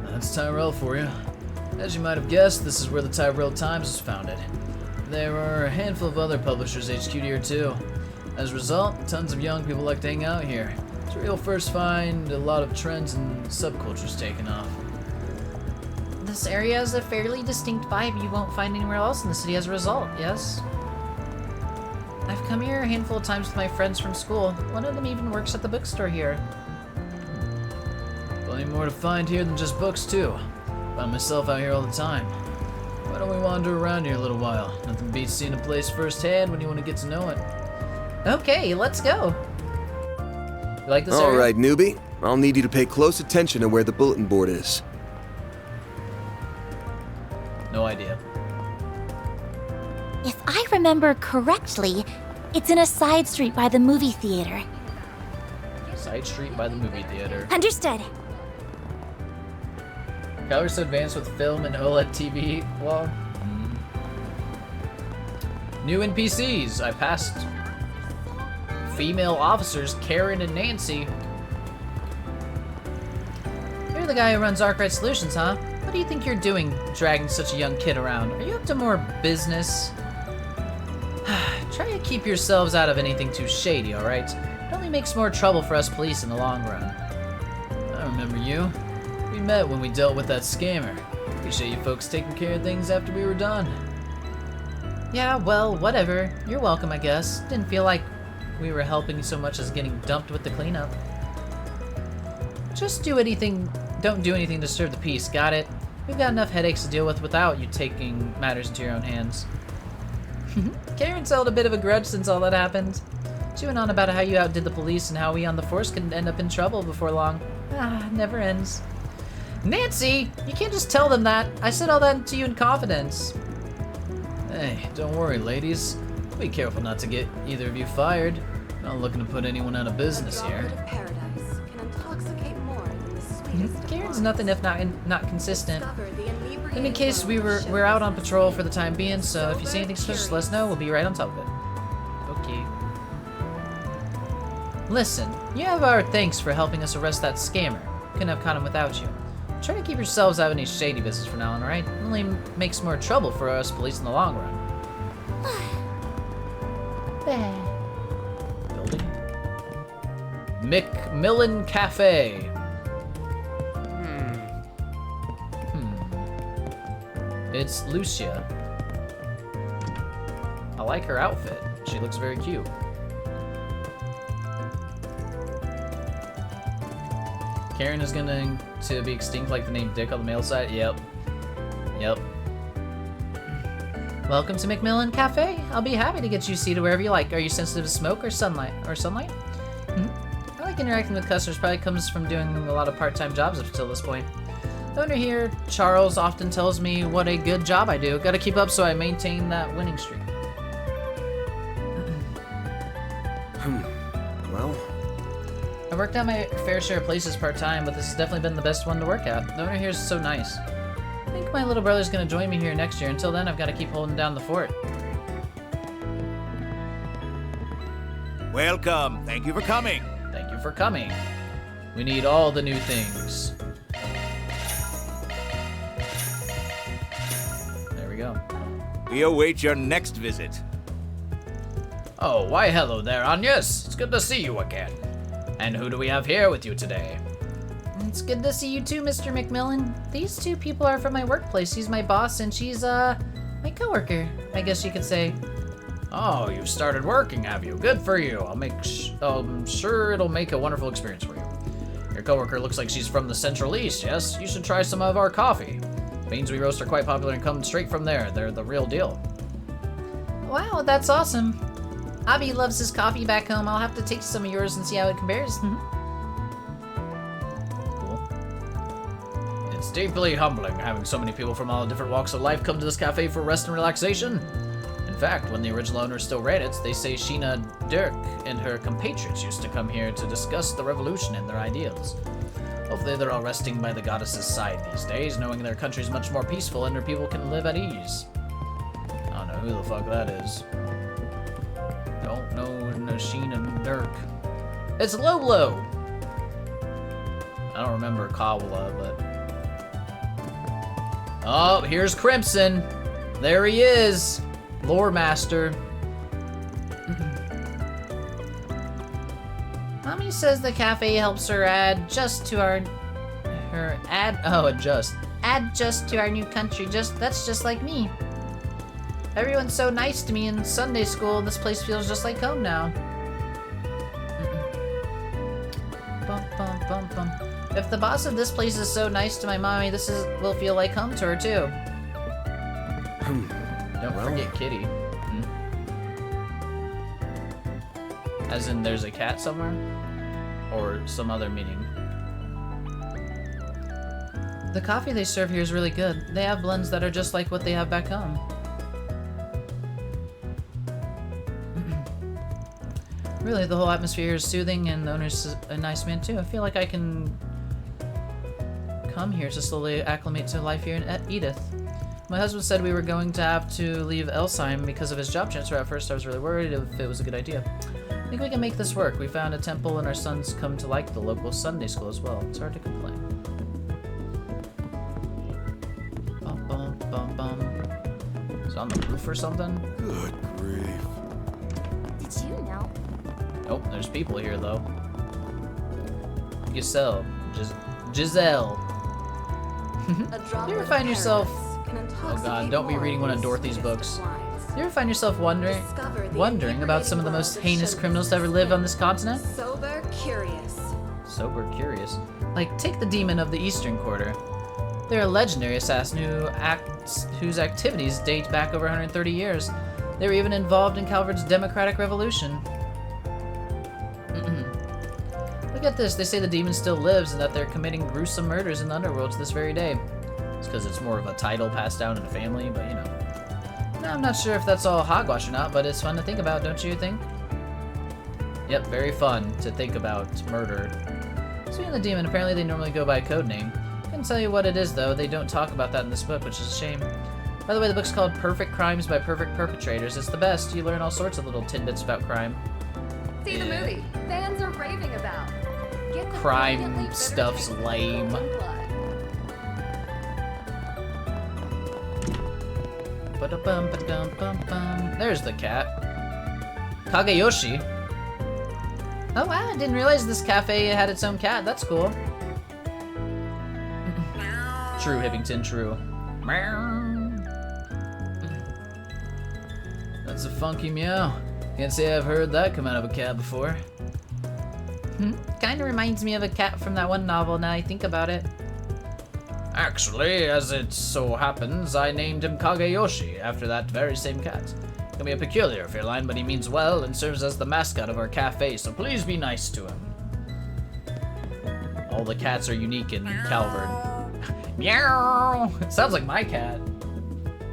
That's Tyrell for you. As you might have guessed, this is where the Tyrell Times was founded. There are a handful of other publishers HQ'd here too. As a result, tons of young people like to hang out here. It's where you'll first find a lot of trends and subcultures taking off. This area has a fairly distinct vibe you won't find anywhere else in the city as a result, yes? I've come here a handful of times with my friends from school. One of them even works at the bookstore here. Plenty more to find here than just books, too. Find myself out here all the time. Why don't we wander around here a little while? Nothing beats seeing a place firsthand when you want to get to know it. Okay, let's go. You like this area? Alright, newbie. I'll need you to pay close attention to where the bulletin board is. No idea. If I remember correctly, it's in a side street by the movie theater. Side street by the movie theater. Understood. Colors so advanced with film and OLED TV. Well, new NPCs. I passed female officers Karen and Nancy. You're the guy who runs Arkwright Solutions, huh? What do you think you're doing, dragging such a young kid around? Are you up to more business? Try to keep yourselves out of anything too shady, alright? It only makes more trouble for us police in the long run. I remember you. We met when we dealt with that scammer. Appreciate you folks taking care of things after we were done. Yeah, well, whatever. You're welcome, I guess. Didn't feel like we were helping so much as getting dumped with the cleanup. Just don't do anything to disturb the peace, got it? We've got enough headaches to deal with without you taking matters into your own hands. Karen's held a bit of a grudge since all that happened. She went on about how you outdid the police and how we on the force could end up in trouble before long. Never ends. Nancy! You can't just tell them that. I said all that to you in confidence. Hey, don't worry, ladies. Be careful not to get either of you fired. Not looking to put anyone out of business here. Paradise can intoxicate more than the sweetest Karen's nothing if not consistent. In any case, we're out on patrol for the time being, so if you see anything suspicious, let us know. We'll be right on top of it. Okay. Listen, you have our thanks for helping us arrest that scammer. Couldn't have caught him without you. Try to keep yourselves out of any shady business from now on, alright? It only makes more trouble for us police in the long run. Building. Macmillan Cafe. It's Lucia. I like her outfit. She looks very cute. Karen is going to be extinct like the name Dick on the male side? Yep. Yep. Welcome to Macmillan Cafe. I'll be happy to get you seated wherever you like. Are you sensitive to smoke or sunlight? I like interacting with customers. Probably comes from doing a lot of part-time jobs up until this point. The owner here, Charles, often tells me what a good job I do. Gotta keep up so I maintain that winning streak. Well, I worked at my fair share of places part-time, but this has definitely been the best one to work at. The owner here is so nice. I think my little brother's gonna join me here next year. Until then, I've got to keep holding down the fort. Welcome. Thank you for coming. Thank you for coming. We need all the new things. There we go. We await your next visit. Oh, why hello there, Agnes. It's good to see you again. And who do we have here with you today? It's good to see you too, Mr. Macmillan. These two people are from my workplace. He's my boss and she's, my coworker, I guess you could say. Oh, you've started working, have you? Good for you. I'm sure it'll make a wonderful experience for you. Your coworker looks like she's from the Central East, yes? You should try some of our coffee. Beans we roast are quite popular and come straight from there. They're the real deal. Wow, that's awesome. Abby loves his coffee back home. I'll have to taste some of yours and see how it compares. Cool. It's deeply humbling having so many people from all different walks of life come to this cafe for rest and relaxation. In fact, when the original owner still ran it, they say Sheena Dirk and her compatriots used to come here to discuss the revolution and their ideals. Hopefully they're all resting by the goddess's side these days, knowing their country's much more peaceful and their people can live at ease. I don't know who the fuck that is. Don't know Sheena Dirk. It's Lolo! I don't remember Kawala, but... Oh, here's Crimson! There he is! Lore Master. Mommy says the cafe helps her add just to our new country. That's just like me. Everyone's so nice to me in Sunday school. This place feels just like home now. Bum, bum, bum, bum. If the boss of this place is so nice to my mommy, will feel like home to her too. Don't forget Kitty. As in, there's a cat somewhere? Or some other meaning? The coffee they serve here is really good. They have blends that are just like what they have back home. Really, the whole atmosphere is soothing and the owner's a nice man too. I feel like I can come here to slowly acclimate to life here in Edith. My husband said we were going to have to leave Elsheim because of his job transfer. At first I was really worried if it was a good idea. I think we can make this work. We found a temple and our sons come to like the local Sunday school as well. It's hard to complain. Bum, bum, bum, bum. Is it on the roof or something? good grief. Did you know? Nope, there's people here though. Giselle. Giselle. You ever find yourself... Oh god, don't be reading one of Dorothy's books. You ever find yourself wondering about some of the most heinous criminals to ever live on this continent? Sober curious. Sober curious. Like, take the demon of the Eastern Quarter. They're a legendary assassin whose activities date back over 130 years. They were even involved in Calvard's democratic revolution. Look at this, they say the demon still lives and that they're committing gruesome murders in the underworld to this very day. It's because it's more of a title passed down in the family, but you know. No, I'm not sure if that's all hogwash or not, but it's fun to think about, don't you think? Yep, very fun to think about murder. Speaking of the demon, apparently they normally go by a code name. I can tell you what it is, though. They don't talk about that in this book, which is a shame. By the way, the book's called Perfect Crimes by Perfect Perpetrators. It's the best. You learn all sorts of little tidbits about crime. See the movie. Fans are raving about. Get the Crime brilliantly bitter stuff's taste of lame. golden blood. Ba-da-bum-ba-dum-bum-bum. There's the cat. Kageyoshi. Oh wow, I didn't realize this cafe had its own cat. That's cool. True, Hippington, true. That's a funky meow. Can't say I've heard that come out of a cat before. Kinda reminds me of a cat from that one novel now I think about it. Actually, as it so happens, I named him Kageyoshi after that very same cat. He can be a peculiar feline, but he means well and serves as the mascot of our cafe, so please be nice to him. All the cats are unique in Calvard. Meow! It sounds like my cat.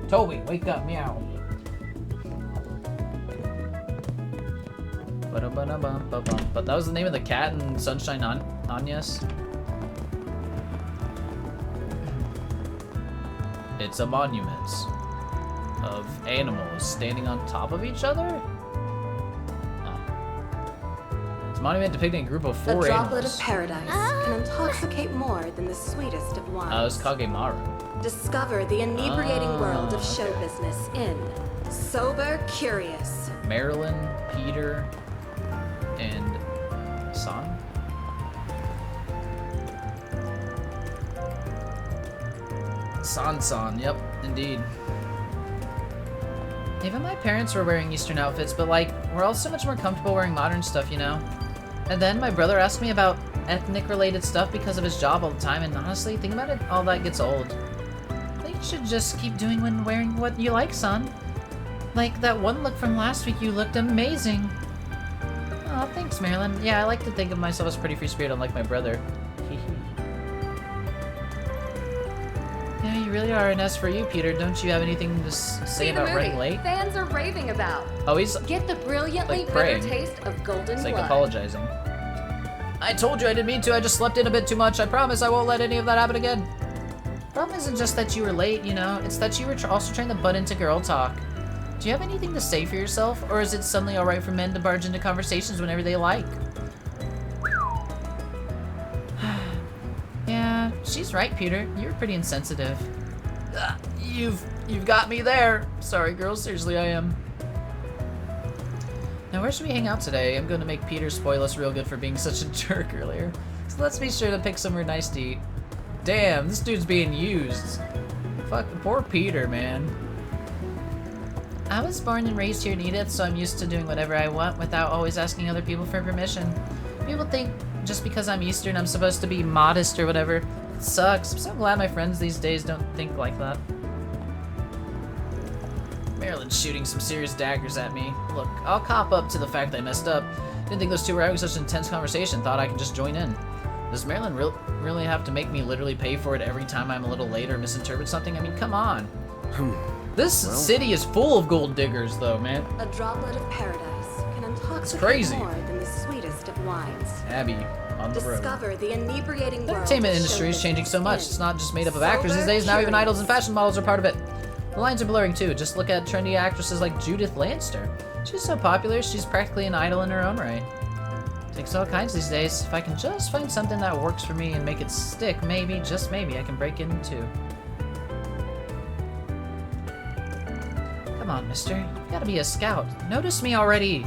Toby, wake up, meow. But that was the name of the cat in Sunshine Anya's. It's a monument of animals standing on top of each other? Oh. It's a monument depicting a group of four A droplet animals. of paradise can intoxicate more than the sweetest of wines. It's Kagemaru. Discover the inebriating world of okay. show business in Sober Curious. Marilyn, Peter, and San? San, yep, indeed. Even my parents were wearing Eastern outfits, but like, we're all so much more comfortable wearing modern stuff, you know? And then my brother asked me about ethnic-related stuff because of his job all the time, and honestly, think about it, all that gets old. I think you should just keep doing when wearing what you like, son. Like, that one look from last week, you looked amazing. Aw, thanks, Marilyn. Yeah, I like to think of myself as pretty free-spirited, unlike my brother. Yeah, you really are, and as for you, Peter, don't you have anything to say See the about movie. running late? Fans are raving about. Oh, he's Get the brilliantly like bitter praying. taste of golden It's like blood. apologizing. I told you I didn't mean to, I just slept in a bit too much. I promise I won't let any of that happen again. Problem isn't just that you were late, you know, it's that you were also trying to butt into girl talk. Do you have anything to say for yourself, or is it suddenly alright for men to barge into conversations whenever they like? Yeah, she's right, Peter. You're pretty insensitive. You've got me there. Sorry, girls. Seriously, I am. Now, where should we hang out today? I'm going to make Peter spoil us real good for being such a jerk earlier. So let's be sure to pick somewhere nice to eat. Damn, this dude's being used. Fuck, poor Peter, man. I was born and raised here in Edith, so I'm used to doing whatever I want without always asking other people for permission. People think just because I'm Eastern, I'm supposed to be modest or whatever. It sucks. I'm so glad my friends these days don't think like that. Marilyn's shooting some serious daggers at me. Look, I'll cop up to the fact that I messed up. Didn't think those two were having such an intense conversation. Thought I could just join in. Does Marilyn really have to make me literally pay for it every time I'm a little late or misinterpret something? I mean, come on. This city is full of gold diggers, though, man. A droplet of paradise can intoxicate crazy. more than the sweetest of wines. Abby, on the road. Discover the inebriating The world entertainment of industry is show changing so much. business It's not just made up of in actors these Sober days. Now even idols and Curious. fashion models are part of it. The lines are blurring too. Just look at trendy actresses like Judith Lanster. She's so popular, she's practically an idol in her own right. Takes all kinds these days. If I can just find something that works for me and make it stick, maybe, just maybe, I can break in too. Come on, mister. You gotta be a scout. Notice me already.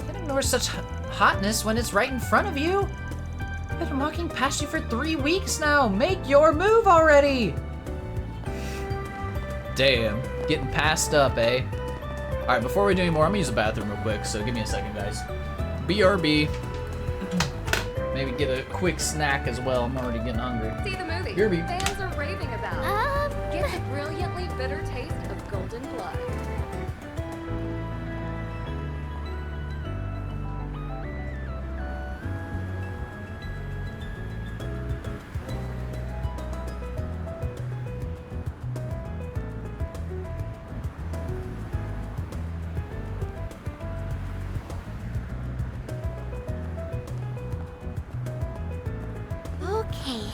Can't ignore such hotness when it's right in front of you. I've been walking past you for 3 weeks now. Make your move already. Damn. Getting passed up, eh? Alright, before we do any more, I'm gonna use the bathroom real quick, so give me a second, guys. BRB. Maybe get a quick snack as well. I'm already getting hungry. See the movie BRB. fans are raving about. Get the brilliantly bitter taste of golden blood. Okay.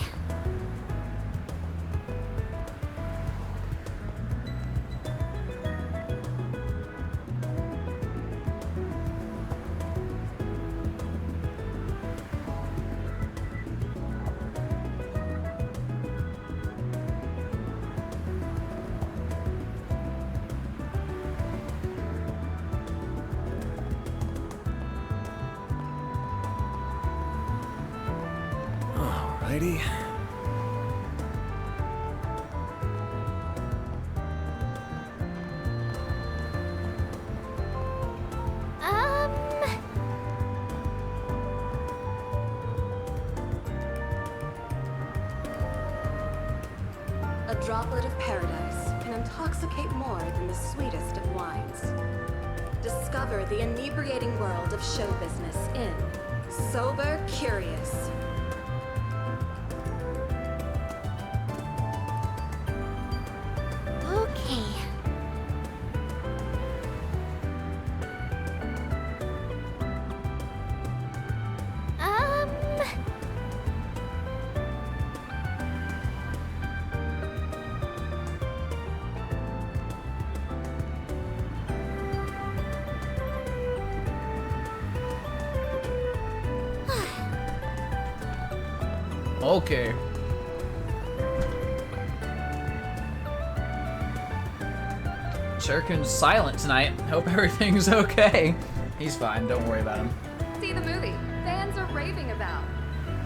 Alrighty. A droplet of paradise can intoxicate more than the sweetest of wines. Discover the inebriating world of show business in Sober Curious. Okay. Okay. Shuriken's silent tonight. Hope everything's okay. He's fine. Don't worry about him. See the movie fans are raving about.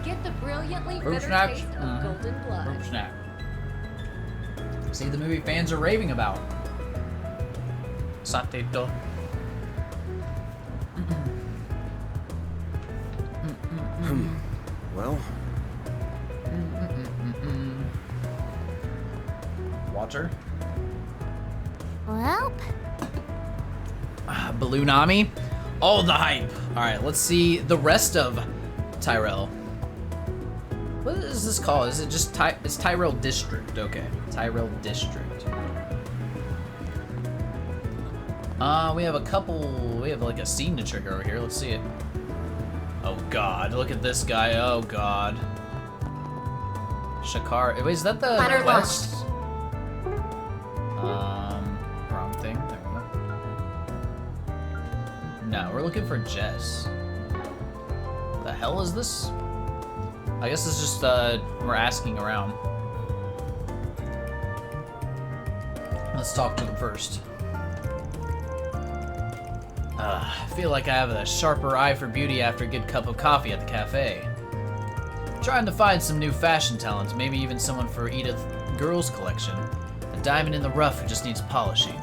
Get the brilliantly Fruit bitter snacks. taste of golden blood. Rope snack. See the movie fans are raving about. Sateto. Well, Water. Well, Balloonami. All the hype. Alright, let's see the rest of Tyrell. What is this called? Is it just it's Tyrell District? Okay. Tyrell District. We have a couple, we have like a scene to trigger over here. Let's see it. Oh god, look at this guy. Oh god. Shakar. Wait, is that the Ladder quest? Wrong thing. There we go. No, we're looking for Jess. The hell is this? I guess it's just, we're asking around. Let's talk to them first. I feel like I have a sharper eye for beauty after a good cup of coffee at the cafe. Trying to find some new fashion talent, maybe even someone for Edith Girls Collection. A diamond in the rough who just needs polishing.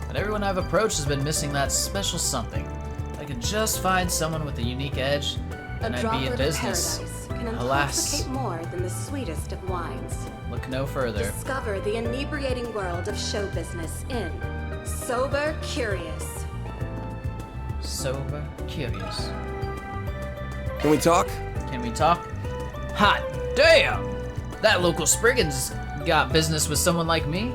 But everyone I've approached has been missing that special something. If I could just find someone with a unique edge, then I'd be in business. Can Alas, intoxicate more than the sweetest of wines. look no further. Discover the inebriating world of show business in Sober Curious. Sober curious. can we talk? Can we talk? Hot damn! That local Spriggan's got business with someone like me?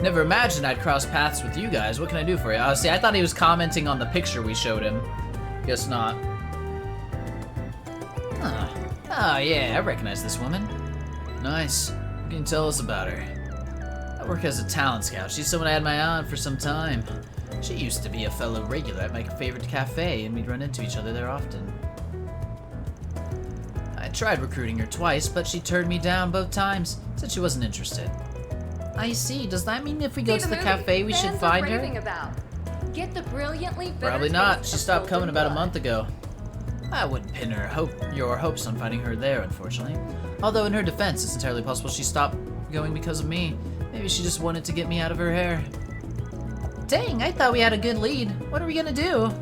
Never imagined I'd cross paths with you guys. What can I do for you? See, I thought he was commenting on the picture we showed him. Guess not. Huh. Oh yeah, I recognize this woman. Nice. What can you tell us about her? I work as a talent scout. She's someone I had my eye on for some time. She used to be a fellow regular at my favorite cafe, and we'd run into each other there often. I tried recruiting her twice, but she turned me down both times. Said she wasn't interested. I see. Does that mean if we go to the cafe, we should find her? About. Get the brilliantly bitter Probably not. taste She of stopped coming golden about a blood. month ago. I wouldn't pin your hopes on finding her there, unfortunately. Although in her defense, it's entirely possible she stopped going because of me. Maybe she just wanted to get me out of her hair. Dang, I thought we had a good lead. What are we gonna do?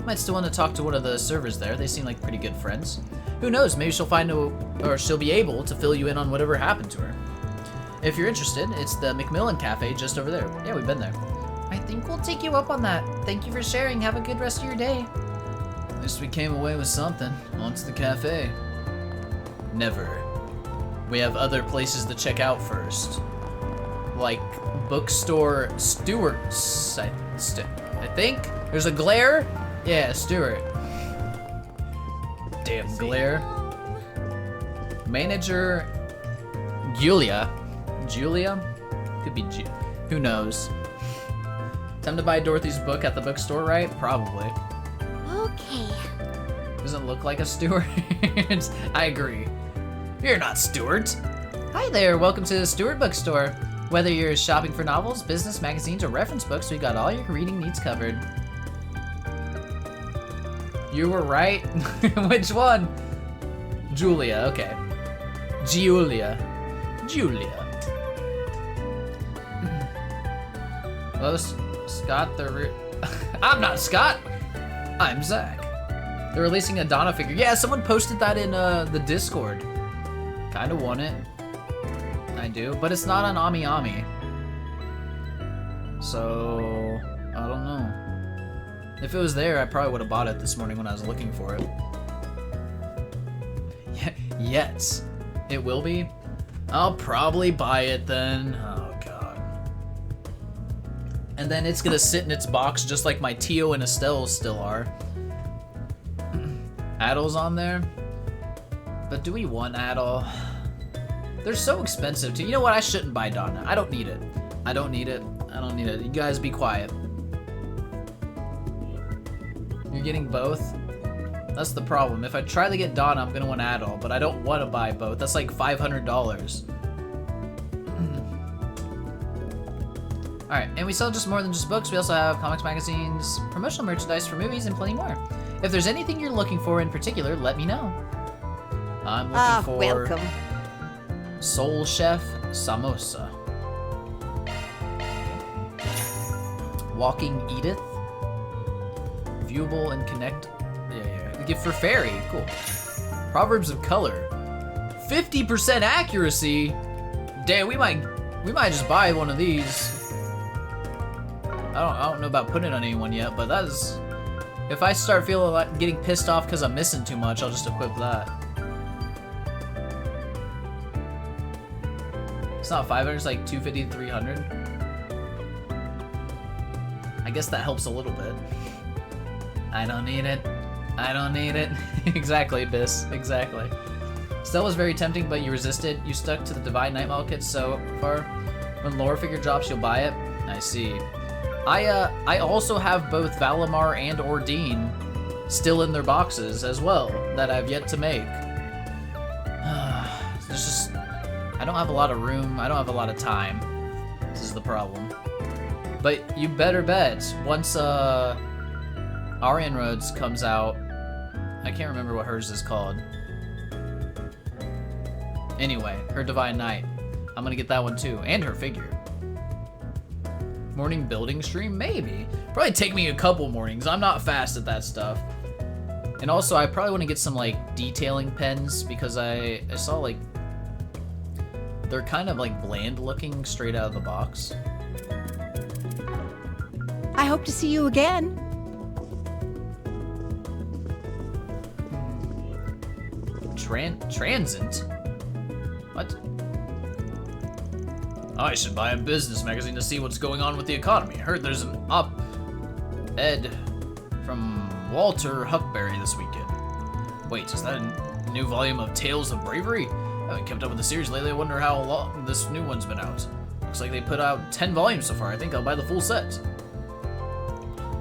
Might still want to talk to one of the servers there. They seem like pretty good friends. Who knows, maybe she'll she'll be able to fill you in on whatever happened to her. If you're interested, it's the Macmillan Cafe just over there. Yeah, we've been there. I think we'll take you up on that. Thank you for sharing. Have a good rest of your day. At least we came away with something. On to the cafe. Never. We have other places to check out first. Like bookstore Stewart's, I think. There's a Glare? Yeah, Stewart. Damn Glare. Manager Julia. Could be who knows. Time to buy Dorothy's book at the bookstore, right? Probably. Okay. Doesn't look like a Stewart. I agree. You're not Stewart. Hi there, welcome to the Stewart Bookstore. Whether you're shopping for novels, business magazines, or reference books, we got all your reading needs covered. You were right. Which one? Julia, okay. Julia. Hello, Scott, I'm not Scott! I'm Zach. They're releasing a Donna figure. Yeah, someone posted that in the Discord. Kinda want it. I do, but it's not on Ami Ami. So, I don't know. If it was there, I probably would have bought it this morning when I was looking for it. Yes, it will be. I'll probably buy it then. Oh god. And then it's gonna sit in its box just like my Tio and Estelle still are. Addle's on there. But do we want Addle? They're so expensive too. You know what? I shouldn't buy Donna. I don't need it. I don't need it. You guys be quiet. You're getting both? That's the problem. If I try to get Donna, I'm gonna want Addle, but I don't want to buy both. That's like $500. Alright, and we sell just more than just books. We also have comics, magazines, promotional merchandise for movies, and plenty more. If there's anything you're looking for in particular, let me know. I'm looking for... welcome. Soul Chef Samosa. Walking Edith. Viewable and connect. Yeah. The gift for Feri. Cool. Proverbs of Color. 50% accuracy. Damn, we might just buy one of these. I don't know about putting it on anyone yet, but that is. If I start feeling like getting pissed off because I'm missing too much, I'll just equip that. It's not 500, it's like 250 to 300. I guess that helps a little bit. I don't need it. Exactly, Biss. Exactly. Stella was very tempting, but you resisted. You stuck to the Divine Nightmare kit so far. When lore figure drops, you'll buy it. I see. I also have both Valimar and Ordine still in their boxes as well that I've yet to make. There's just... I don't have a lot of room. I don't have a lot of time. This is the problem. But you better bet, once our Inroads comes out, I can't remember what hers is called. Anyway, her Divine Knight. I'm gonna get that one too, and her figure. Morning building stream? Maybe. Probably take me a couple mornings. I'm not fast at that stuff. And also, I probably want to get some, like, detailing pens, because I saw, like, they're kind of, like, bland looking straight out of the box. I hope to see you again. Transient? What? I should buy a business magazine to see what's going on with the economy. I heard there's an op-ed from Walter Huckberry this weekend. Wait, is that a new volume of Tales of Bravery? I haven't kept up with the series lately. I wonder how long this new one's been out. Looks like they put out 10 volumes so far. I think I'll buy the full set.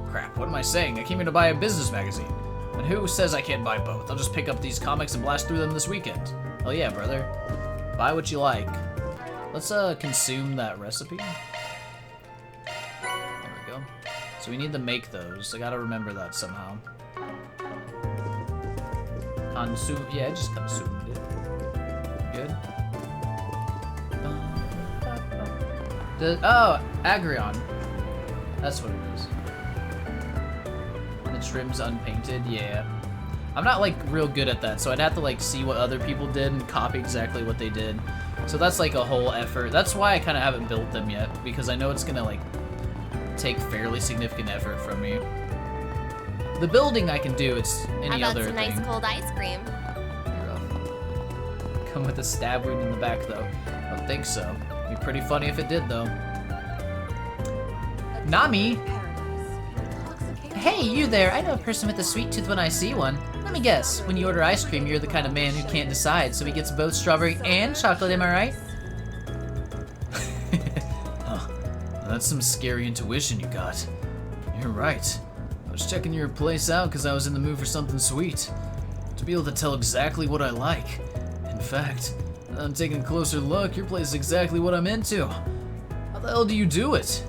Crap, what am I saying? I came here to buy a business magazine. And who says I can't buy both? I'll just pick up these comics and blast through them this weekend. Hell yeah, brother. Buy what you like. Let's consume that recipe. There we go. So we need to make those. I gotta remember that somehow. Consume, yeah, I just consumed it. Good. Oh, Agrion. That's what it is. The trim's unpainted, yeah. I'm not like real good at that, so I'd have to like see what other people did and copy exactly what they did. So that's like a whole effort. That's why I kind of haven't built them yet, because I know it's gonna like take fairly significant effort from me. The building I can do, it's any How about other some thing. nice cold ice cream? Come with a stab wound in the back though. I don't think so. Be pretty funny if it did though. Nami! Hey, you there. I know a person with a sweet tooth when I see one. Let me guess. When you order ice cream, you're the kind of man who can't decide, so he gets both strawberry and chocolate, am I right? Huh. That's some scary intuition you got. You're right. I was checking your place out because I was in the mood for something sweet. To be able to tell exactly what I like. In fact, now I'm taking a closer look, your place is exactly what I'm into. How the hell do you do it?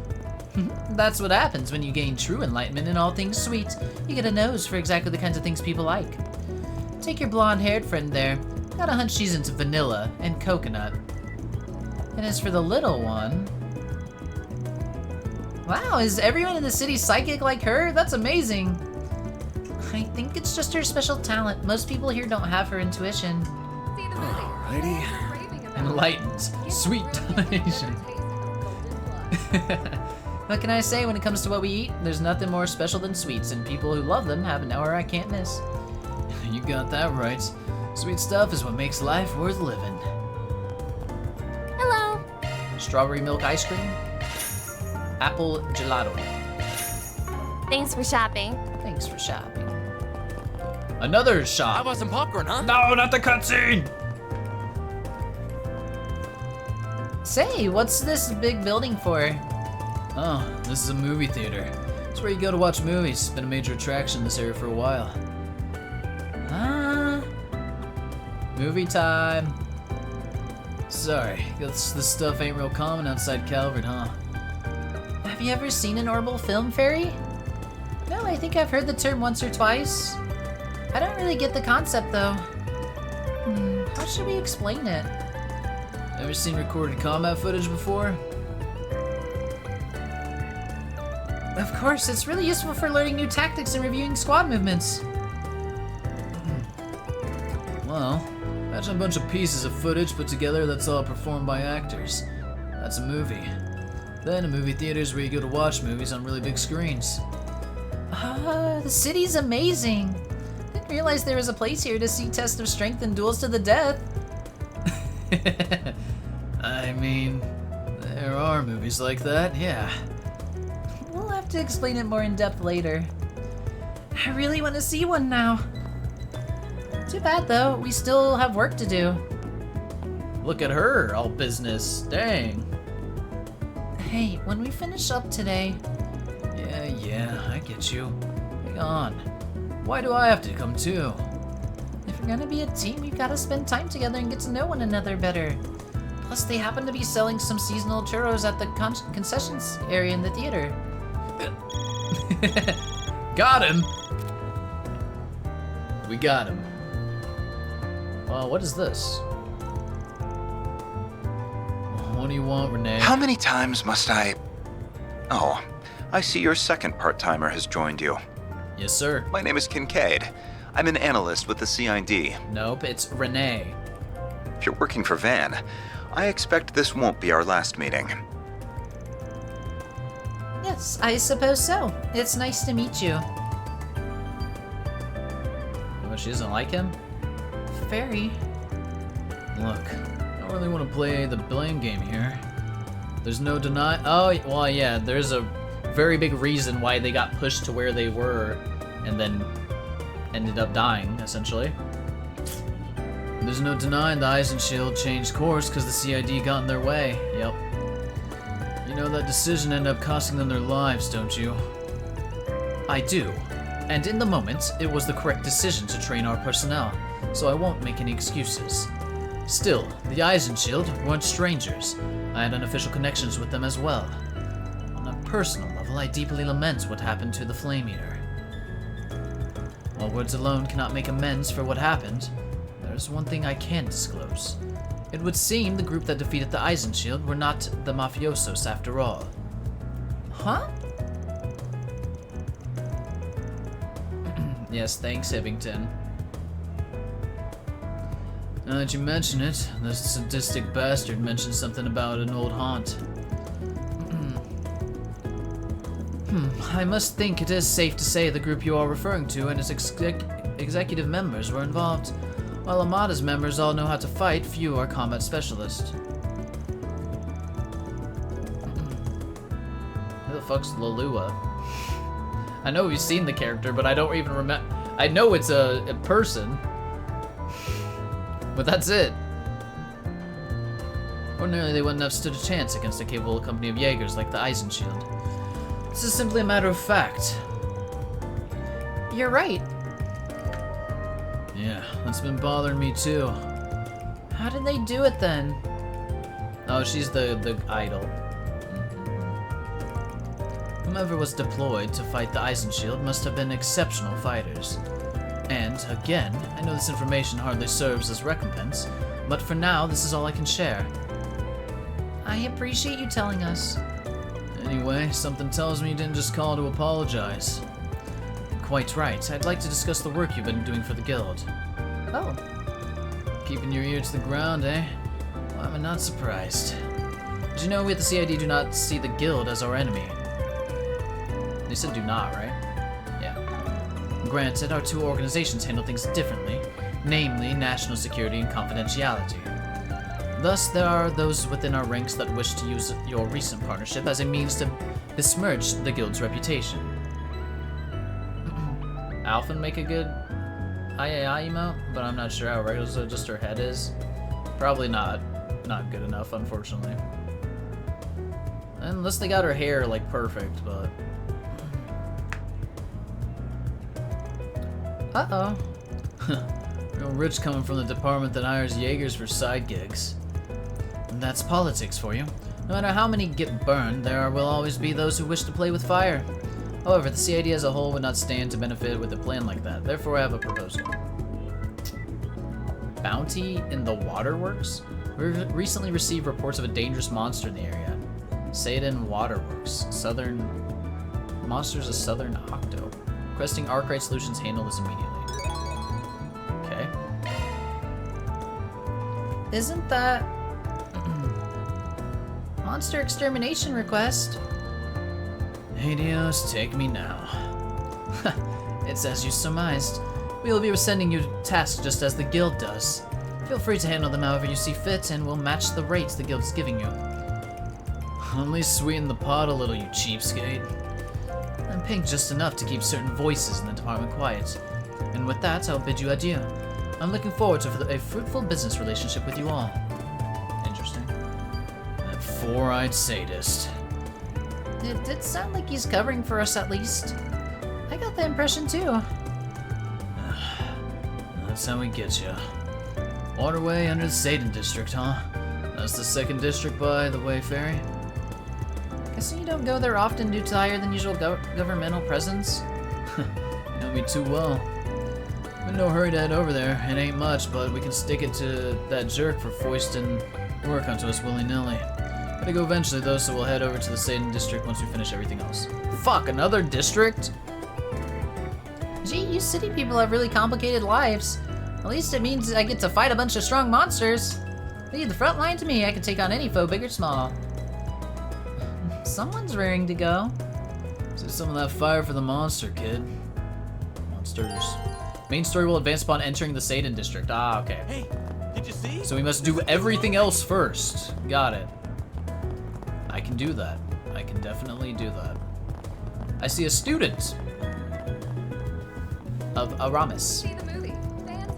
That's what happens when you gain true enlightenment in all things sweet. You get a nose for exactly the kinds of things people like. Take your blonde-haired friend there. Got a hunch she's into vanilla and coconut. And as for the little one... Wow, is everyone in the city psychic like her? That's amazing. I think it's just her special talent. Most people here don't have her intuition. Alrighty. Enlightened. Sweet donation. What can I say when it comes to what we eat? There's nothing more special than sweets, and people who love them have an hour I can't miss. You got that right. Sweet stuff is what makes life worth living. Hello. Strawberry milk ice cream. Apple gelato. Thanks for shopping. Thanks for shopping. Another shop. How about some popcorn, huh? No, not the cutscene! Say, what's this big building for? Oh, this is a movie theater. It's where you go to watch movies. It's been a major attraction in this area for a while. Movie time. Sorry, this stuff ain't real common outside Calvert, huh? Have you ever seen an orbital film, Feri? No, I think I've heard the term once or twice. I don't really get the concept, though. How should we explain it? Ever seen recorded combat footage before? Of course, it's really useful for learning new tactics and reviewing squad movements. Well, imagine a bunch of pieces of footage put together that's all performed by actors. That's a movie. Then a movie theater is where you go to watch movies on really big screens. The city's amazing. Didn't realize there was a place here to see tests of strength and duels to the death. I mean, there are movies like that, yeah. We'll have to explain it more in depth later. I really want to see one now. Too bad though, we still have work to do. Look at her, all business. Dang. Hey, when we finish up today... Yeah, I get you. Hang on. Why do I have to come too? If we're gonna be a team, we've gotta spend time together and get to know one another better. Plus, they happen to be selling some seasonal churros at the concessions area in the theater. Got him! We got him. Well, what is this? What do you want, Renee? How many times must I... Oh, I see your second part-timer has joined you. Yes, sir. My name is Kincaid. I'm an analyst with the CID. Nope, it's Renee. If you're working for Van, I expect this won't be our last meeting. Yes, I suppose so. It's nice to meet you. Well, she doesn't like him? Feri. Look, I don't really want to play the blame game here. There's no deny. Oh, well, yeah, there's a very big reason why they got pushed to where they were and then ended up dying, essentially. There's no denying the Eisen Shield changed course because the CID got in their way. Yep. You know that decision ended up costing them their lives, don't you? I do. And in the moment, it was the correct decision to train our personnel, so I won't make any excuses. Still, the Eisen Shield weren't strangers. I had unofficial connections with them as well. On a personal level, I deeply lament what happened to the Flame Eater. While words alone cannot make amends for what happened, there's one thing I can disclose. It would seem the group that defeated the Eisenshield were not the mafiosos after all. Huh? Yes, thanks, Hibbington. Now that you mention it, the sadistic bastard mentioned something about an old haunt. I must think it is safe to say the group you are referring to and its executive members were involved. While Armada's members all know how to fight, few are combat specialists. Who the fuck's Lalua? I know we've seen the character, but I don't even remember. I know it's a person, but that's it. Ordinarily, they wouldn't have stood a chance against a capable company of Jaegers like the Eisenshield. This is simply a matter of fact. You're right. Yeah, that's been bothering me too. How did they do it then? Oh, she's the idol. Whomever was deployed to fight the Eisenshield must have been exceptional fighters. And, again, I know this information hardly serves as recompense, but for now, this is all I can share. I appreciate you telling us. Anyway, something tells me you didn't just call to apologize. Quite right. I'd like to discuss the work you've been doing for the Guild. Oh. Keeping your ear to the ground, eh? Well, I'm not surprised. Did you know we at the CID do not see the Guild as our enemy? They said do not, right? Yeah. Granted, our two organizations handle things differently, namely national security and confidentiality. Thus, there are those within our ranks that wish to use your recent partnership as a means to besmirch the Guild's reputation. Alpha make a good III emote, but I'm not sure how regular just her head is. Probably not good enough, unfortunately. Unless they got her hair like perfect, but uh-oh. Real rich coming from the department that hires Jaegers for side gigs. And that's politics for you. No matter how many get burned, there will always be those who wish to play with fire. However, the CID as a whole would not stand to benefit with a plan like that. Therefore, I have a proposal. Bounty in the waterworks? We recently received reports of a dangerous monster in the area. Satan Waterworks. Monsters of Southern Octo. Requesting Arkwright Solutions handle this immediately. Okay. Isn't that monster extermination request? Hey Dios, take me now. It's as you surmised. We will be sending you tasks just as the Guild does. Feel free to handle them however you see fit, and we'll match the rates the Guild is giving you. At least sweeten the pot a little, you cheapskate. I'm paying just enough to keep certain voices in the department quiet. And with that, I'll bid you adieu. I'm looking forward to a fruitful business relationship with you all. Interesting. That four-eyed sadist. It did sound like he's covering for us at least. I got that impression too. That's how we get you. Waterway under the Satan district, huh? That's the second district, by the way, Feri. Guessing you don't go there often due to higher than usual governmental presence? You know me too well. I'm in no hurry to head over there. It ain't much, but we can stick it to that jerk for foisting work onto us willy-nilly. Gotta go eventually, though, so we'll head over to the Satan district once we finish everything else. Fuck, another district? Gee, you city people have really complicated lives. At least it means I get to fight a bunch of strong monsters. Leave the front line to me, I can take on any foe, big or small. Someone's raring to go. Save some of that fire for the monster, kid. Monsters. Main story will advance upon entering the Satan district. Ah, okay. Hey, did you see? So we must do everything else first. Got it. I can do that. I can definitely do that. I see a student of Aramis.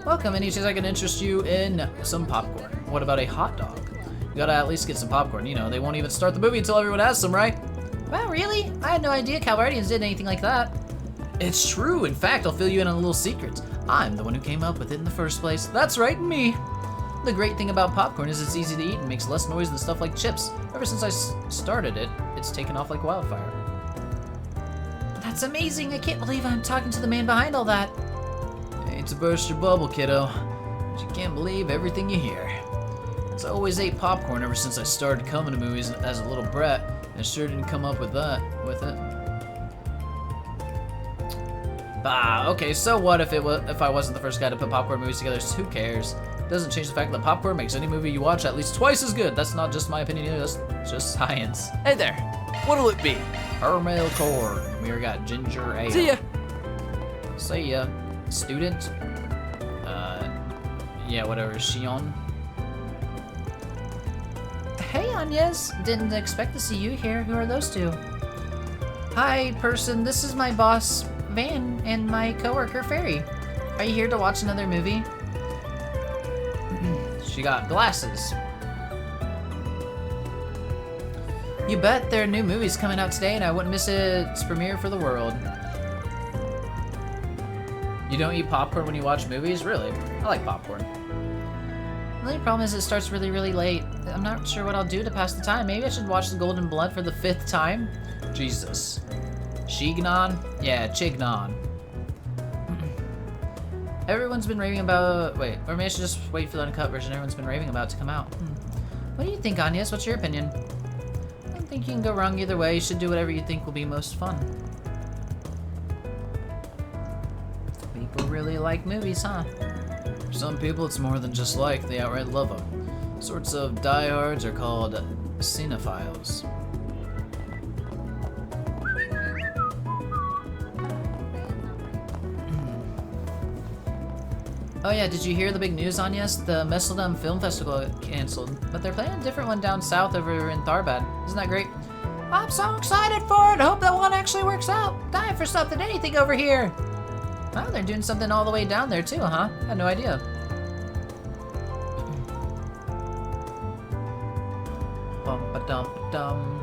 Welcome, any chance I can interest you in some popcorn? What about a hot dog? You gotta at least get some popcorn. You know, they won't even start the movie until everyone has some, right? Wow, really? I had no idea Calvardians did anything like that. It's true. In fact, I'll fill you in on a little secret. I'm the one who came up with it in the first place. That's right, me. The great thing about popcorn is it's easy to eat and makes less noise than stuff like chips. Ever since I started it, it's taken off like wildfire. That's amazing. I can't believe I'm talking to the man behind all that. I hate to burst your bubble, kiddo, but you can't believe everything you hear. 'Cause I always ate popcorn ever since I started coming to movies as a little brat, and sure didn't come up with it. Bah, okay, so what if I wasn't the first guy to put popcorn movies together? So who cares? Doesn't change the fact that popcorn makes any movie you watch at least twice as good. That's not just my opinion either, that's just science. Hey there. What'll it be? Caramel corn. We got ginger ale. See ya. See ya. Student? Yeah, whatever. Shion? Hey, Agnes. Didn't expect to see you here. Who are those two? Hi, person. This is my boss, Van, and my coworker, Feri. Are you here to watch another movie? She got glasses. You bet. There are new movies coming out today, and I wouldn't miss its premiere for the world. You don't eat popcorn when you watch movies? Really? I like popcorn. The only problem is it starts really, really late. I'm not sure what I'll do to pass the time. Maybe I should watch The Golden Blood for the 5th time? Jesus. Shignon? Yeah, Chignon. Everyone's been raving about... Wait, or maybe I should just wait for the uncut version everyone's been raving about to come out. What do you think, Agnes? What's your opinion? I don't think you can go wrong either way. You should do whatever you think will be most fun. People really like movies, huh? For some people, it's more than just like, they outright love them. Sorts of diehards are called cinephiles. Oh yeah, did you hear the big news, Agnes? The Messeldom Film Festival canceled, but they're planning a different one down south over in Tharbad. Isn't that great? I'm so excited for it! I hope that one actually works out! Time for something anything over here! Oh, they're doing something all the way down there too, huh? I had no idea. Bum-ba-dum-ba-dum.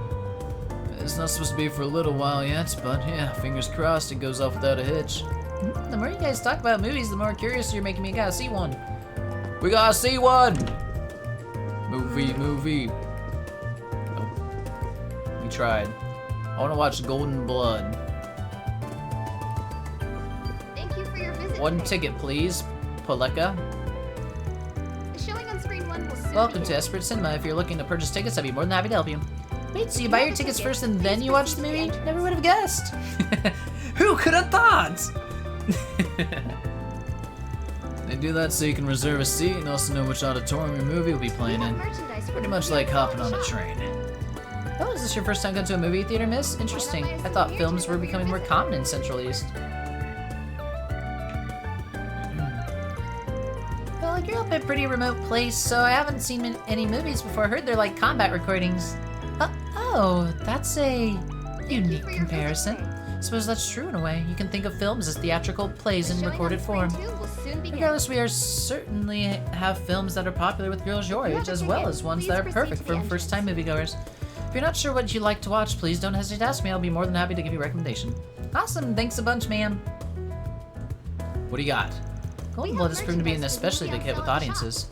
It's not supposed to be for a little while yet, but yeah, fingers crossed it goes off without a hitch. The more you guys talk about movies, the more curious you're making me. Gotta see one. We gotta see one! Movie. Oh. We tried. I wanna watch Golden Blood. Thank you for your visit. One ticket, please, Poleka. The showing on screen 1 will soon Welcome to begin. Esprit Cinema. If you're looking to purchase tickets, I'd be more than happy to help you. Wait, so you buy your tickets first and then you watch the movie? Never would have guessed. Who could have thought? They do that so you can reserve a seat and also know which auditorium your movie will be playing in. Pretty much like hopping on a train. Oh, is this your first time going to a movie theater, miss? Interesting. I thought films were becoming more common in Central East. Well, I grew up in a pretty remote place, so I haven't seen any movies before. I heard they're like combat recordings. Oh, that's a unique comparison. I suppose that's true in a way. You can think of films as theatrical plays in recorded form. Regardless, we are certainly have films that are popular with girls your age, as well as ones that are perfect for first-time moviegoers. If you're not sure what you'd like to watch, please don't hesitate to ask me. I'll be more than happy to give you a recommendation. Awesome, thanks a bunch, ma'am. What do you got? Golden Blood has proven to be an especially big hit with audiences.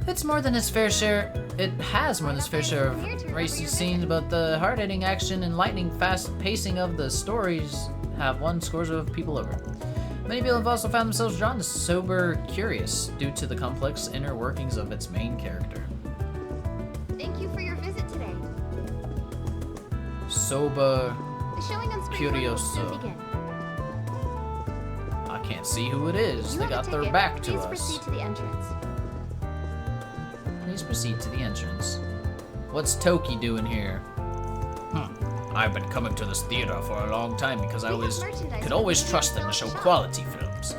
It's more than its fair share. It has more than its fair share of racy scenes, but the hard-hitting action and lightning fast pacing of the stories have won scores of people over. Many people have also found themselves drawn to Sober Curious due to the complex inner workings of its main character. Thank you for your visit today. Sober The showing on screen 1 will soon Curioso. begin. I can't see who it is. You They have a got their ticket. back to Please us. proceed to the entrance. Please proceed to the entrance. What's Toki doing here? I've been coming to this theater for a long time because I could always trust them to show quality films.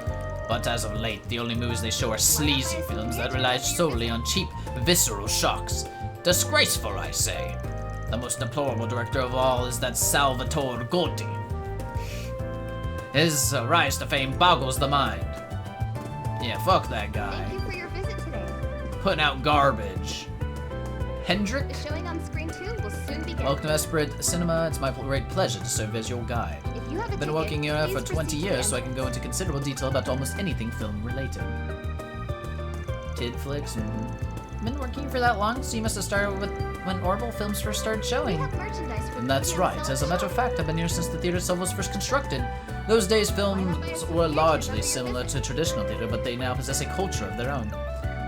But as of late, the only movies they show are sleazy films that rely solely on cheap, visceral shocks. Disgraceful, I say. The most deplorable director of all is that Salvatore Gotti. His rise to fame boggles the mind. Yeah, fuck that guy. Thank you for your visit today. Putting out garbage. Hendrik? The showing on screen 2 will soon begin. Welcome to Esprit Cinema. It's my great pleasure to serve as your guide. If you have a I've been ticket, working here for please 20 proceed to the years, so I can go into considerable detail about almost anything film related. Tid flicks. Been working for that long, so you must have started with when Orville films first started We showing. have merchandise for And that's free right. on As a matter of fact, I've been here since the theater itself was first constructed. Those days, films were largely similar to traditional theater, but they now possess a culture of their own.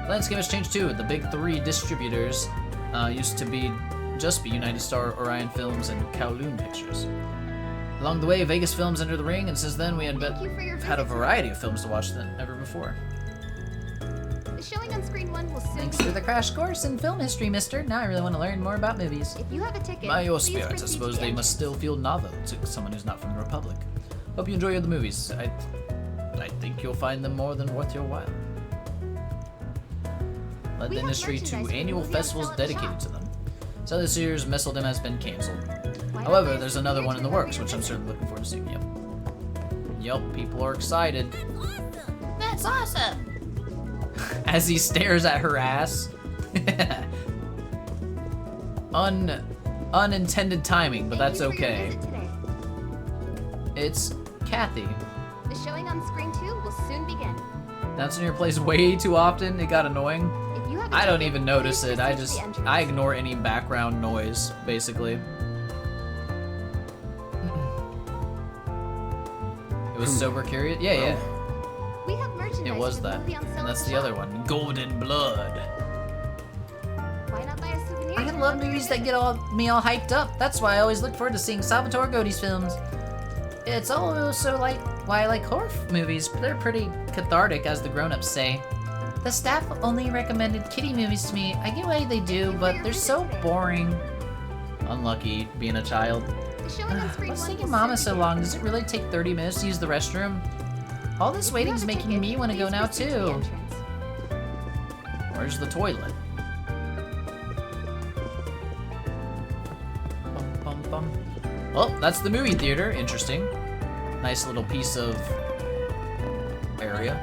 landscape has changed too. The big three distributors used to just be United Star, Orion Films, and Kowloon Pictures. Along the way, Vegas Films entered the ring, and since then we had a variety of films to watch than ever before. The showing on screen 1 will soon. Thanks for the crash course in film history, mister. Now I really want to learn more about movies. If you have a ticket, By your please spirit, I proceed suppose to the they must still feel novel to someone who's not from the Republic. Hope you enjoy the movies. I think you'll find them more than worth your while. Led the industry to annual festivals dedicated to them. So this year's Messeldom has been cancelled. However, there's another one in the works, which I'm certainly looking forward to seeing. Yep, people are excited. That's awesome! As he stares at her ass. Unintended timing, but that's okay. It's Kathy. The showing on screen 2 will soon begin. That's in your place way too often. It got annoying. If you have a I don't ticket, even notice please it. proceed to the entrance. I ignore any background noise, basically. It was Sober Curious? Yeah. We have merchandise It was for the that. movie on sale And at that's the the other shop. one. Golden Blood. Why not buy a souvenir? I to love remember your movies that visit? get me all hyped up. That's why I always look forward to seeing Salvatore Godi's films. It's also why I like horror movies. They're pretty cathartic, as the grown-ups say. The staff only recommended kiddie movies to me. I get why they do, but they're so boring. Unlucky, being a child. The showing on screen What's 1 taking will Mama soon so begin. long? Does it really take 30 minutes to use the restroom? All this If you waiting's have a making ticket, me want to go please now proceed to the too. entrance. Where's the toilet? Bum, bum, bum. Oh, that's the movie theater. Interesting. Nice little piece of area.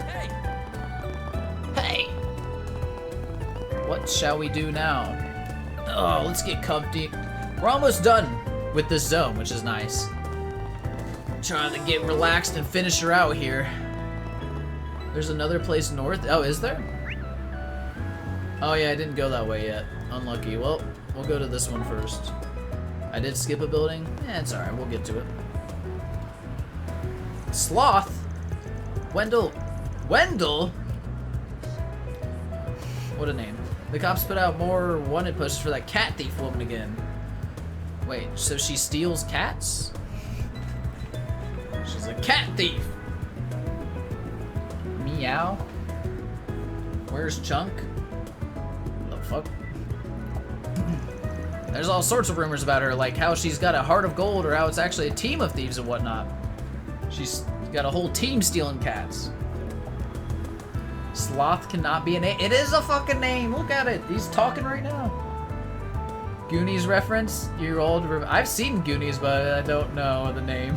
Hey! What shall we do now? Oh, let's get comfy. We're almost done with this zone, which is nice. Trying to get relaxed and finish her out here. There's another place north. Oh, is there? Oh yeah, I didn't go that way yet. Unlucky. Well, we'll go to this one first. I did skip a building. It's alright, we'll get to it. Sloth? Wendell? What a name. The cops put out more wanted posters for that cat thief woman again. Wait, so she steals cats? She's a cat thief! Meow? Where's Chunk? The fuck? There's all sorts of rumors about her, like how she's got a heart of gold or how it's actually a team of thieves and whatnot. She's got a whole team stealing cats. Sloth cannot be a name. It is a fucking name. Look at it. He's talking right now. Goonies reference. You're old. I've seen Goonies, but I don't know the name.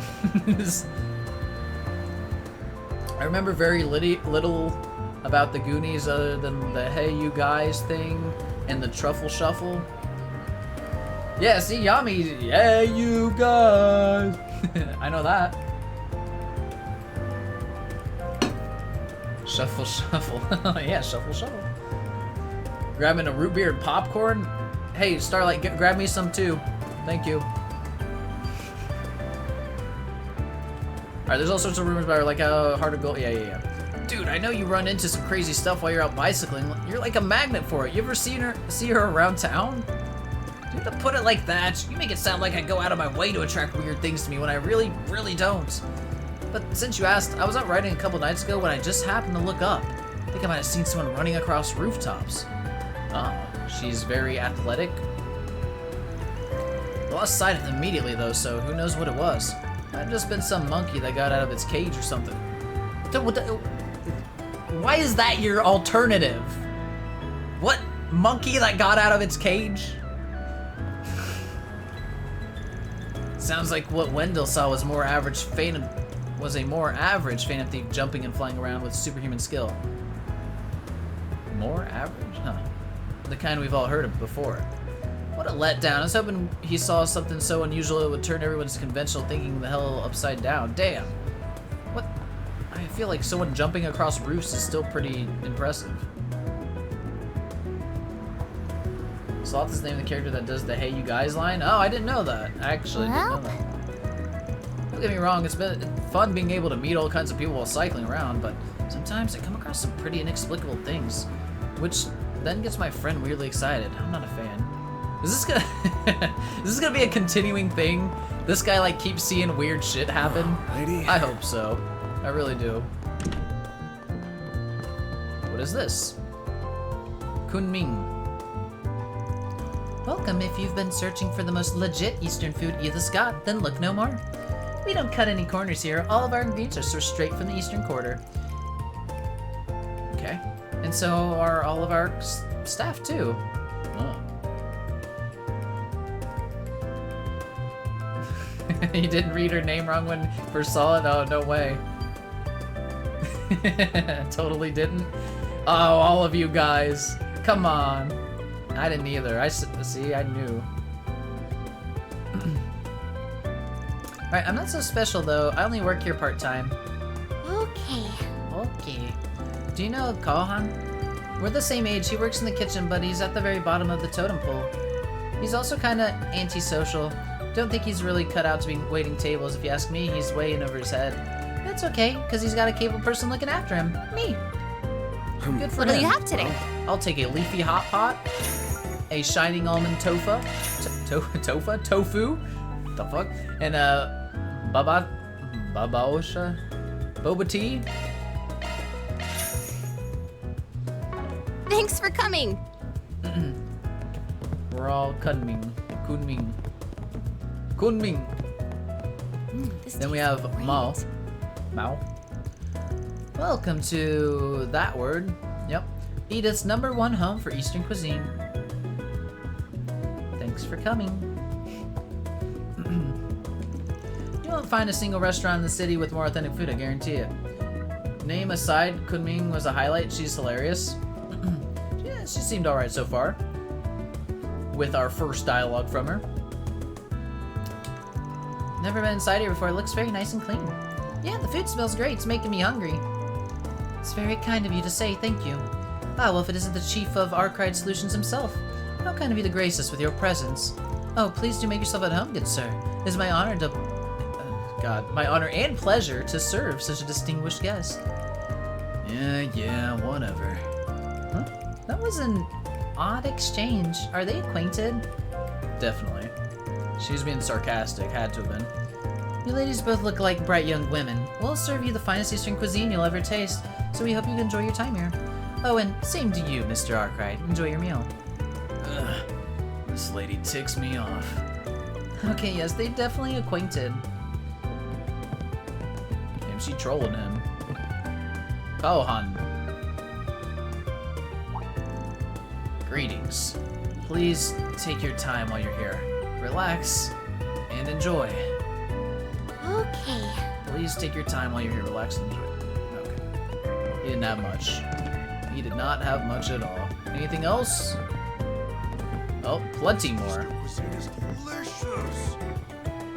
I remember very little about the Goonies other than the "Hey you guys" thing and the Truffle Shuffle. Yeah, see, Yami. Yeah, you guys. I know that. Shuffle, shuffle. Yeah, shuffle, shuffle. Grabbing a root beer and popcorn. Hey, Starlight, grab me some too. Thank you. Alright, there's all sorts of rumors about her, like Heart of Gold. Yeah. Dude, I know you run into some crazy stuff while you're out bicycling. You're like a magnet for it. You ever see her around town? Dude, to put it like that, you make it sound like I go out of my way to attract weird things to me when I really, really don't. But since you asked, I was out riding a couple nights ago when I just happened to look up. I think I might have seen someone running across rooftops. She's very athletic. I lost sight of them immediately though, so who knows what it was. Might have just been some monkey that got out of its cage or something. Why is that your alternative? What monkey that got out of its cage? Sounds like what Wendell saw was a more average Phantom thief jumping and flying around with superhuman skill. More average? Huh. The kind we've all heard of before. What a letdown. I was hoping he saw something so unusual it would turn everyone's conventional thinking the hell upside down. Damn. What? I feel like someone jumping across roofs is still pretty impressive. Sloth is the name of the character that does the "Hey you guys" line? Oh, I didn't know that. I actually didn't know that. Don't get me wrong, it's been fun being able to meet all kinds of people while cycling around, but sometimes I come across some pretty inexplicable things. which then gets my friend weirdly excited. I'm not a fan. Is this gonna is this gonna be a continuing thing? This guy like keeps seeing weird shit happen? Lady. I hope so. I really do. What is this? Kunming. Welcome. If you've been searching for the most legit Eastern food Edith's got, then look no more. We don't cut any corners here. All of our ingredients are sourced straight from the Eastern Quarter. Okay. And so are all of our staff too. Oh. You didn't read her name wrong when first saw it? Oh, no way. Totally didn't. Oh, all of you guys. Come on. I didn't either. See, I knew. Alright, I'm not so special though. I only work here part-time. Okay. Okay. Do you know Kohan? We're the same age. He works in the kitchen, but he's at the very bottom of the totem pole. He's also kinda antisocial. Don't think he's really cut out to be waiting tables. If you ask me, he's way in over his head. That's okay, because he's got a capable person looking after him. Me. Good for What him. do you have today? I'll take a leafy hot pot, a shining almond tofu, the fuck, and a babaosha, boba tea. Thanks for coming. We're all kunming. Then we have Mao. Welcome to that word. Yep. Edith's #1 home for Eastern cuisine. Thanks for coming. You won't find a single restaurant in the city with more authentic food, I guarantee it. Name aside, Kunming was a highlight. She's hilarious. Yeah, she seemed alright so far. With our first dialogue from her. Never been inside here before. It looks very nice and clean. Yeah, the food smells great. It's making me hungry. It's very kind of you to say, thank you. Ah, well, if it isn't the chief of Arcride Solutions himself, how kind of you to grace us with your presence. Oh, please do make yourself at home, good sir. It is my honor to... my honor and pleasure to serve such a distinguished guest. Yeah, whatever. Huh? That was an odd exchange. Are they acquainted? Definitely. She was being sarcastic, had to have been. You ladies both look like bright young women. We'll serve you the finest Eastern cuisine you'll ever taste, so we hope you enjoy your time here. Oh, and same to you, Mr. Arkwright. Enjoy your meal. Ugh, this lady ticks me off. Okay, yes, they definitely acquainted. Damn, she trolling him. Kohan. Greetings. Please take your time while you're here. Relax and enjoy. Okay. Please take your time while you're here. Relax and enjoy. Okay. He didn't have much. He did not have much at all. Anything else? Oh, plenty more.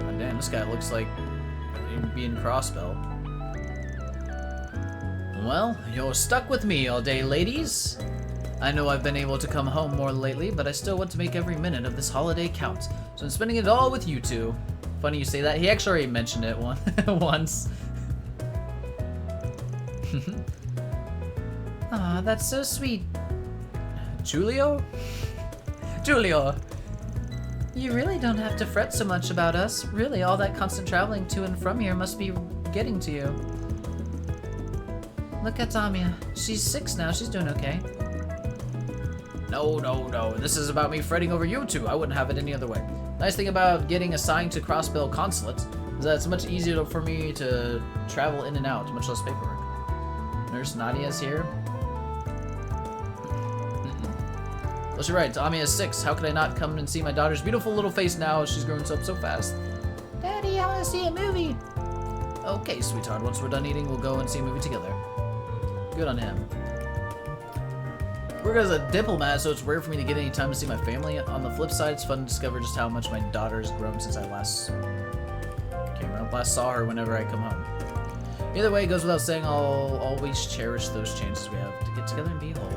God damn, this guy looks like he'd be in Crossbell. Well, you're stuck with me all day, ladies. I know I've been able to come home more lately, but I still want to make every minute of this holiday count. So I'm spending it all with you two. Funny you say that. He actually already mentioned it once. Aw, that's so sweet. Julio? Julio! You really don't have to fret so much about us. Really, all that constant traveling to and from here must be getting to you. Look at Tamia. She's 6 now. She's doing okay. No. This is about me fretting over you two. I wouldn't have it any other way. Nice thing about getting assigned to Crossbell Consulate is that it's much easier for me to travel in and out, much less paperwork. Nurse Nadia's here. Well, you're right. Tamia is 6. How could I not come and see my daughter's beautiful little face now as she's grown up so fast? Daddy, I want to see a movie. Okay, sweetheart. Once we're done eating, we'll go and see a movie together. Good on him. Work as a diplomat, so it's rare for me to get any time to see my family. On the flip side, it's fun to discover just how much my daughter has grown since I last saw her whenever I come home. Either way, it goes without saying, I'll always cherish those chances we have to get together and be whole.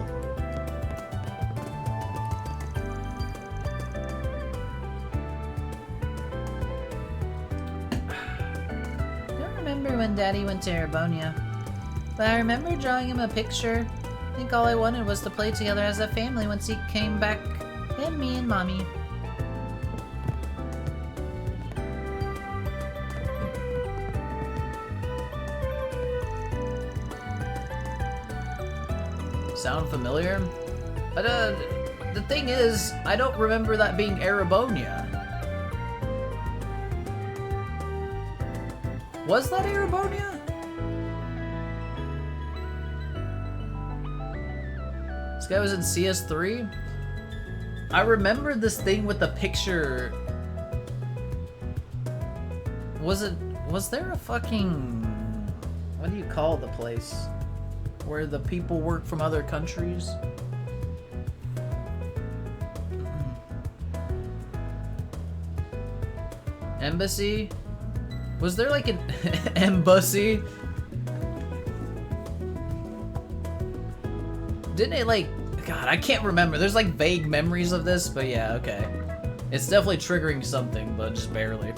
I don't remember when Daddy went to Arabonia, but I remember drawing him a picture I think all I wanted was to play together as a family once he came back. Him, me, and Mommy. Sound familiar? But, the thing is, I don't remember that being Erebonia. Was that Erebonia? This guy was in CS3? I remember this thing with the picture. Was there a fucking... What do you call the place? Where the people work from other countries? Embassy? Was there like an embassy? Didn't it like... God, I can't remember. There's like vague memories of this, but yeah, okay. It's definitely triggering something, but just barely.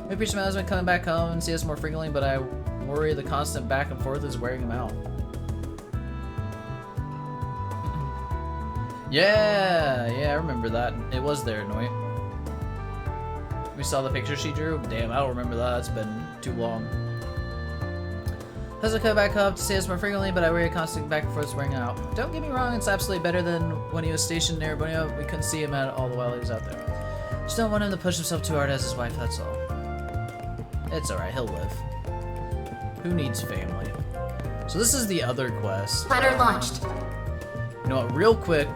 Maybe some has been coming back home and see us more frequently, but I worry the constant back and forth is wearing him out. Yeah, I remember that. It was there, Noit. We saw the picture she drew? Damn, I don't remember that. It's been too long. Doesn't come back up to see us more frequently, but I worry a constant back and forth wearing out. Don't get me wrong, it's absolutely better than when he was stationed near Bonio. We couldn't see him at all the while he was out there. Just don't want him to push himself too hard as his wife, that's all. It's alright, he'll live. Who needs family? So this is the other quest. Planner launched. You know what, real quick,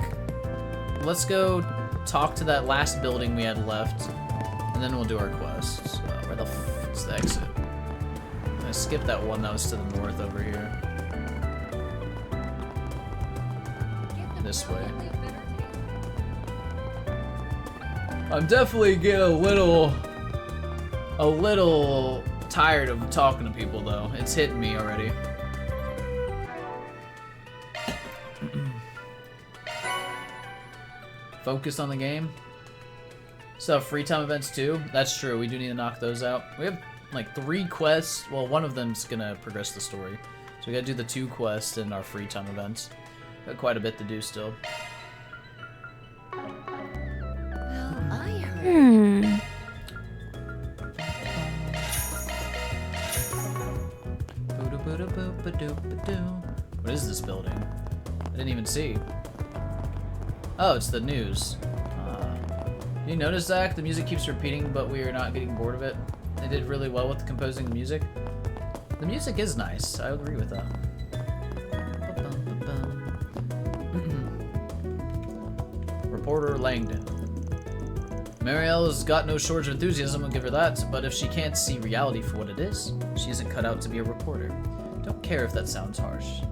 let's go talk to that last building we had left, and then we'll do our quests. Where the f is the exit? I'm gonna skip that one that was to the north over here. This way. I'm definitely getting a little tired of talking to people though. It's hitting me already. Focus on the game. So free time events too. That's true. We do need to knock those out. We have like 3 quests. Well, one of them's gonna progress the story. So we gotta do the 2 quests and our free time events. Got quite a bit to do still. Well, I heard. What is this building? I didn't even see. Oh, it's the news. You notice, Zach? The music keeps repeating, but we are not getting bored of it. They did really well with composing the music. The music is nice. I agree with that. Reporter Langdon. Marielle's got no shortage of enthusiasm, I'll give her that, but if she can't see reality for what it is, she isn't cut out to be a reporter. Don't care if that sounds harsh.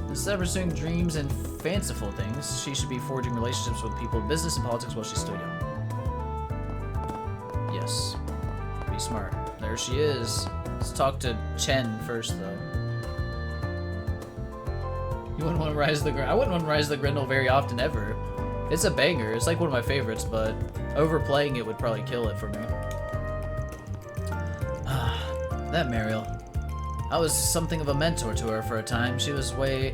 Instead of pursuing dreams and fanciful things, she should be forging relationships with people in business and politics while she's still young. Yes. Be smart. There she is. Let's talk to Chen first, though. You wouldn't want to Rise of the Grendel. I wouldn't want to Rise of the Grendel very often, ever. It's a banger. It's like one of my favorites, but overplaying it would probably kill it for me. That Mariel. I was something of a mentor to her for a time. She has a way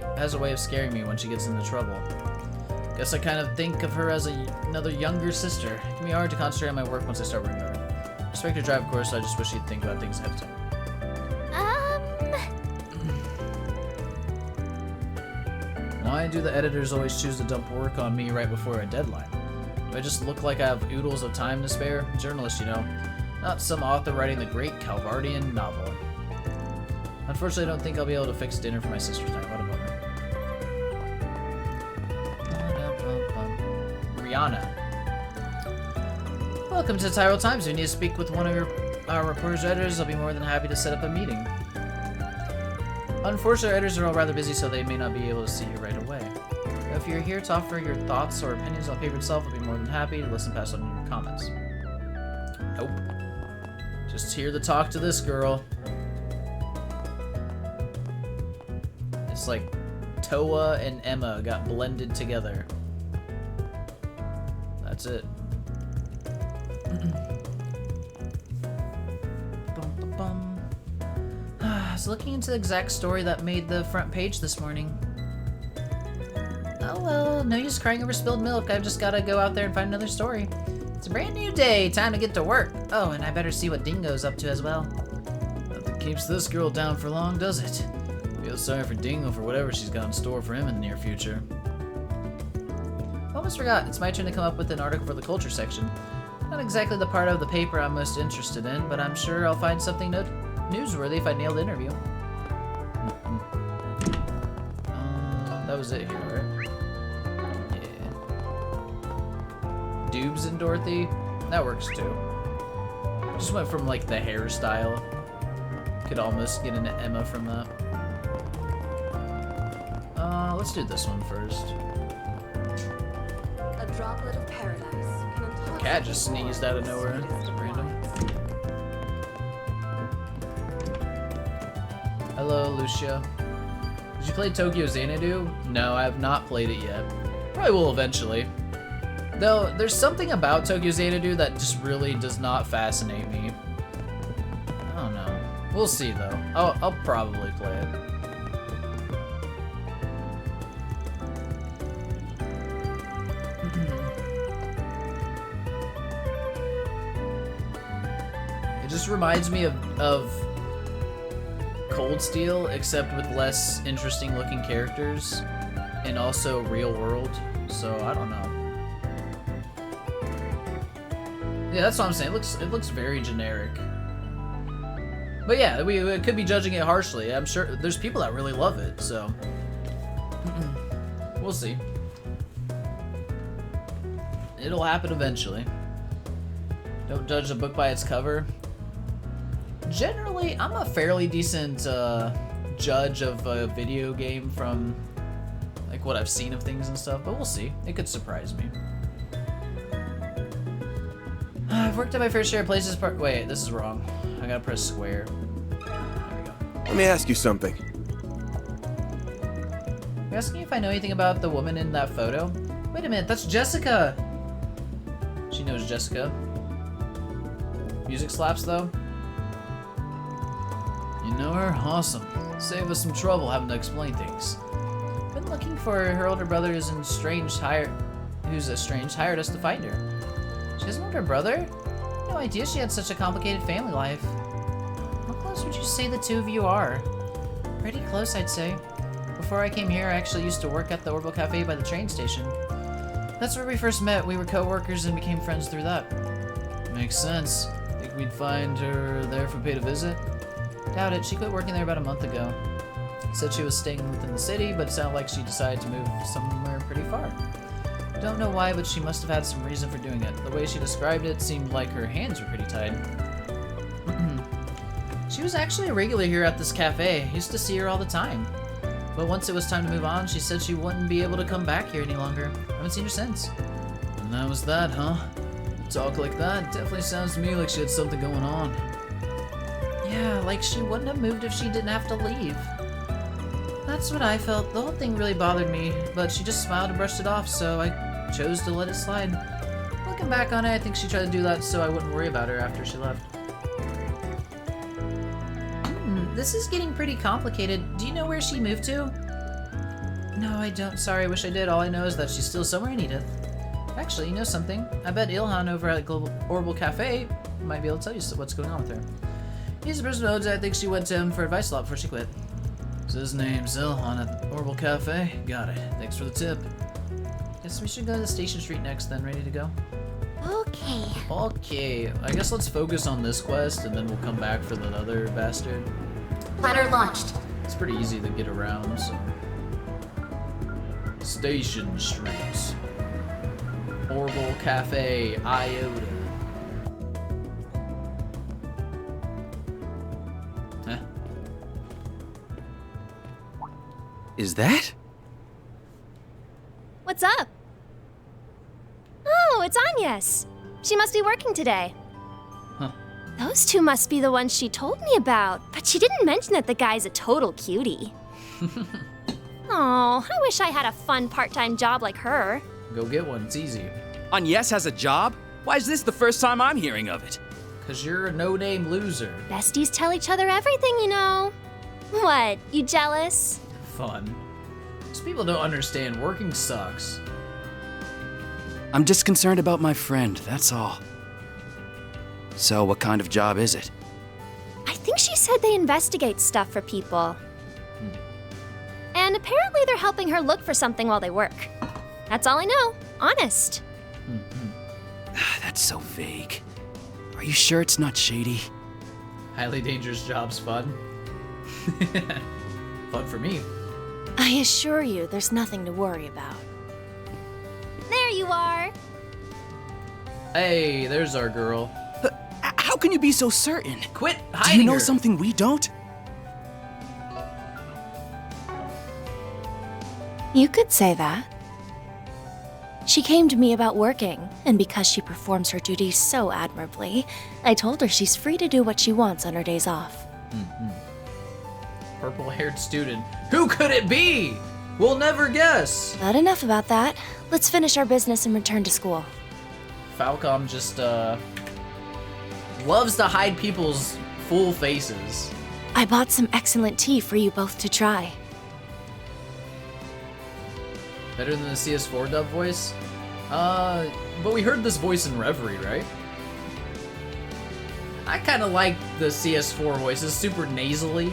of scaring me when she gets into trouble. Guess I kind of think of her as another younger sister. It can be hard to concentrate on my work once I start working with her. Respect her drive, of course, so I just wish she'd think about things ahead of time. Why do the editors always choose to dump work on me right before a deadline? Do I just look like I have oodles of time to spare? Journalist, you know. Not some author writing the great Calvardian novel. Unfortunately, I don't think I'll be able to fix dinner for my sister tonight. What a bummer. Rihanna. Welcome to Tyrell Times. If you need to speak with one of our reporters or editors, I'll be more than happy to set up a meeting. Unfortunately, our editors are all rather busy, so they may not be able to see you right away. If you're here to offer your thoughts or opinions on the paper itself, I'll be more than happy to listen past on your comments. Nope. Just here to talk to this girl. It's like Toa and Emma got blended together. That's it. was looking into the exact story that made the front page this morning. Oh well, no use crying over spilled milk. I've just gotta go out there and find another story. It's a brand new day, time to get to work. Oh, and I better see what Dingo's up to as well. Nothing keeps this girl down for long, does it? Feel sorry for Dingo for whatever she's got in store for him in the near future. Almost forgot, it's my turn to come up with an article for the culture section. Not exactly the part of the paper I'm most interested in, but I'm sure I'll find something newsworthy if I nail the interview. That was it here, right? Yeah. Dubes and Dorothy? That works too. Just went from like the hairstyle. Could almost get into Emma from that. Let's do this one first. A droplet of paradise can intoxicate Cat just sneezed out of more nowhere. than the sweetest of Random. wines. Hello, Lucia. Did you play Tokyo Xanadu? No, I have not played it yet. Probably will eventually. Though, there's something about Tokyo Xanadu that just really does not fascinate me. I don't know. We'll see, though. I'll probably play it. It just reminds me of Cold Steel, except with less interesting looking characters, and also real world, so I don't know. Yeah, that's what I'm saying. It looks very generic. But yeah, we could be judging it harshly. I'm sure there's people that really love it, so we'll see. It'll happen eventually. Don't judge a book by its cover. Generally, I'm a fairly decent judge of a video game from like what I've seen of things and stuff, but we'll see. It could surprise me. I've worked at my fair share of places. Wait, this is wrong. I gotta press square. There we go. Let me ask you something. You're asking if I know anything about the woman in that photo? Wait a minute, that's Jessica! She knows Jessica. Music slaps though. You know her? Awesome. Save us some trouble having to explain things. Been looking for her older brother who's estranged hired us to find her. She has an older brother? No idea she had such a complicated family life. How close would you say the two of you are? Pretty close, I'd say. Before I came here, I actually used to work at the Orbital Cafe by the train station. That's where we first met. We were co-workers and became friends through that. Makes sense. Think we'd find her there if we paid a visit? Doubt it. She quit working there about a month ago. Said she was staying within the city, but it sounded like she decided to move somewhere pretty far. Don't know why, but she must have had some reason for doing it. The way she described it seemed like her hands were pretty tied. She was actually a regular here at this cafe. I used to see her all the time. But once it was time to move on, she said she wouldn't be able to come back here any longer. Haven't seen her since. And that was that, huh? Talk like that definitely sounds to me like she had something going on. Yeah, like she wouldn't have moved if she didn't have to leave. That's what I felt. The whole thing really bothered me, but she just smiled and brushed it off, so I chose to let it slide. Looking back on it, I think she tried to do that so I wouldn't worry about her after she left. This is getting pretty complicated. Do you know where she moved to? No, I don't. Sorry, I wish I did. All I know is that she's still somewhere in Edith. Actually, you know something? I bet Ilhan over at Orbital Cafe might be able to tell you what's going on with her. He's the person who owns it. I think she went to him for advice a lot before she quit. So his name's Ilhan at the Orbital Cafe? Got it. Thanks for the tip. Guess we should go to the Station Street next then. Ready to go? Okay. Okay, I guess let's focus on this quest and then we'll come back for that other bastard. Planner launched. It's pretty easy to get around, so. Station Street. Orbital Cafe, Iota. Huh? Is that? What's up? Oh, it's Agnes. She must be working today. Huh. Those two must be the ones she told me about, but she didn't mention that the guy's a total cutie. Oh, I wish I had a fun part-time job like her. Go get one, it's easy. Agnes has a job? Why is this the first time I'm hearing of it? Cause you're a no-name loser. Besties tell each other everything, you know. What, you jealous? Fun. These people don't understand. Working sucks. I'm just concerned about my friend, that's all. So, what kind of job is it? I think she said they investigate stuff for people. And apparently they're helping her look for something while they work. That's all I know. Honest. That's so vague. Are you sure it's not shady? Highly dangerous job's fun. Fun for me. I assure you, there's nothing to worry about. There you are. Hey, there's our girl. How can you be so certain? Quit Do hiding you know her. something we don't? You could say that. She came to me about working, and because she performs her duties so admirably, I told her she's free to do what she wants on her days off. Purple-haired student. Who could it be? We'll never guess. But enough about that. Let's finish our business and return to school. Falcom just, loves to hide people's full faces. I bought some excellent tea for you both to try. Better than the CS4 dub voice? But we heard this voice in Reverie, right? I kind of like the CS4 voice. It's super nasally.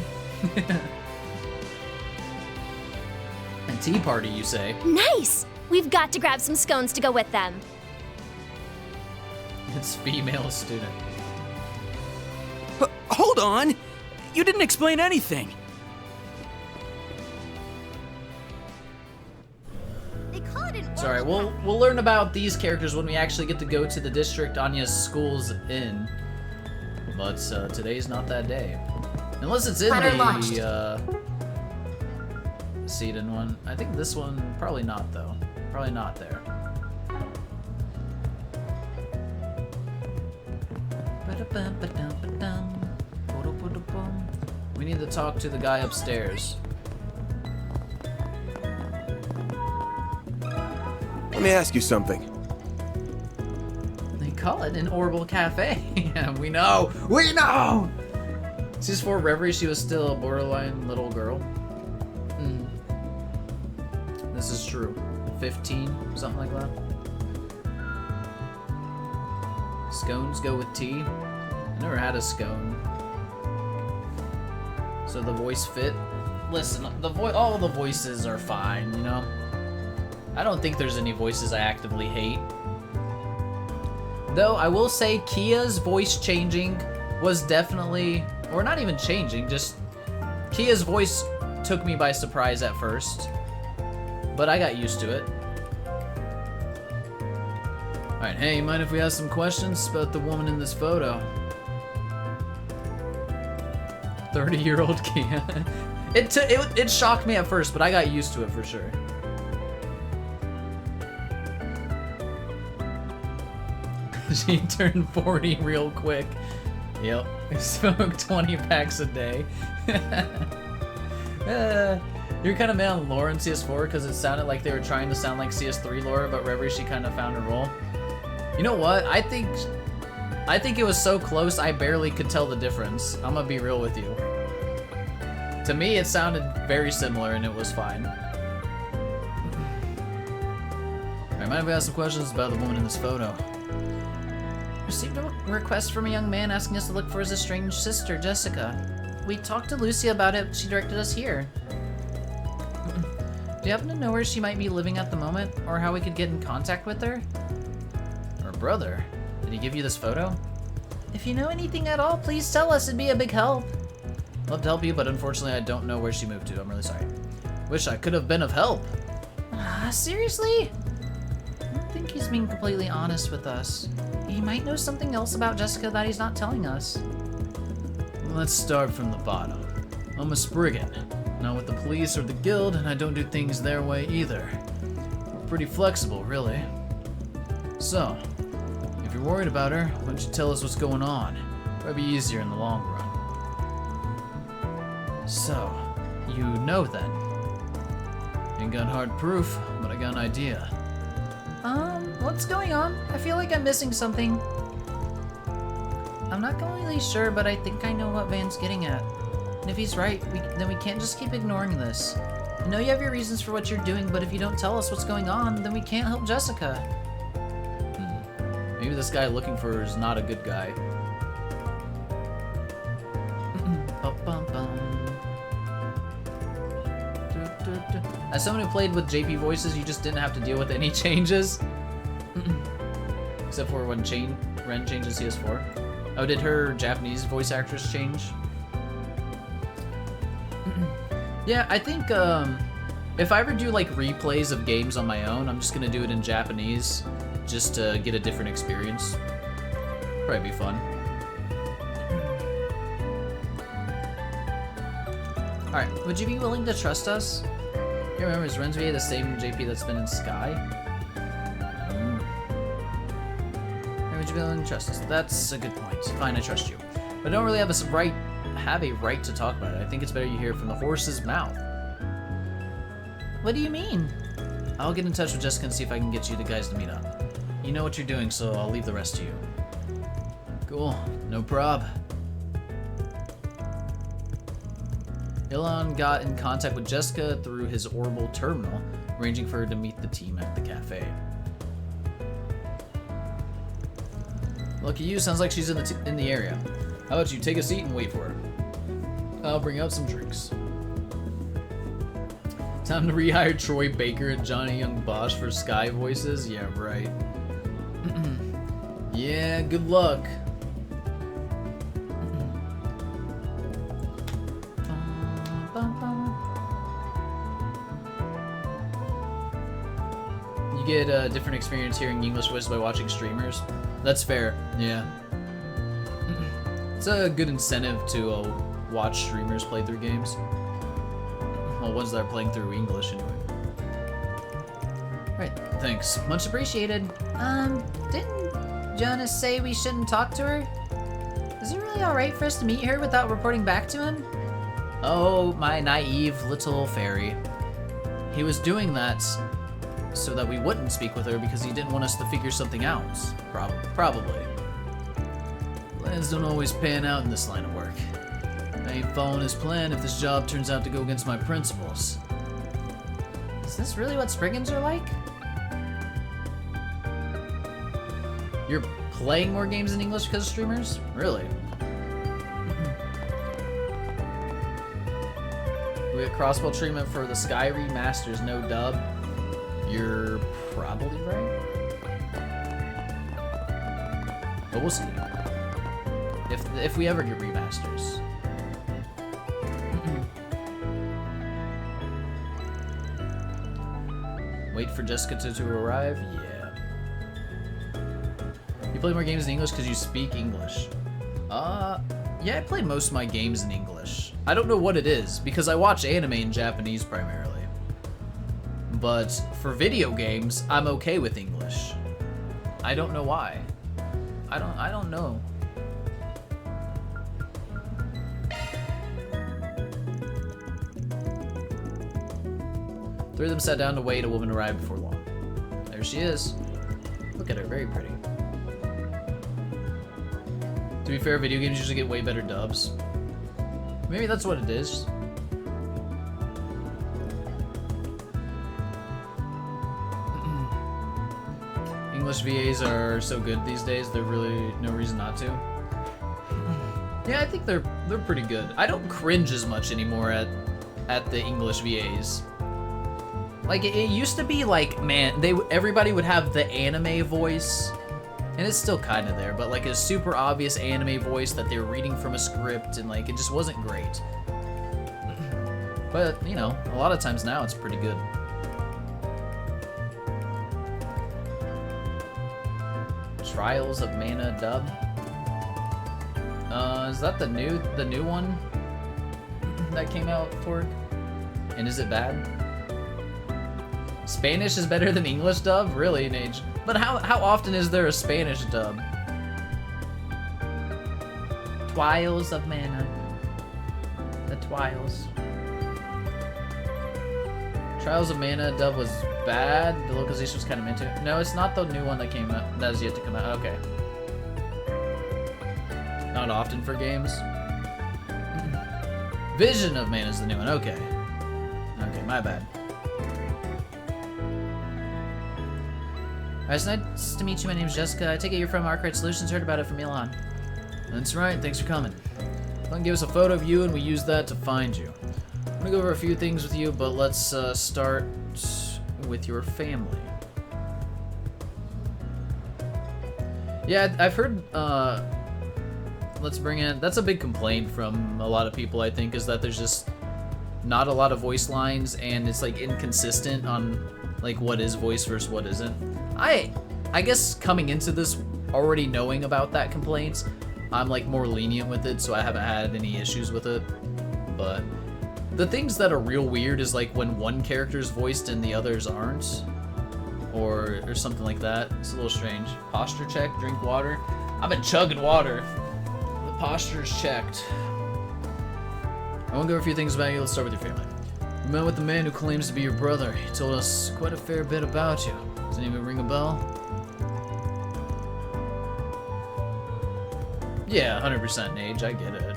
And Tea Party, you say? Nice! We've got to grab some scones to go with them. It's female student. Hold on! You didn't explain anything! Sorry, we'll learn about these characters when we actually get to go to the district Anya's school's in. But today's not that day. Unless it's in the Seedon one. I think this one, probably not though. Probably not there. We need to talk to the guy upstairs. Let me ask you something. They call it an Orbital Cafe. Yeah, we know! We know! Since for Reverie, she was still a borderline little girl. This is true. 15, something like that. Scones go with tea. I never had a scone. So the voice fit. Listen, all the voices are fine, you know? I don't think there's any voices I actively hate. Though, I will say Kia's voice changing was definitely, or not even changing, just Kia's voice took me by surprise at first. But I got used to it. Alright, hey, mind if we ask some questions about the woman in this photo? 30-year-old Kia. It shocked me at first, but I got used to it for sure. She turned 40 real quick. Yep, smoked 20 packs a day. You're kind of mad on lore in CS4 because it sounded like they were trying to sound like CS3 lore, but Reverie, she kind of found her role. You know what? I think it was so close I barely could tell the difference. I'm gonna be real with you. To me, it sounded very similar and it was fine. Alright, mind if we ask some questions about the woman in this photo? Received a request from a young man asking us to look for his estranged sister, Jessica. We talked to Lucia about it, she directed us here. Do you happen to know where she might be living at the moment, or how we could get in contact with her? Her brother? Did he give you this photo? If you know anything at all, please tell us, it'd be a big help. Love to help you, but unfortunately I don't know where she moved to, I'm really sorry. Wish I could have been of help. Seriously? I don't think he's being completely honest with us. He might know something else about Jessica that he's not telling us. Let's start from the bottom. I'm a Spriggan. Not with the police or the guild, and I don't do things their way either. We're pretty flexible, really. So, if you're worried about her, why don't you tell us what's going on? Probably be easier in the long run. So, you know then. Ain't got hard proof, but I got an idea. What's going on? I feel like I'm missing something. I'm not completely sure, but I think I know what Van's getting at. And if he's right, then we can't just keep ignoring this. I know you have your reasons for what you're doing, but if you don't tell us what's going on, then we can't help Jessica. Maybe this guy looking for her is not a good guy. As someone who played with JP voices, you just didn't have to deal with any changes. Except for when Ren changes CS4. Oh, did her Japanese voice actress change? Yeah, I think if I ever do like replays of games on my own, I'm just gonna do it in Japanese just to get a different experience. Probably be fun. Alright, would you be willing to trust us? You remember, is Ren's VA the same JP that's been in Sky? Would you be willing to trust us? That's a good point. Fine, I trust you. But I don't really have a right to talk about it. I think it's better you hear it from the horse's mouth. What do you mean? I'll get in touch with Jessica and see if I can get you the guys to meet up. You know what you're doing, so I'll leave the rest to you. Cool, no prob. Ilan got in contact with Jessica through his orbital terminal, arranging for her to meet the team at the cafe. Lucky you, sounds like she's in the area. How about you take a seat and wait for her? I'll bring out some drinks. Time to rehire Troy Baker and Johnny Young Bosch for Sky voices? Yeah, right. Yeah, good luck. You get a different experience hearing English voices by watching streamers. That's fair, yeah. It's a good incentive to watch streamers play through games. Well, ones that are playing through English anyway. Right, thanks. Much appreciated. Didn't Jonas say we shouldn't talk to her? Is it really alright for us to meet her without reporting back to him? Oh, my naive little fairy. He was doing that so that we wouldn't speak with her because he didn't want us to figure something out. Probably. Plans don't always pan out in this line of work. I ain't following his plan if this job turns out to go against my principles. Is this really what Spriggans are like? You're playing more games in English because of streamers? Really? We get crossbow treatment for the Sky remasters, no dub. You're probably right. But we'll see. If we ever get remasters. Wait for Jessica to arrive? Yeah. You play more games in English because you speak English. Yeah, I play most of my games in English. I don't know what it is, because I watch anime in Japanese primarily. But for video games, I'm okay with English. I don't know why. I don't know. Three of them sat down to wait. A woman arrived before long. There she is. Look at her, very pretty. To be fair, video games usually get way better dubs. Maybe that's what it is. English VAs are so good these days, there's really no reason not to. Yeah, I think they're pretty good. I don't cringe as much anymore at the English VAs. Like it used to be like, man, everybody would have the anime voice, and it's still kind of there, but like a super obvious anime voice that they're reading from a script, and like it just wasn't great. But you know, a lot of times now it's pretty good. Trials of Mana dub. Is that the new one that came out for it? And is it bad? Spanish is better than English dub? Really, Nage? But how often is there a Spanish dub? Trials of Mana. The Trials. Trials of Mana dub was bad. The localization was kind of into it. No, it's not the new one that came out. That is yet to come out. Okay. Not often for games. Vision of Man is the new one. Okay. Okay, my bad. Alright, it's nice to meet you. My name's Jessica. I take it you're from Arkwright Solutions. Heard about it from Elon. That's right. Thanks for coming. Elon gave us a photo of you, and we used that to find you. I'm gonna go over a few things with you, but let's start with your family. Yeah, I've heard, let's bring in, that's a big complaint from a lot of people, I think, is that there's just not a lot of voice lines, and it's, like, inconsistent on, like, what is voice versus what isn't. I guess coming into this, already knowing about that complaint, I'm, like, more lenient with it, so I haven't had any issues with it, but the things that are real weird is, like, when one character's voiced and the others aren't. Or something like that. It's a little strange. Posture check, drink water. I've been chugging water. The posture's checked. I want to go over a few things about you. Let's start with your family. You met with the man who claims to be your brother. He told us quite a fair bit about you. Does any of it ring a bell? Yeah, 100% Nage. I get it.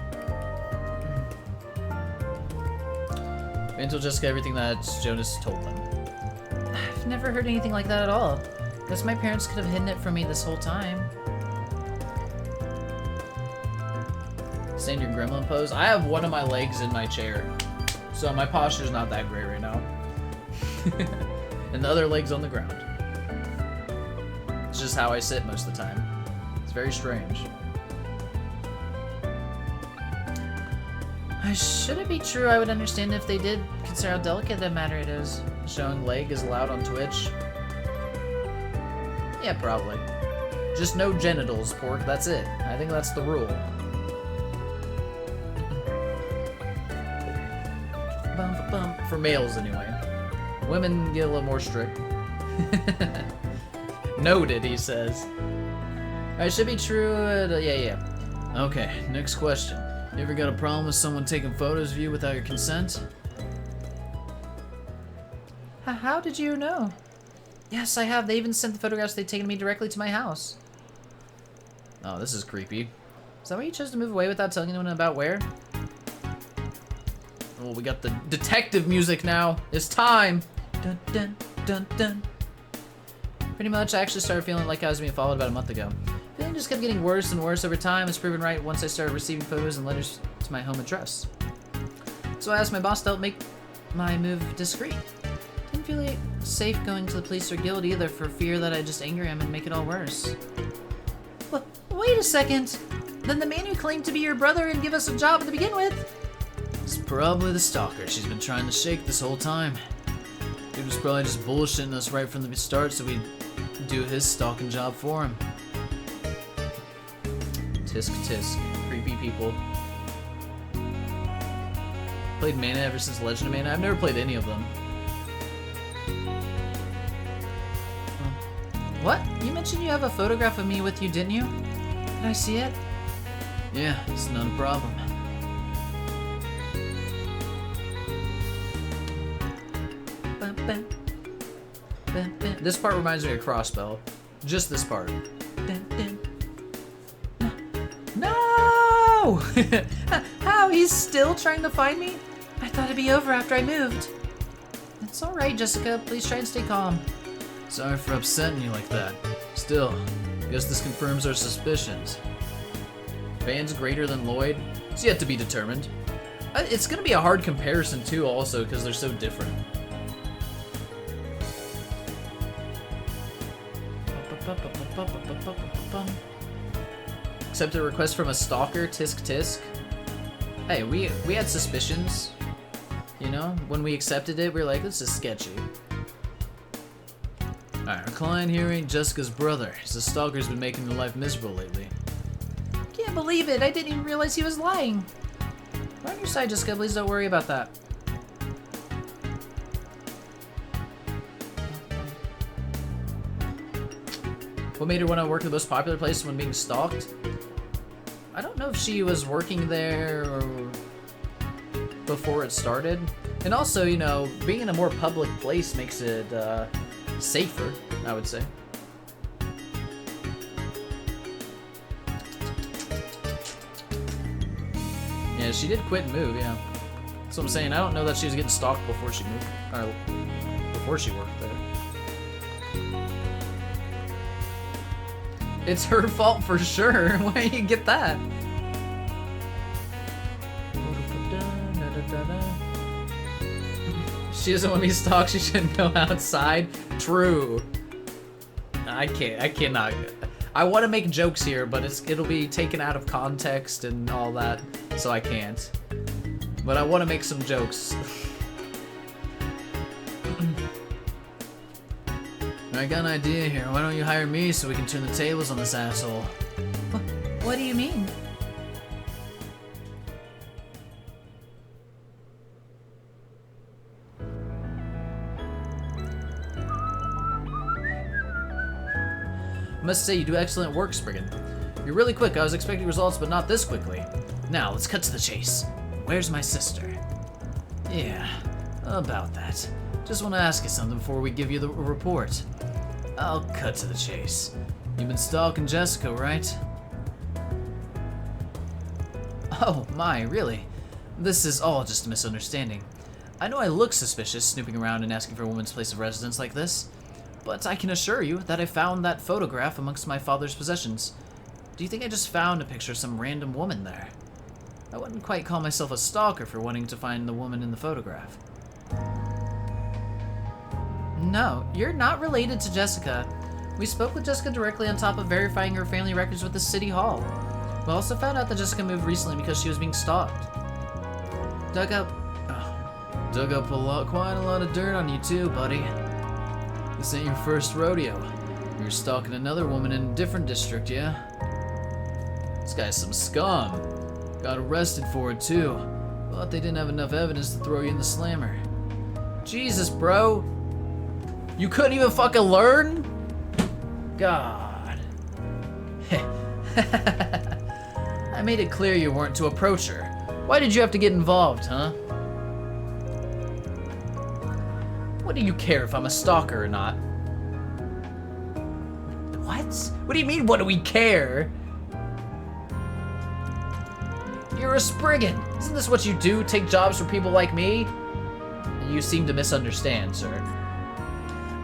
Vane told Jessica everything that Jonas told them. I've never heard anything like that at all. Guess my parents could have hidden it from me this whole time. Stand your gremlin pose. I have one of my legs in my chair, so my posture's not that great right now. And the other leg's on the ground. It's just how I sit most of the time. It's very strange. Should it be true, I would understand if they did consider how delicate that matter it is. Showing leg is allowed on Twitch. Yeah, probably. Just no genitals, Pork. That's it. I think that's the rule. For males, anyway. Women get a little more strict. Noted, he says. It should be true. Yeah. Okay, next question. You ever got a problem with someone taking photos of you without your consent? How did you know? Yes, I have. They even sent the photographs they'd taken of me directly to my house. Oh, this is creepy. Is that why you chose to move away without telling anyone about where? Oh, we got the detective music now. It's time! Dun dun dun dun. Pretty much, I actually started feeling like I was being followed about a month ago. Feeling just kept getting worse and worse over time. It's proven right once I started receiving photos and letters to my home address. So I asked my boss to help make my move discreet. Didn't feel safe going to the police or guild either for fear that I'd just anger him and make it all worse. Well, wait a second. Then the man who claimed to be your brother and give us a job to begin with? It's probably the stalker she's been trying to shake this whole time. He was probably just bullshitting us right from the start so we'd do his stalking job for him. Tisk tisk. Creepy people. Played Mana ever since Legend of Mana. I've never played any of them. What? You mentioned you have a photograph of me with you, didn't you? Can I see it? Yeah, it's not a problem. This part reminds me of Crossbow. Just this part. No! How? He's still trying to find me? I thought it'd be over after I moved. It's alright, Jessica. Please try and stay calm. Sorry for upsetting you like that. Still, guess this confirms our suspicions. Van's greater than Lloyd? It's yet to be determined. It's gonna be a hard comparison too, also, because they're so different. Accept a request from a stalker, tisk tisk. Hey, we had suspicions. You know, when we accepted it, we were like, this is sketchy. Alright, our client here ain't Jessica's brother. He's a stalker who's been making her life miserable lately. Can't believe it. I didn't even realize he was lying. We're on your side, Jessica. Please don't worry about that. What made her want to work in the most popular place when being stalked? I don't know if she was working there or before it started. And also, you know, being in a more public place makes it safer, I would say. Yeah, she did quit and move, yeah. That's what I'm saying. I don't know that she was getting stalked before she moved, or before she worked there. It's her fault for sure. Why do you get that? She doesn't want to be stalked. She shouldn't go outside. True. I cannot. I want to make jokes here, but it'll be taken out of context and all that, so I can't. But I want to make some jokes. I got an idea here. Why don't you hire me so we can turn the tables on this asshole? What do you mean? I must say, you do excellent work, Spriggan. You're really quick. I was expecting results, but not this quickly. Now, let's cut to the chase. Where's my sister? Yeah, about that. Just want to ask you something before we give you the report. I'll cut to the chase. You've been stalking Jessica, right? Oh my, really? This is all just a misunderstanding. I know I look suspicious snooping around and asking for a woman's place of residence like this, but I can assure you that I found that photograph amongst my father's possessions. Do you think I just found a picture of some random woman there? I wouldn't quite call myself a stalker for wanting to find the woman in the photograph. No, you're not related to Jessica. We spoke with Jessica directly on top of verifying her family records with the city hall. We also found out that Jessica moved recently because she was being stalked. Dug up quite a lot of dirt on you too, buddy. This ain't your first rodeo. You're stalking another woman in a different district, yeah? This guy's some scum. Got arrested for it too. But they didn't have enough evidence to throw you in the slammer. Jesus, bro. You couldn't even fucking learn? God. I made it clear you weren't to approach her. Why did you have to get involved, huh? What do you care if I'm a stalker or not? What? What do you mean, what do we care? You're a Spriggan. Isn't this what you do? Take jobs for people like me? You seem to misunderstand, sir.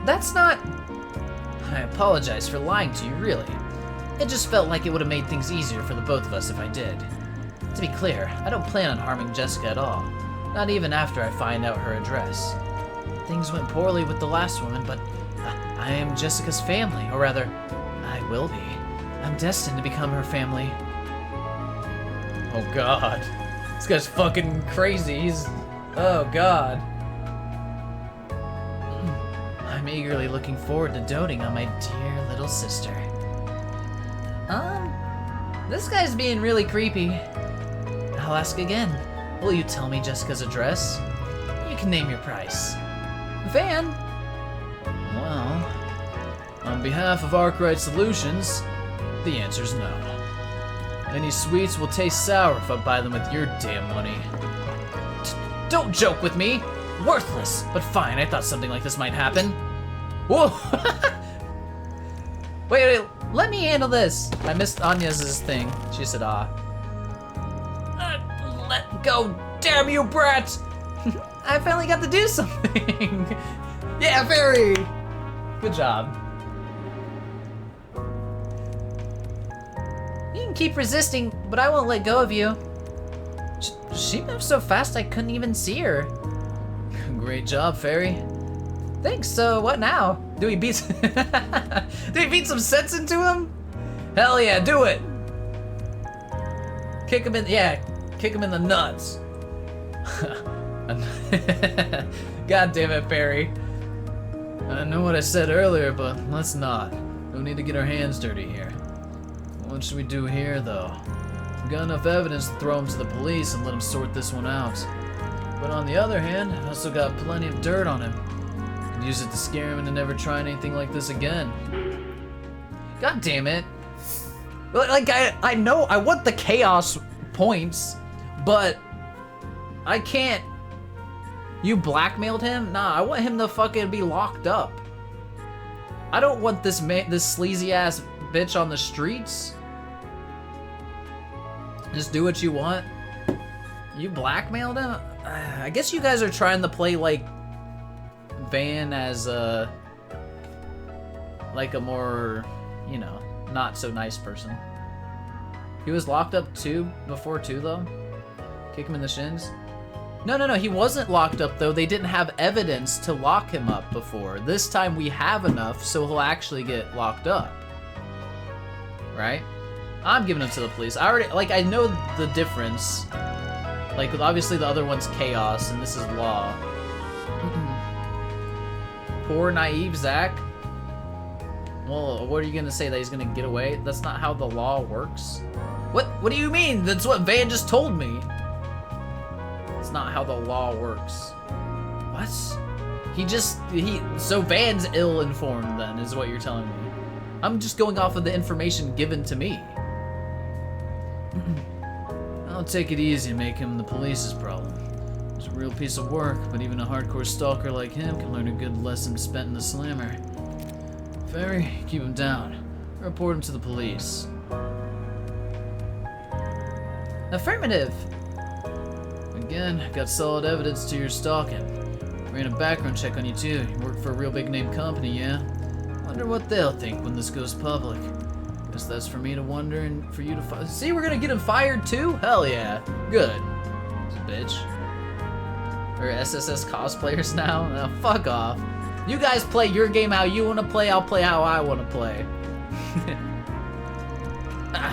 That's not... I apologize for lying to you, really. It just felt like it would have made things easier for the both of us if I did. To be clear, I don't plan on harming Jessica at all. Not even after I find out her address. Things went poorly with the last woman, but I am Jessica's family, or rather, I will be. I'm destined to become her family. Oh god. This guy's fucking crazy. He's... Oh god. I'm eagerly looking forward to doting on my dear little sister. This guy's being really creepy. I'll ask again. Will you tell me Jessica's address? You can name your price. Van? Well, on behalf of Arkwright Solutions, the answer's no. Any sweets will taste sour if I buy them with your damn money. Don't joke with me! Worthless! But fine, I thought something like this might happen. Whoa! Wait, let me handle this. I missed Anya's thing. She said, let go, damn you, brat! I finally got to do something. Yeah, Feri! Good job. You can keep resisting, but I won't let go of you. She moved so fast I couldn't even see her. Great job, Feri. Thanks, so what now? Do we beat some sense into him? Hell yeah, do it! Kick him in the nuts. God damn it, Feri. I know what I said earlier, but let's not. Don't need to get our hands dirty here. What should we do here, though? We've got enough evidence to throw him to the police and let him sort this one out. But on the other hand, I also got plenty of dirt on him. Could use it to scare him into never trying anything like this again. God damn it. Like, I know I want the chaos points, but I can't. You blackmailed him? Nah, I want him to fucking be locked up. I don't want this sleazy ass bitch on the streets. Just do what you want. You blackmailed him? I guess you guys are trying to play like Van as a more, you know, not so nice person. He was locked up before too though. Kick him in the shins. No, he wasn't locked up though. They didn't have evidence to lock him up before. This time we have enough, so he'll actually get locked up. Right? I'm giving him to the police. I know the difference. Like, obviously the other one's chaos, and this is law. Poor, naive Zach. Well, what are you gonna say, that he's gonna get away? That's not how the law works. What do you mean? That's what Van just told me. It's not how the law works. What? So Van's ill-informed then, is what you're telling me. I'm just going off of the information given to me. I'll take it easy and make him the police's problem. It's a real piece of work, but even a hardcore stalker like him can learn a good lesson spent in the slammer. Feri, keep him down. Report him to the police. Affirmative. Again, got solid evidence to your stalking. Ran a background check on you too. You work for a real big name company, yeah? Wonder what they'll think when this goes public. Guess that's for me to wonder and for you to see, we're gonna get him fired too? Hell yeah. Good. Bitch. Or SSS cosplayers now? Fuck off. You guys play your game how you wanna play, I'll play how I wanna play.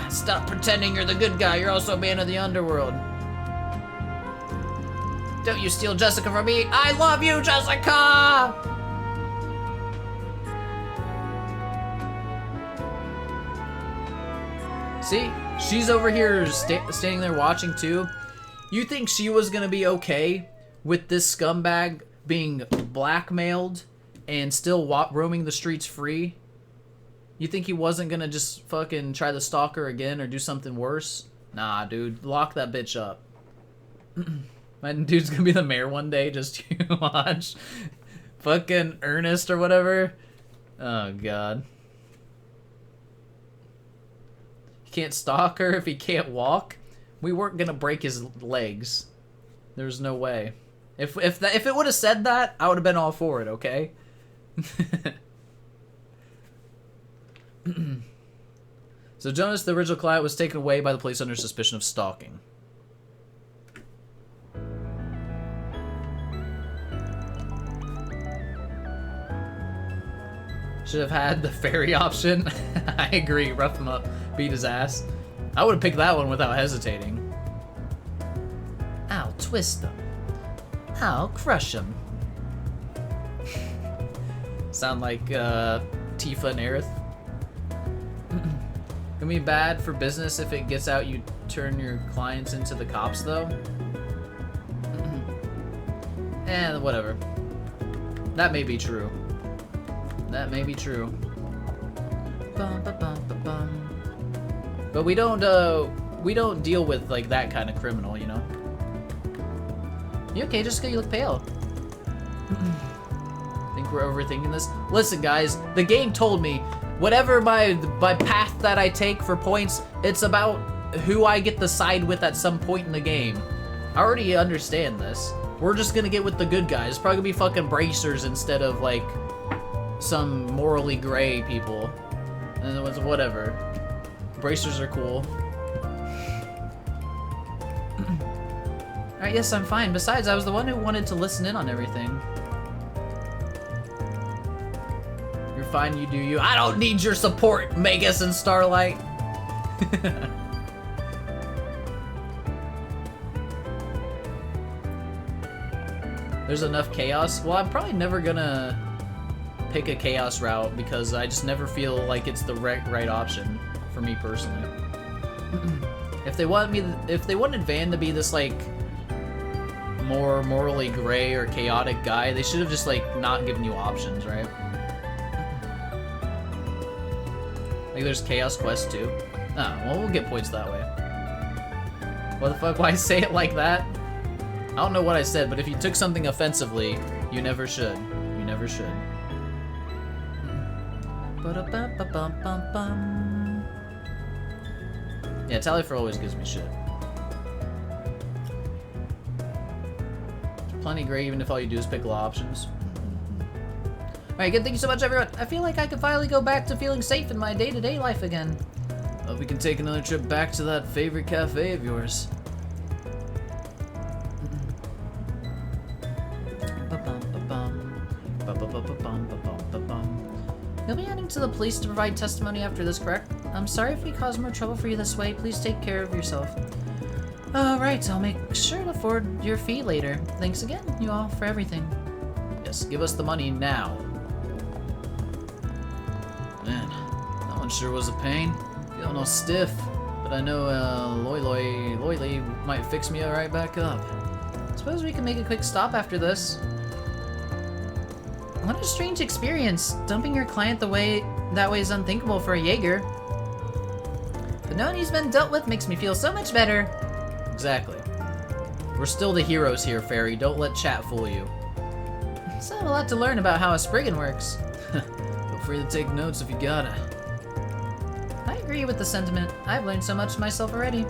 Stop pretending you're the good guy, you're also a man of the underworld. Don't you steal Jessica from me? I love you, Jessica! See? She's over here standing there watching too. You think she was gonna be okay with this scumbag being blackmailed and still roaming the streets free? You think he wasn't gonna just fucking try to stalk her again or do something worse? Nah, dude. Lock that bitch up. My dude's gonna be the mayor one day, just you watch. Fucking Ernest or whatever. Oh, God. He can't stalk her if he can't walk? We weren't gonna break his legs. There's no way. If it would have said that, I would have been all for it, okay? So Jonas, the original client, was taken away by the police under suspicion of stalking. Should have had the Feri option. I agree, rough him up, beat his ass. I would have picked that one without hesitating. I'll twist them. I'll crush them. Sound like Tifa and Aerith. Gonna be bad for business if it gets out you turn your clients into the cops, though. Whatever. That may be true. That may be true. But we don't deal with like that kind of criminal, you know. You okay? Just 'cause you look pale. Think we're overthinking this? Listen, guys, the game told me whatever my path that I take for points, it's about who I get to side with at some point in the game. I already understand this. We're just gonna get with the good guys. It's probably gonna be fucking bracers instead of like some morally gray people. And it was whatever. Bracers are cool. Alright, yes, I'm fine. Besides, I was the one who wanted to listen in on everything. You're fine, you do you. I don't need your support, Magus and Starlight. There's enough chaos. Well, I'm probably never gonna pick a chaos route because I just never feel like it's the right option for me personally. If they wanted Van to be this like more morally gray or chaotic guy, they should have just like not given you options, right? Like there's Chaos Quest too. Oh, well, we'll get points that way. What the fuck? Why say it like that? I don't know what I said, but if you took something offensively, you never should. You never should. Yeah, Talifer always gives me shit. plenty great even if all you do is pick law options. Alright, good. Thank you so much, everyone. I feel like I can finally go back to feeling safe in my day-to-day life again. Hope we can take another trip back to that favorite cafe of yours. You'll be heading to the police to provide testimony after this, correct? I'm sorry if we caused more trouble for you this way. Please take care of yourself. Alright, I'll make sure to forward your fee later. Thanks again, you all, for everything. Yes, give us the money now. Man, that one sure was a pain. Feeling all stiff. But I know Loy might fix me right back up. Suppose we can make a quick stop after this. What a strange experience. Dumping your client that way is unthinkable for a Jaeger. But knowing he's been dealt with makes me feel so much better. Exactly. We're still the heroes here, Feri. Don't let chat fool you. Still have a lot to learn about how a Spriggan works. Feel free to take notes if you gotta. I agree with the sentiment. I've learned so much myself already.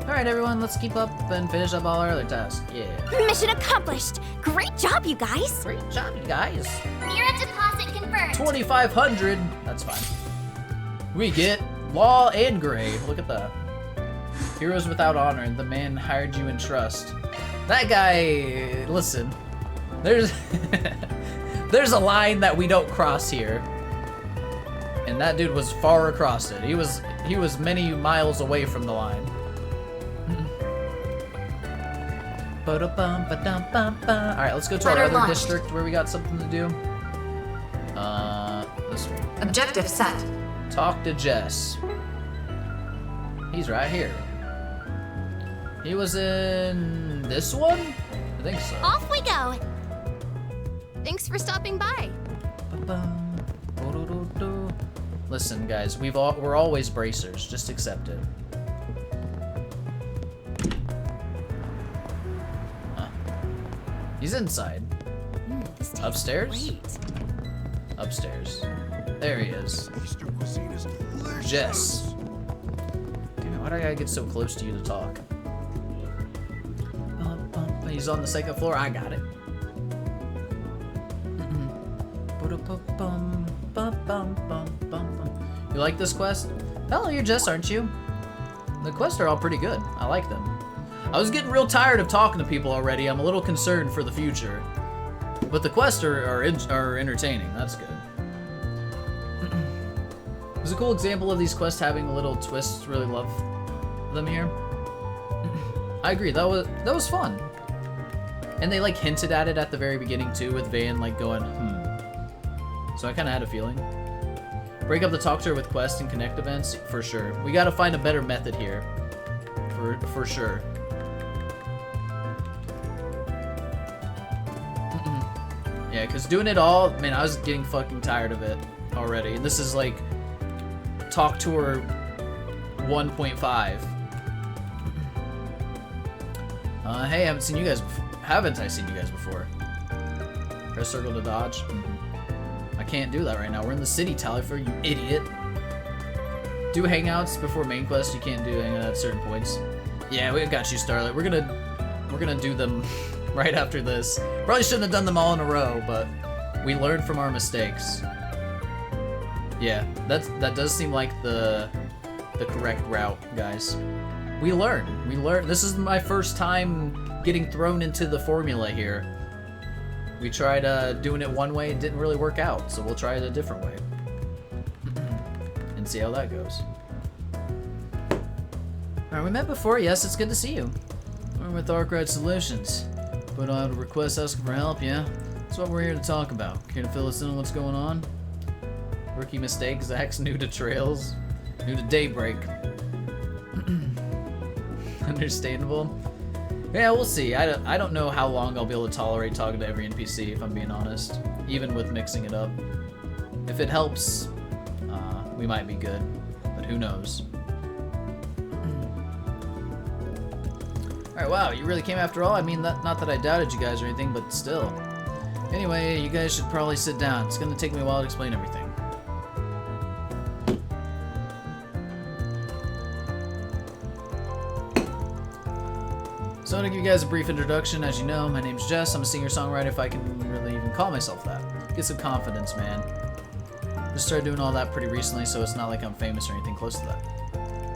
Alright everyone, let's keep up and finish up all our other tasks. Yeah. Mission accomplished! Great job, you guys! Great job, you guys. Mirror deposit confirmed! 2,500. That's fine. We get Law and Gray. Look at that. Heroes without honor. The man hired you in trust. That guy, listen. There's there's a line that we don't cross here. And that dude was far across it. He was many miles away from the line. Alright, let's go to our other district where we got something to do. This one. Objective set. Talk to Jess. He's right here. He was in this one? I think so. Off we go! Thanks for stopping by. Listen, guys, we're always bracers. Just accept it. He's inside. Upstairs? Great. Upstairs. There he is. Jess. Damn it, why do I gotta get so close to you to talk? He's on the second floor. I got it. You like this quest? Hello, you're Jess, aren't you? The quests are all pretty good. I like them. I was getting real tired of talking to people already. I'm a little concerned for the future. But the quests are entertaining. That's good. There's a cool example of these quests having a little twist. Really love them here. I agree. That was fun. And they like hinted at it at the very beginning too, with Van like going, So I kind of had a feeling. Break up the talk to her with quests and connect events for sure. We got to find a better method here, for sure. Yeah, because doing it all, man, I was getting fucking tired of it already. And this is like talk to her 1.5. Hey, haven't I seen you guys before? Press circle to dodge. I can't do that right now. We're in the city, Talifer, you idiot. Do hangouts before main quest. You can't do hangouts at certain points. Yeah, we got you, Starlight. We're gonna do them right after this. Probably shouldn't have done them all in a row, but we learned from our mistakes. Yeah, that does seem like the correct route, guys. We learn. This is my first time getting thrown into the formula here. We tried doing it one way, it didn't really work out, so we'll try it a different way. And see how that goes. Alright, we met before. Yes, it's good to see you. We're with Arkwright Solutions. Put out a request asking for help, yeah? That's what we're here to talk about. Care to fill us in on what's going on? Rookie mistake, Zach's new to Trails. New to Daybreak. Understandable. Yeah, we'll see. I don't know how long I'll be able to tolerate talking to every NPC, if I'm being honest. Even with mixing it up. If it helps, we might be good. But who knows? Alright, wow, you really came after all? I mean, not that I doubted you guys or anything, but still. Anyway, you guys should probably sit down. It's gonna take me a while to explain everything. So to give you guys a brief introduction, as you know, my name's Jess. I'm a singer-songwriter, if I can really even call myself that. Get some confidence, man. Just started doing all that pretty recently, so it's not like I'm famous or anything close to that.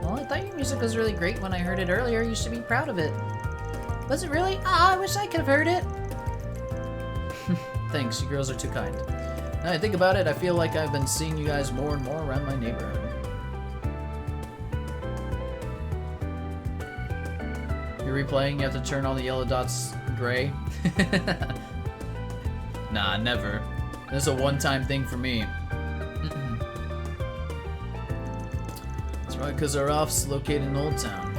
Well, I thought your music was really great when I heard it earlier. You should be proud of it. Was it really? Ah, I wish I could have heard it. Thanks, you girls are too kind. Now I think about it, I feel like I've been seeing you guys more and more around my neighborhood. You're replaying, you have to turn all the yellow dots gray. Nah, never. This is a one-time thing for me. That's right, because our office is located in Old Town.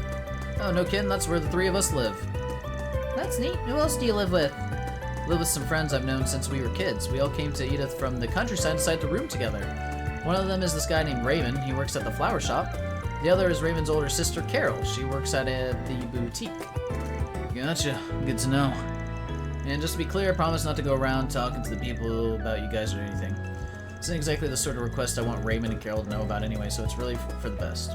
Oh, no kidding, that's where the three of us live. That's neat. Who else do you live with? I live with some friends I've known since we were kids. We all came to Edith from the countryside and decided to room together. One of them is this guy named Raven. He works at the flower shop. The other is Raven's older sister, Carol. She works at the boutique. Gotcha. Good to know. And just to be clear, I promise not to go around talking to the people about you guys or anything. This isn't exactly the sort of request I want Raven and Carol to know about anyway, so it's really for the best.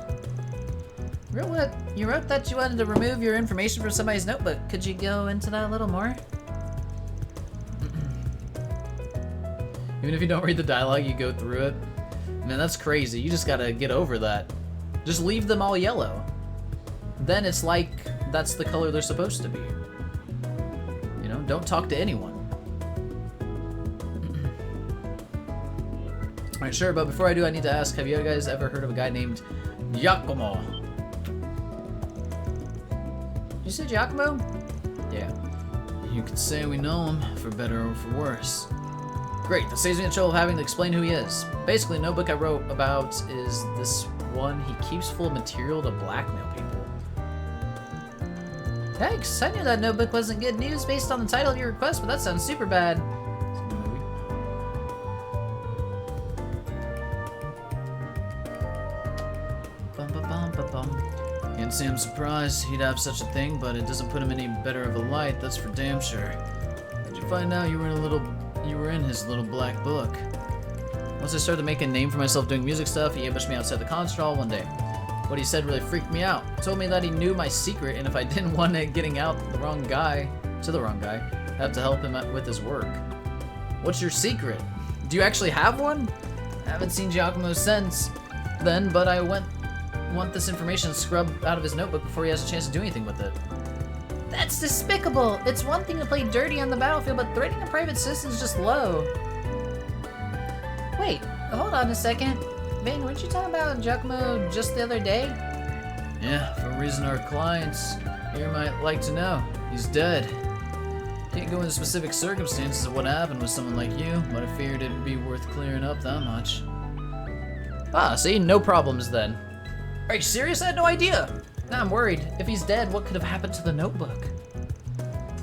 You wrote that you wanted to remove your information from somebody's notebook. Could you go into that a little more? Even if you don't read the dialogue, you go through it. Man, that's crazy. You just gotta get over that. Just leave them all yellow. Then it's like that's the color they're supposed to be. You know, don't talk to anyone. Alright, sure, but before I do, I need to ask, have you guys ever heard of a guy named Giacomo? Did you say Giacomo? Yeah. You could say we know him, for better or for worse. Great, that saves me the trouble of having to explain who he is. Basically, no book I wrote about is this one. He keeps full of material to blackmail people. Thanks, I knew that notebook wasn't good news based on the title of your request, but that sounds super bad. Can't say I'm surprised he'd have such a thing, but it doesn't put him any better of a light, that's for damn sure. Did you find out you were in his little black book? Once I started to make a name for myself doing music stuff, he ambushed me outside the concert hall one day. What he said really freaked me out. He told me that he knew my secret, and if I didn't want it getting out to the wrong guy, I'd have to help him with his work. What's your secret? Do you actually have one? I haven't seen Giacomo since then, but I want this information scrubbed out of his notebook before he has a chance to do anything with it. That's despicable! It's one thing to play dirty on the battlefield, but threatening a private citizen's just low. Wait, hold on a second. Vane, weren't you talking about Giacomo just the other day? Yeah, for a reason our clients here might like to know. He's dead. Can't go into specific circumstances of what happened with someone like you, but I figured it'd be worth clearing up that much. Ah, see? No problems then. Are you serious? I had no idea! Now I'm worried. If he's dead, what could have happened to the notebook?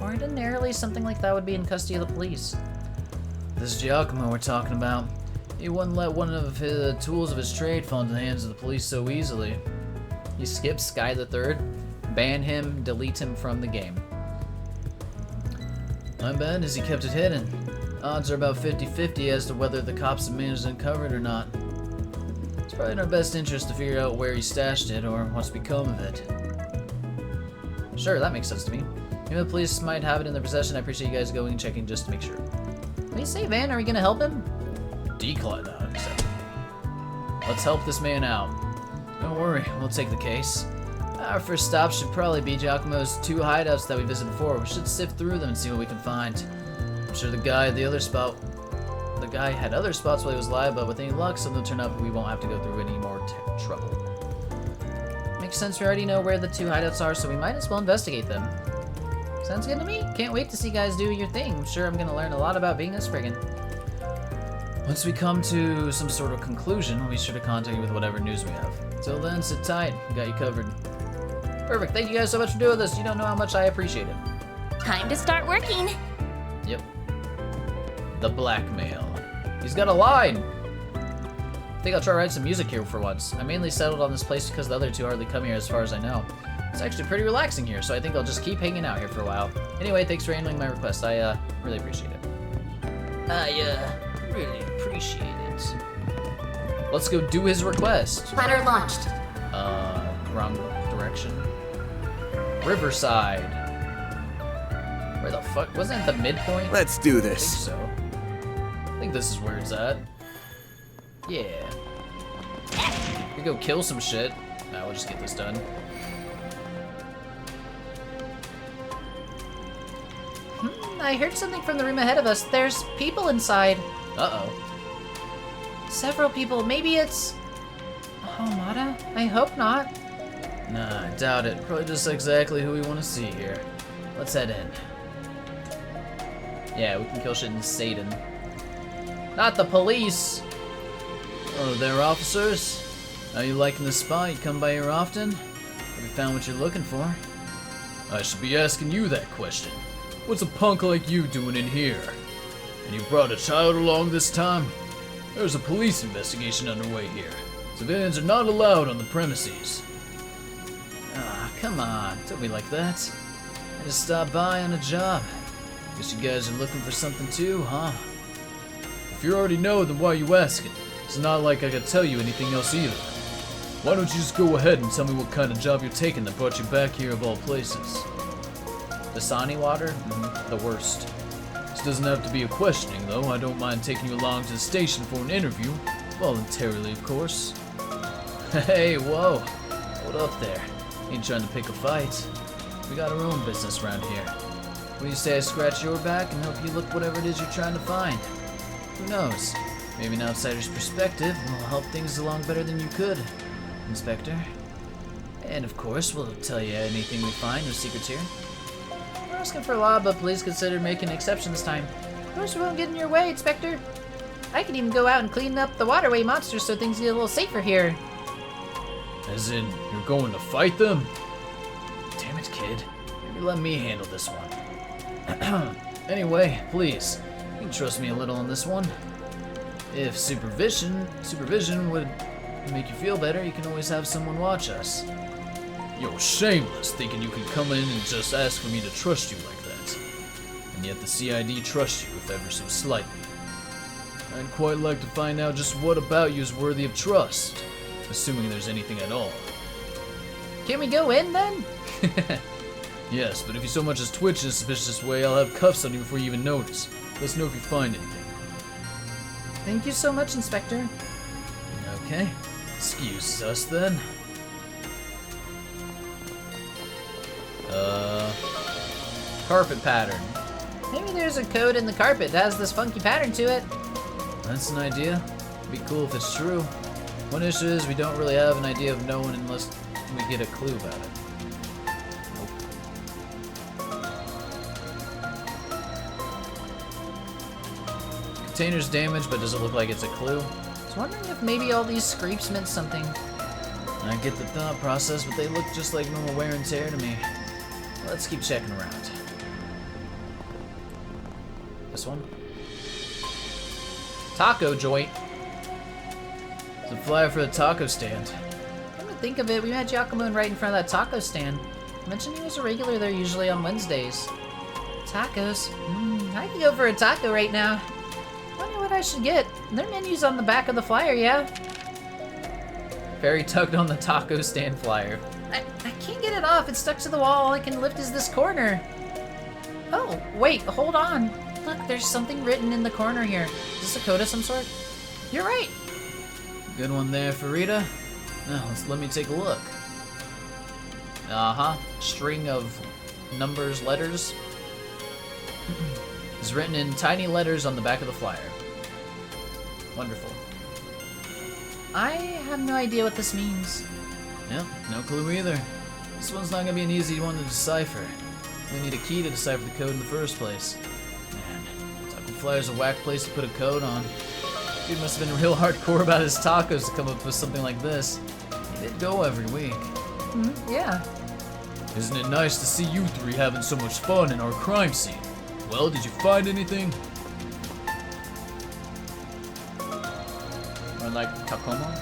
Ordinarily, something like that would be in custody of the police. This Giacomo we're talking about, he wouldn't let one of the tools of his trade fall into the hands of the police so easily. You skip Sky the Third, ban him, delete him from the game. My bet is he kept it hidden. Odds are about 50-50 as to whether the cops have managed to uncover it or not. It's probably in our best interest to figure out where he stashed it or what's become of it. Sure, that makes sense to me. Maybe the police might have it in their possession. I appreciate you guys going and checking just to make sure. What do you say, Van? Are we gonna help him? Decline that, except. Let's help this man out. Don't worry, we'll take the case. Our first stop should probably be Giacomo's 2 hideouts that we visited before. We should sift through them and see what we can find. I'm sure the guy had other spots while he was alive, but with any luck, something will turn up and we won't have to go through any more trouble. Makes sense, we already know where the 2 hideouts are, so we might as well investigate them. Sounds good to me. Can't wait to see you guys do your thing. I'm sure I'm gonna learn a lot about being a Spriggan. Once we come to some sort of conclusion, we'll be sure to contact you with whatever news we have. Till then, sit tight. We got you covered. Perfect. Thank you guys so much for doing this. You don't know how much I appreciate it. Time to start working. Yep. The blackmail. He's got a line! I think I'll try to write some music here for once. I mainly settled on this place because the other 2 hardly come here as far as I know. It's actually pretty relaxing here, so I think I'll just keep hanging out here for a while. Anyway, thanks for handling my request. I really appreciate it. Really appreciate it. Let's go do his request. Letter launched. Wrong direction. Riverside. Where the fuck? Wasn't it the midpoint? Let's do I think this. so. I think this is where it's at. Yeah. We go kill some shit. Nah, we'll just get this done. I heard something from the room ahead of us. There's people inside. Uh-oh. Several people. Maybe it's... Hamada? I hope not. Nah, I doubt it. Probably just exactly who we want to see here. Let's head in. Yeah, we can kill shit in Satan. Not the police! Oh, there, officers. How you liking this spot? You come by here often? Have you found what you're looking for? I should be asking you that question. What's a punk like you doing in here? And you brought a child along this time? There's a police investigation underway here. Civilians are not allowed on the premises. Ah, come on. Don't be like that. I just stopped by on a job. Guess you guys are looking for something too, huh? If you already know, then why are you asking? It's not like I could tell you anything else either. Why don't you just go ahead and tell me what kind of job you're taking that brought you back here of all places? Dasani water? The worst. This doesn't have to be a questioning, though. I don't mind taking you along to the station for an interview. Voluntarily, of course. Hey, whoa. Hold up there. Ain't trying to pick a fight. We got our own business around here. What do you say I scratch your back and help you look whatever it is you're trying to find? Who knows? Maybe an outsider's perspective will help things along better than you could, Inspector. And of course, we'll tell you anything we find, no secrets here. We're asking for a law, but please consider making an exception this time. Of course we won't get in your way, Inspector. I can even go out and clean up the waterway monsters so things get a little safer here. As in, you're going to fight them? Damn it, kid. Maybe let me handle this one. Anyway, please, you can trust me a little on this one. If supervision would make you feel better, you can always have someone watch us. You're shameless, thinking you can come in and just ask for me to trust you like that. And yet the CID trusts you, if ever so slightly. I'd quite like to find out just what about you is worthy of trust, assuming there's anything at all. Can we go in then? Yes, but if you so much as twitch in a suspicious way, I'll have cuffs on you before you even notice. Let us know if you find anything. Thank you so much, Inspector. Okay. Excuse us then. Carpet pattern. Maybe there's a code in the carpet that has this funky pattern to it. That's an idea. It'd be cool if it's true. One issue is we don't really have an idea of no one unless we get a clue about it. Container's damaged, but does it look like it's a clue? I was wondering if maybe all these scrapes meant something. I get the thought process, but they look just like normal wear and tear to me. Let's keep checking around. This one? Taco joint. It's a flyer for the taco stand. Come to think of it, we had Giacomo right in front of that taco stand. I mentioned he was a regular there usually on Wednesdays. Tacos? I could go for a taco right now. Wonder what I should get. Their menu's on the back of the flyer, yeah? Feri tugged on the taco stand flyer. I can't get it off. It's stuck to the wall. All I can lift is this corner. Oh, wait, hold on. Look, there's something written in the corner here. Is this a code of some sort? You're right. Good one there, Farida. Now, let me take a look. Uh-huh. String of numbers, letters. It's written in tiny letters on the back of the flyer. Wonderful. I have no idea what this means. Yeah, no clue either. This one's not gonna be an easy one to decipher. We need a key to decipher the code in the first place. Man, taco flyer's a whack place to put a code on. Dude must have been real hardcore about his tacos to come up with something like this. He did go every week. Yeah. Isn't it nice to see you three having so much fun in our crime scene? Well, did you find anything? Or like Tacoma?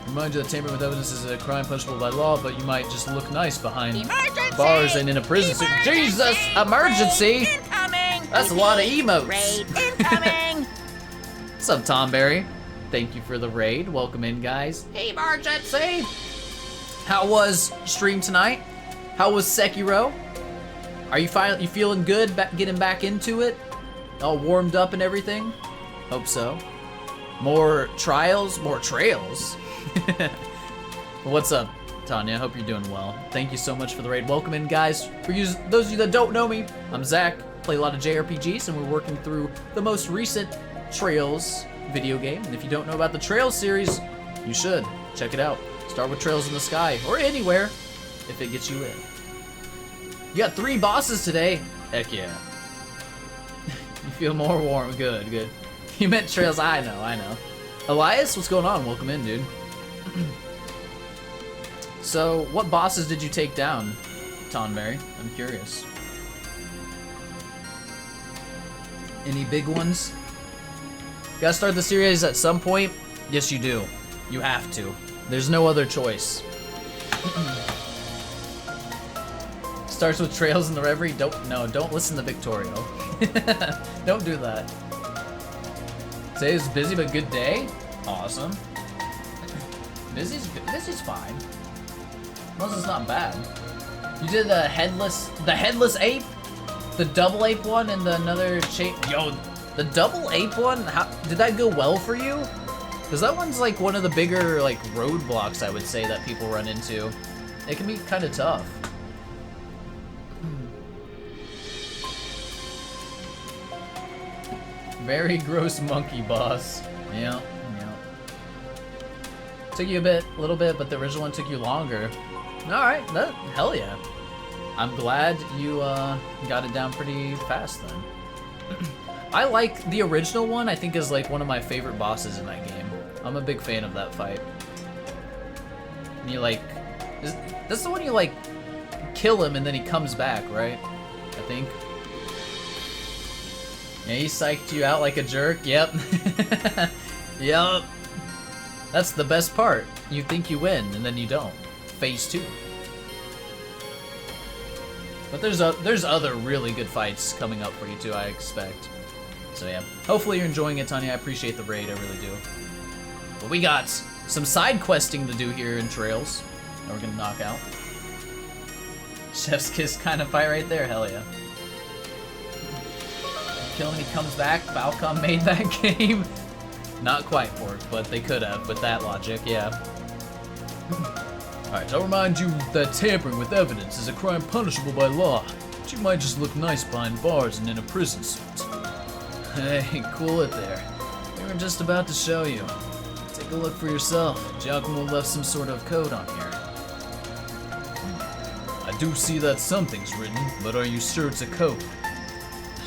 Remind you that tampering with evidence is a crime punishable by law, but you might just look nice behind Emergency! bars and in a prison suit. Jesus! Emergency! Raid incoming! That's a lot of emotes. Raid incoming! What's up, Tom Berry? Thank you for the raid. Welcome in, guys. Emergency! How was stream tonight? How was Sekiro? Are you feeling good getting back into it? All warmed up and everything? Hope so. More trials? More trails? What's up, Tanya? Hope you're doing well. Thank you so much for the raid. Welcome in, guys. For those of you that don't know me, I'm Zach. Play a lot of JRPGs, and we're working through the most recent Trails video game. And if you don't know about the Trails series, you should. Check it out. Start with Trails in the Sky, or anywhere, if it gets you in. You got 3 bosses today. Heck yeah. You feel more warm. Good, good. You meant Trails. I know. Elias, what's going on? Welcome in, dude. So, what bosses did you take down, Tonberry? I'm curious. Any big ones? Gotta start the series at some point? Yes, you do. You have to. There's no other choice. Starts with Trails in the Reverie. Don't listen to Victorio. Don't do that. Today is busy but good day. Awesome. Busy's fine. Most it's not bad. You did the headless ape, the double ape one, and another shape. Yo, the double ape one. How did that go well for you? Because that one's like one of the bigger like roadblocks I would say that people run into. It can be kind of tough. Very gross monkey boss. Yeah. Took you a little bit, but the original one took you longer. All right, hell yeah. I'm glad you got it down pretty fast then. I like the original one. I think is like one of my favorite bosses in that game. I'm a big fan of that fight. And you like, that's the one you like kill him and then he comes back, right? I think. Yeah, he psyched you out like a jerk. Yep. Yep. That's the best part. You think you win, and then you don't. Phase 2. But there's other really good fights coming up for you too, I expect. So yeah. Hopefully you're enjoying it, Tanya. I appreciate the raid, I really do. But we got some side questing to do here in Trails that we're gonna knock out. Chef's kiss kind of fight right there, hell yeah. Kill him, he comes back. Falcom made that game. Not quite Pork, but they could have with that logic, yeah. Alright, I'll remind you that tampering with evidence is a crime punishable by law, but you might just look nice behind bars and in a prison suit. Hey, cool it there. We were just about to show you. Take a look for yourself. Giacomo left some sort of code on here. I do see that something's written, but are you sure it's a code?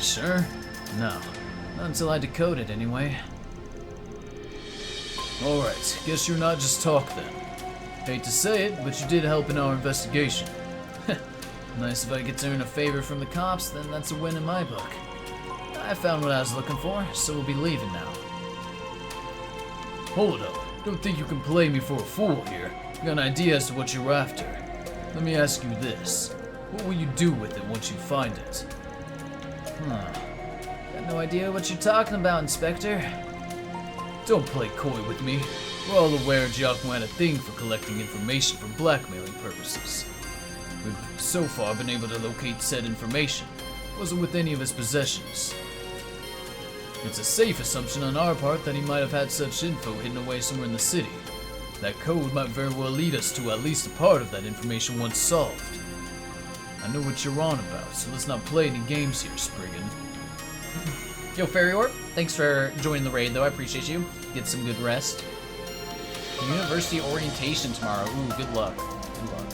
Sure? No. Not until I decode it, anyway. Alright, guess you're not just talk then. Hate to say it, but you did help in our investigation. Nice if I get to earn a favor from the cops, then that's a win in my book. I found what I was looking for, so we'll be leaving now. Hold up. Don't think you can play me for a fool here. I got an idea as to what you're after. Let me ask you this. What will you do with it once you find it? Got no idea what you're talking about, Inspector. Don't play coy with me. We're all aware Giacomo had a thing for collecting information for blackmailing purposes. We've so far been able to locate said information. It wasn't with any of his possessions. It's a safe assumption on our part that he might have had such info hidden away somewhere in the city. That code might very well lead us to at least a part of that information once solved. I know what you're on about, so let's not play any games here, Spriggan. Yo, Feri Orb, thanks for joining the raid, though. I appreciate you. Get some good rest. University orientation tomorrow. Ooh, good luck. Good luck.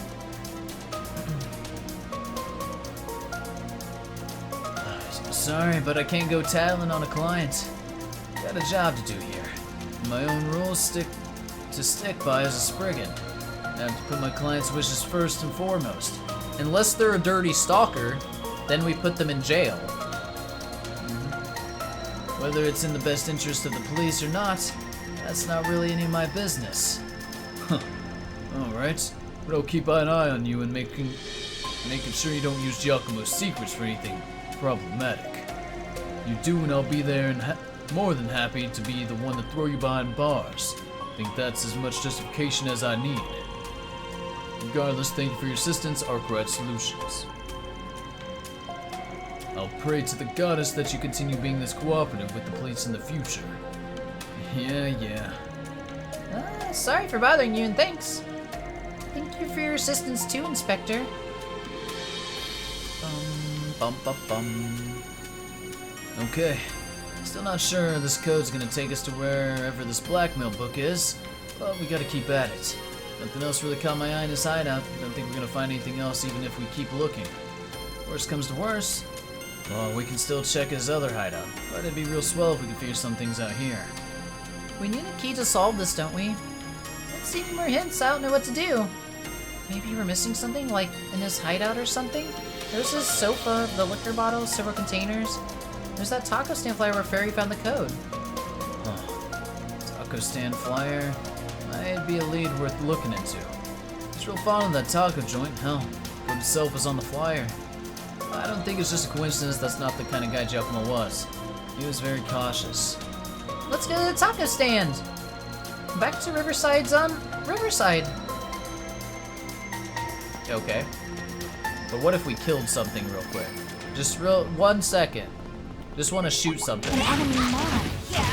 Sorry, but I can't go tattling on a client. Got a job to do here. My own rules to stick by as a Spriggan. I have to put my clients' wishes first and foremost. Unless they're a dirty stalker, then we put them in jail. Whether it's in the best interest of the police or not, that's not really any of my business. Huh. Alright, but I'll keep an eye on you and making sure you don't use Giacomo's secrets for anything problematic. You do, and I'll be there and more than happy to be the one to throw you behind bars. I think that's as much justification as I need. Regardless, thank you for your assistance, Arkwright Solutions. I'll pray to the goddess that you continue being this cooperative with the police in the future. Yeah. Sorry for bothering you, and thanks. Thank you for your assistance too, Inspector. Okay. Still not sure this code's gonna take us to wherever this blackmail book is, but we gotta keep at it. Nothing else really caught my eye in this hideout. Don't think we're gonna find anything else even if we keep looking. Worst comes to worst, well, we can still check his other hideout, but it'd be real swell if we could figure some things out here. We need a key to solve this, don't we? Let's see any more hints. I don't know what to do. Maybe we're missing something, like in his hideout or something? There's his sofa, the liquor bottles, several containers. There's that taco stand flyer where Feri found the code. Taco stand flyer might be a lead worth looking into. He's real fond of that taco joint. Hell, code himself was on the flyer. I don't think it's just a coincidence that's not the kind of guy Giacomo was. He was very cautious. Let's go to the taco stand. Back to Riverside's Riverside. Okay. But what if we killed something real quick? Just 1 second. Just want to shoot something. An enemy mob.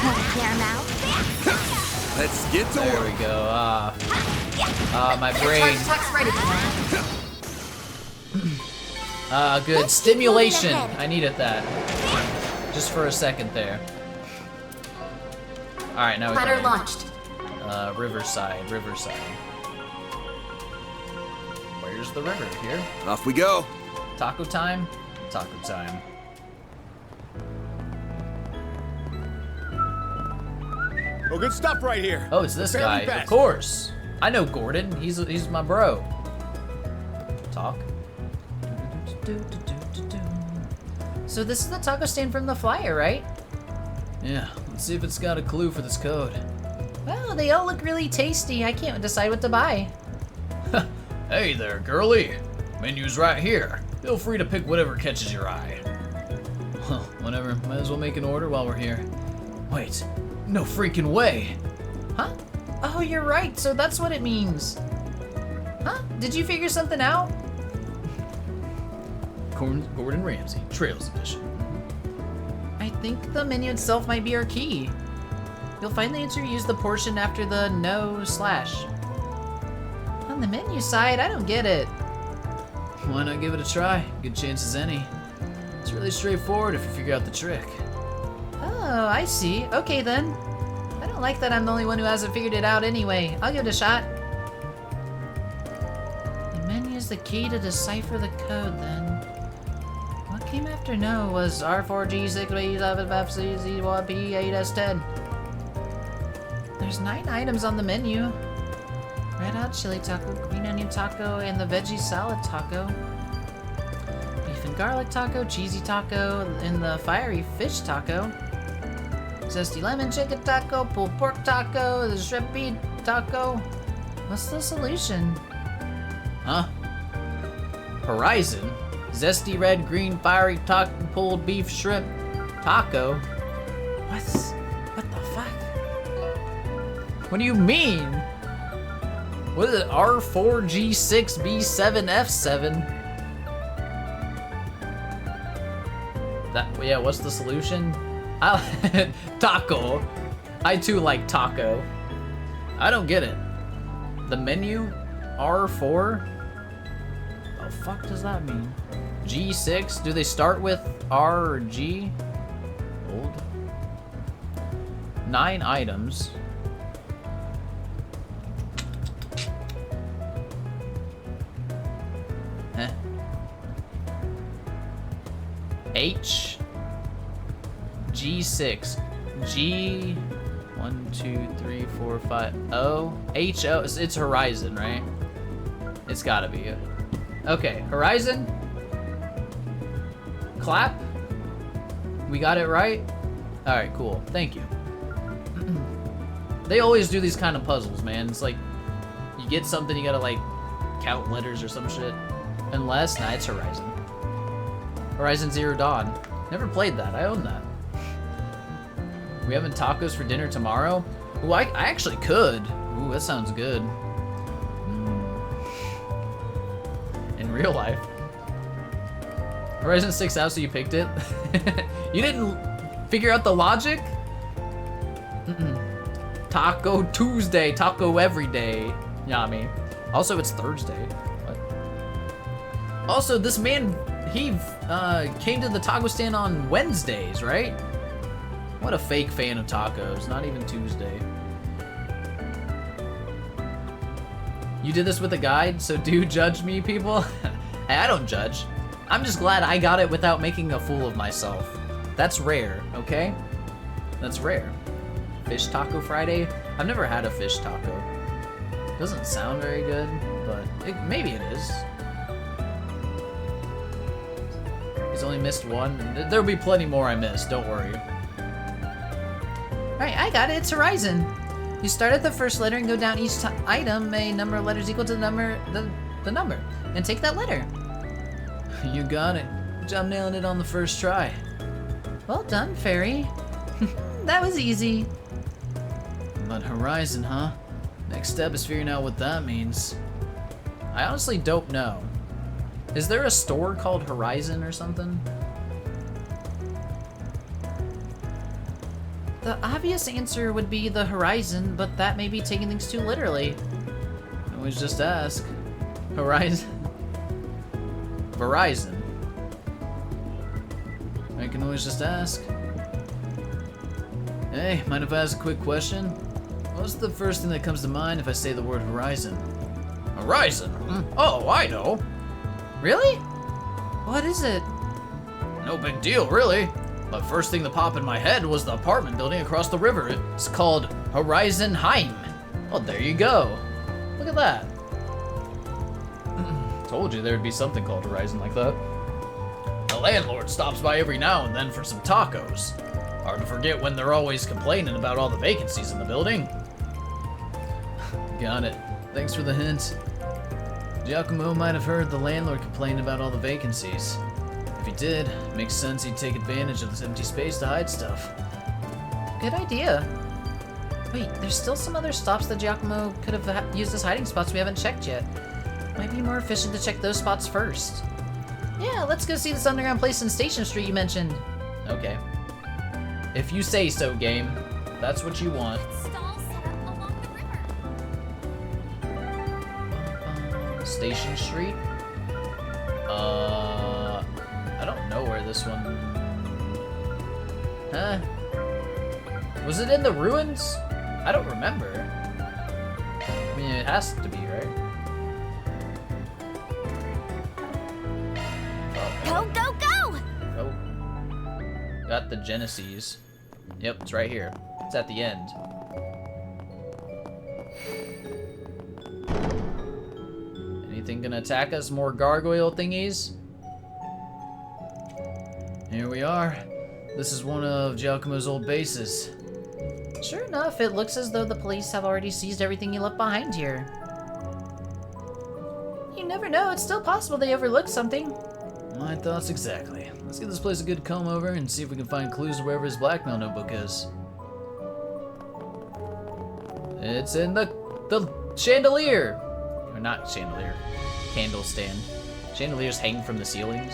Want to clear him out? Let's get to There work. we go. My brain. Good. Stimulation. I needed that. Just for a second there. Alright, now we Ladder can. launched. Riverside. Where's the river? Here? Off we go. Taco time? Taco time. Oh, good stuff right here. Oh, it's this Fairly guy. fast. Of course. I know Gordon. He's my bro. Talk. So this is the taco stand from the flyer, right? Yeah, let's see if it's got a clue for this code. Well, they all look really tasty. I can't decide what to buy. Hey there, girlie. Menu's right here. Feel free to pick whatever catches your eye. Well, whatever. Might as well make an order while we're here. Wait, no freaking way. Huh? Oh, you're right. So that's what it means. Huh? Did you figure something out? Gordon Ramsay, Trails Edition. I think the menu itself might be our key. You'll find the answer, use the portion after the no/. On the menu side, I don't get it. Why not give it a try? Good chance as any. It's really straightforward if you figure out the trick. Oh, I see. Okay then. I don't like that I'm the only one who hasn't figured it out anyway. I'll give it a shot. The menu is the key to decipher the code then. What came after no was R4G6B7FCZ1P8S10. There's 9 items on the menu. Red hot chili taco, green onion taco, and the veggie salad taco. Beef and garlic taco, cheesy taco, and the fiery fish taco. Zesty lemon chicken taco, pulled pork taco, the shrimp beef taco. What's the solution? Huh? Horizon? Zesty red, green, fiery taco, pulled beef, shrimp, taco? What the fuck? What do you mean? What is it? R4G6B7F7? Yeah, what's the solution? Taco. I too like taco. I don't get it. The menu? R4? The fuck does that mean? G6? Do they start with R or G? Old. 9 items. H G6 G 1 2 3 4 5 O H O. It's Horizon, right? It's gotta be it. Okay, Horizon. Clap. We got it right. All right, cool. Thank you. They always do these kind of puzzles, man. It's like you get something, you gotta like count letters or some shit. Unless, nah, it's Horizon. Horizon Zero Dawn. Never played that. I own that. We having tacos for dinner tomorrow? Ooh, I actually could. Ooh, that sounds good. In real life. Horizon sticks out, so you picked it? You didn't figure out the logic? Taco Tuesday, taco every day. Yummy. Also, it's Thursday. What? Also, this man, he came to the taco stand on Wednesdays, right? What a fake fan of tacos. Not even Tuesday. You did this with a guide, so do judge me, people? Hey, I don't judge. I'm just glad I got it without making a fool of myself. That's rare, okay? That's rare. Fish Taco Friday? I've never had a fish taco. Doesn't sound very good, but maybe it is. He's only missed one. There'll be plenty more I missed, don't worry. Alright, I got it. It's Horizon. You start at the first letter and go down each item, a number of letters equal to the number, and take that letter. You got it. Good job nailing it on the first try. Well done, Feri. That was easy. But Horizon, huh? Next step is figuring out what that means. I honestly don't know. Is there a store called Horizon or something? The obvious answer would be the Horizon, but that may be taking things too literally. Always just ask. Horizon? Verizon. I can always just ask. Hey, mind if I ask a quick question? What's the first thing that comes to mind if I say the word Horizon? Horizon? Oh, I know. Really? What is it? No big deal, really. But first thing that popped in my head was the apartment building across the river. It's called Horizon Heim. Well, there you go. Look at that. Told you there'd be something called Horizon like that. The landlord stops by every now and then for some tacos. Hard to forget when they're always complaining about all the vacancies in the building. Got it. Thanks for the hint. Giacomo might have heard the landlord complain about all the vacancies. If he did, it makes sense he'd take advantage of this empty space to hide stuff. Good idea. Wait, there's still some other stops that Giacomo could have used as hiding spots we haven't checked yet. Might be more efficient to check those spots first. Yeah, let's go see this underground place in Station Street you mentioned. Okay. If you say so, game. That's what you want. Stalls set up along the river. Station Street? I don't know where this one... Huh? Was it in the ruins? I don't remember. I mean, it has to be, right? Go, go, go! Oh. Got the Genesis. Yep, it's right here. It's at the end. Anything gonna attack us? More gargoyle thingies? Here we are. This is one of Giacomo's old bases. Sure enough, it looks as though the police have already seized everything you left behind here. You never know, it's still possible they overlooked something. My thoughts exactly. Let's give this place a good comb over and see if we can find clues wherever his blackmail notebook is. It's in the chandelier! Or not chandelier. Candle stand. Chandeliers hang from the ceilings.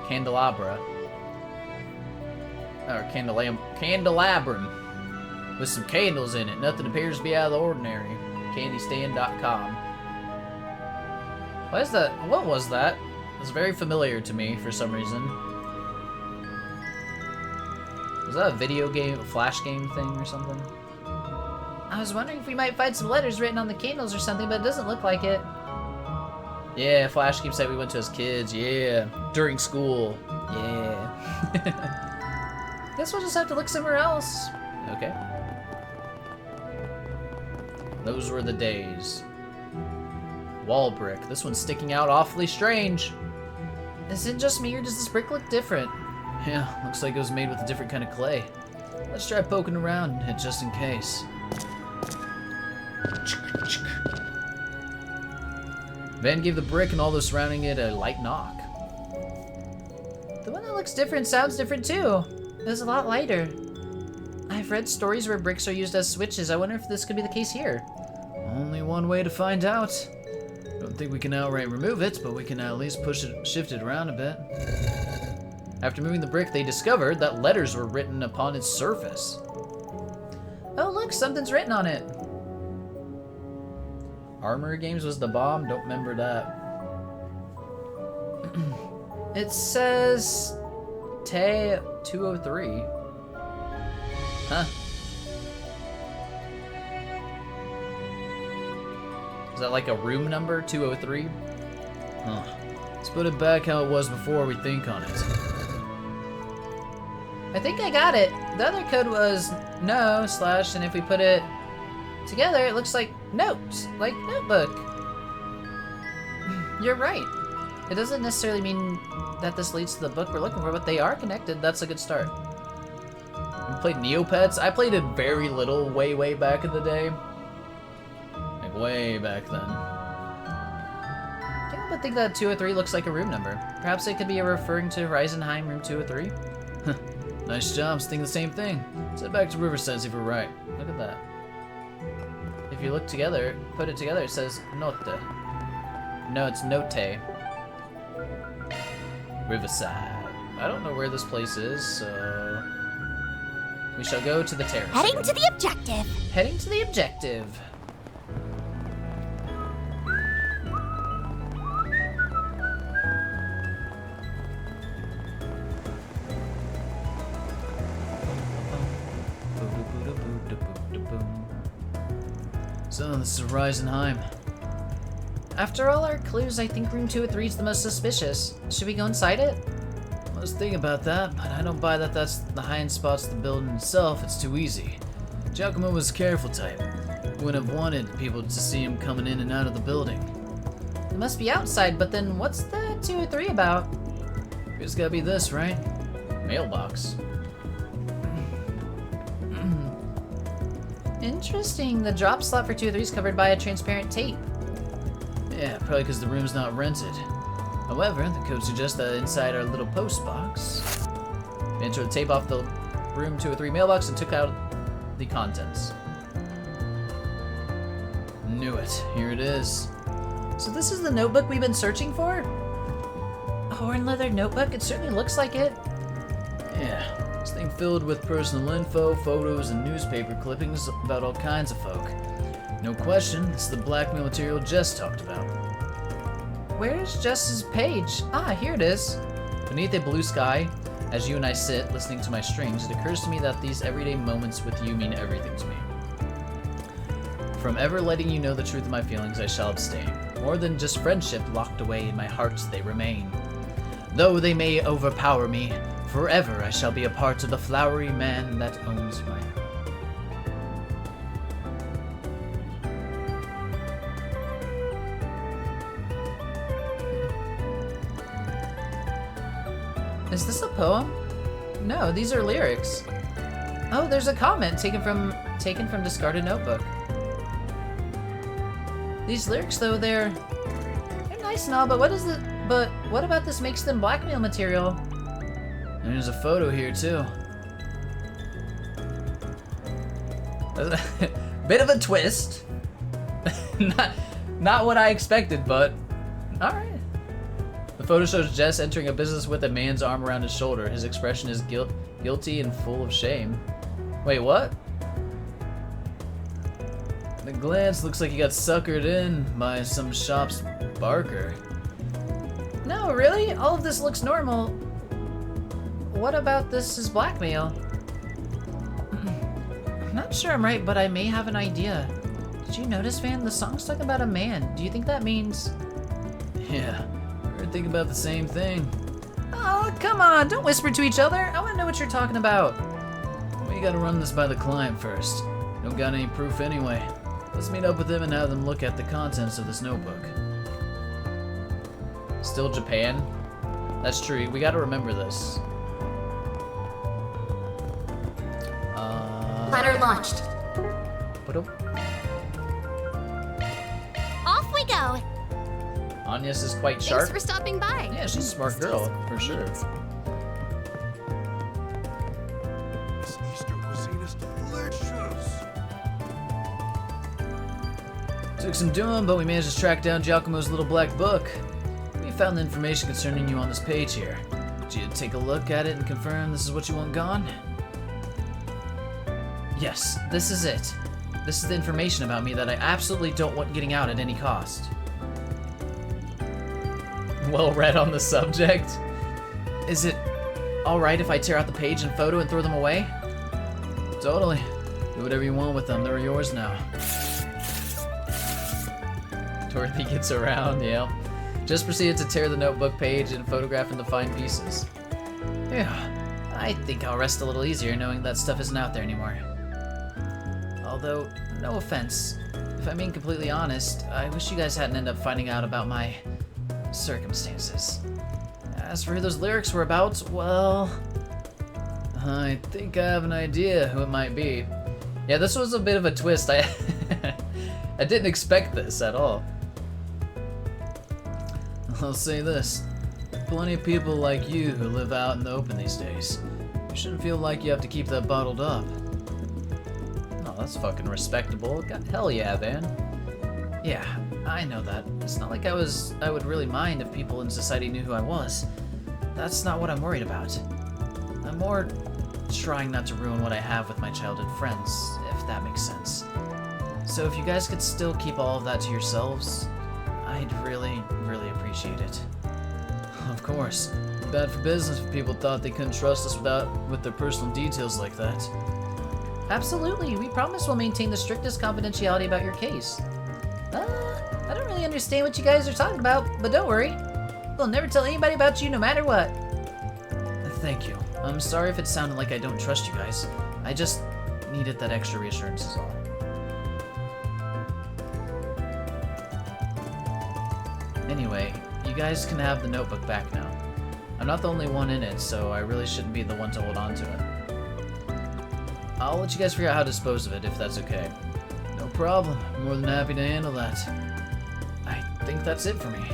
Candelabra. Or candelabrum. With some candles in it. Nothing appears to be out of the ordinary. Candystand.com. What is that? What was that? It's very familiar to me for some reason. Was that a video game, a flash game thing or something? I was wondering if we might find some letters written on the candles or something, but it doesn't look like it. Yeah, flash games that we went to as kids. Yeah, during school. Yeah. Guess we'll just have to look somewhere else. Okay. Those were the days. Wall brick. This one's sticking out awfully strange. Is it just me or does this brick look different? Yeah, looks like it was made with a different kind of clay. Let's try poking around it just in case. Van gave the brick and all those surrounding it a light knock. The one that looks different sounds different too. It was a lot lighter. I've read stories where bricks are used as switches. I wonder if this could be the case here. Only one way to find out. think we can outright remove it, but we can at least shift it around a bit. After moving the brick, they discovered that letters were written upon its surface. Oh, look, something's written on it. Armor Games was the bomb? Don't remember that. It says Tay 203. Huh. Is that like a room number? 203? Huh. Let's put it back how it was before we think on it. I think I got it. The other code was no / and if we put it together, it looks like notes, like notebook. You're right. It doesn't necessarily mean that this leads to the book we're looking for, but they are connected. That's a good start. You played Neopets? I played it very little way back in the day. Like way back then. Can't help but think that 203 looks like a room number. Perhaps it could be referring to Horizonheim room 203. Nice job, thinking the same thing. Let's head back to Riverside, see if we're right. Look at that. If you look together, put it together, it says note. No, it's note. Riverside. I don't know where this place is, so... We shall go to the terrace. Heading to the objective. Heading to the objective. So, this is Horizonheim. After all our clues, I think room 203 is the most suspicious. Should we go inside it? I was thinking about that, but I don't buy that that's the high-end spots of the building itself. It's too easy. Giacomo was a careful type. He wouldn't have wanted people to see him coming in and out of the building. It must be outside, but then what's the 203 about? It's gotta be this, right? Mailbox. Interesting. The drop slot for 203 is covered by a transparent tape. Yeah, probably because the room's not rented. However, the code suggests that inside our little post box, we entered the tape off the room 203 mailbox and took out the contents. Knew it. Here it is. So this is the notebook we've been searching for? A horn leather notebook? It certainly looks like it. Yeah, this thing filled with personal info, photos, and newspaper clippings about all kinds of folk. No question, this is the blackmail material Jess talked about. Where's Jess's page? Ah, here it is. Beneath a blue sky, as you and I sit listening to my strings, it occurs to me that these everyday moments with you mean everything to me. From ever letting you know the truth of my feelings, I shall abstain. More than just friendship locked away in my heart, they remain. Though they may overpower me, forever I shall be a part of the flowery man that owns my heart. Is this a poem? No, these are lyrics. Oh, there's a comment taken from discarded notebook. These lyrics, though, they're nice and all, but what about this makes them blackmail material? And there's a photo here too. Bit of a twist. not what I expected, but all right. The photo shows Jess entering a business with a man's arm around his shoulder. His expression is guilty and full of shame. Wait, what? The glance looks like he got suckered in by some shop's barker. No, really? All of this looks normal. What about this is blackmail? I'm not sure I'm right, but I may have an idea. Did you notice, Van? The song's talking about a man. Do you think that means... Yeah, we're thinking about the same thing. Oh, come on, don't whisper to each other. I want to know what you're talking about. We gotta run this by the client first. Don't got any proof anyway. Let's meet up with them and have them look at the contents of this notebook. Still Japan? That's true, we gotta remember this. Planner launched. Off we go. Agnes is quite sharp. Thanks for stopping by. Yeah, she's a smart girl, for sure. This Easter cuisine is delicious. Took some doing, but we managed to track down Giacomo's little black book. We found the information concerning you on this page here. Did you take a look at it and confirm this is what you want gone? Yes, this is it. This is the information about me that I absolutely don't want getting out at any cost. Well read on the subject. Is it alright if I tear out the page and photo and throw them away? Totally. Do whatever you want with them. They're yours now. Dorothy gets around, yeah. Just proceeded to tear the notebook page and photograph into fine pieces. Yeah, I think I'll rest a little easier knowing that stuff isn't out there anymore. Although, no offense, if I'm being completely honest, I wish you guys hadn't ended up finding out about my circumstances. As for who those lyrics were about, well, I think I have an idea who it might be. Yeah, this was a bit of a twist. I didn't expect this at all. I'll say this. Plenty of people like you who live out in the open these days. You shouldn't feel like you have to keep that bottled up. Oh, that's fucking respectable. Hell yeah, man. Yeah, I know that. It's not like I would really mind if people in society knew who I was. That's not what I'm worried about. I'm more trying not to ruin what I have with my childhood friends, if that makes sense. So if you guys could still keep all of that to yourselves, I'd really, really appreciate it. Of course. Bad for business if people thought they couldn't trust us with their personal details like that. Absolutely. We promise we'll maintain the strictest confidentiality about your case. I don't really understand what you guys are talking about, but don't worry. We'll never tell anybody about you no matter what. Thank you. I'm sorry if it sounded like I don't trust you guys. I just needed that extra reassurance is all. Anyway, you guys can have the notebook back now. I'm not the only one in it, so I really shouldn't be the one to hold on to it. I'll let you guys figure out how to dispose of it, if that's okay. No problem. I'm more than happy to handle that. I think that's it for me.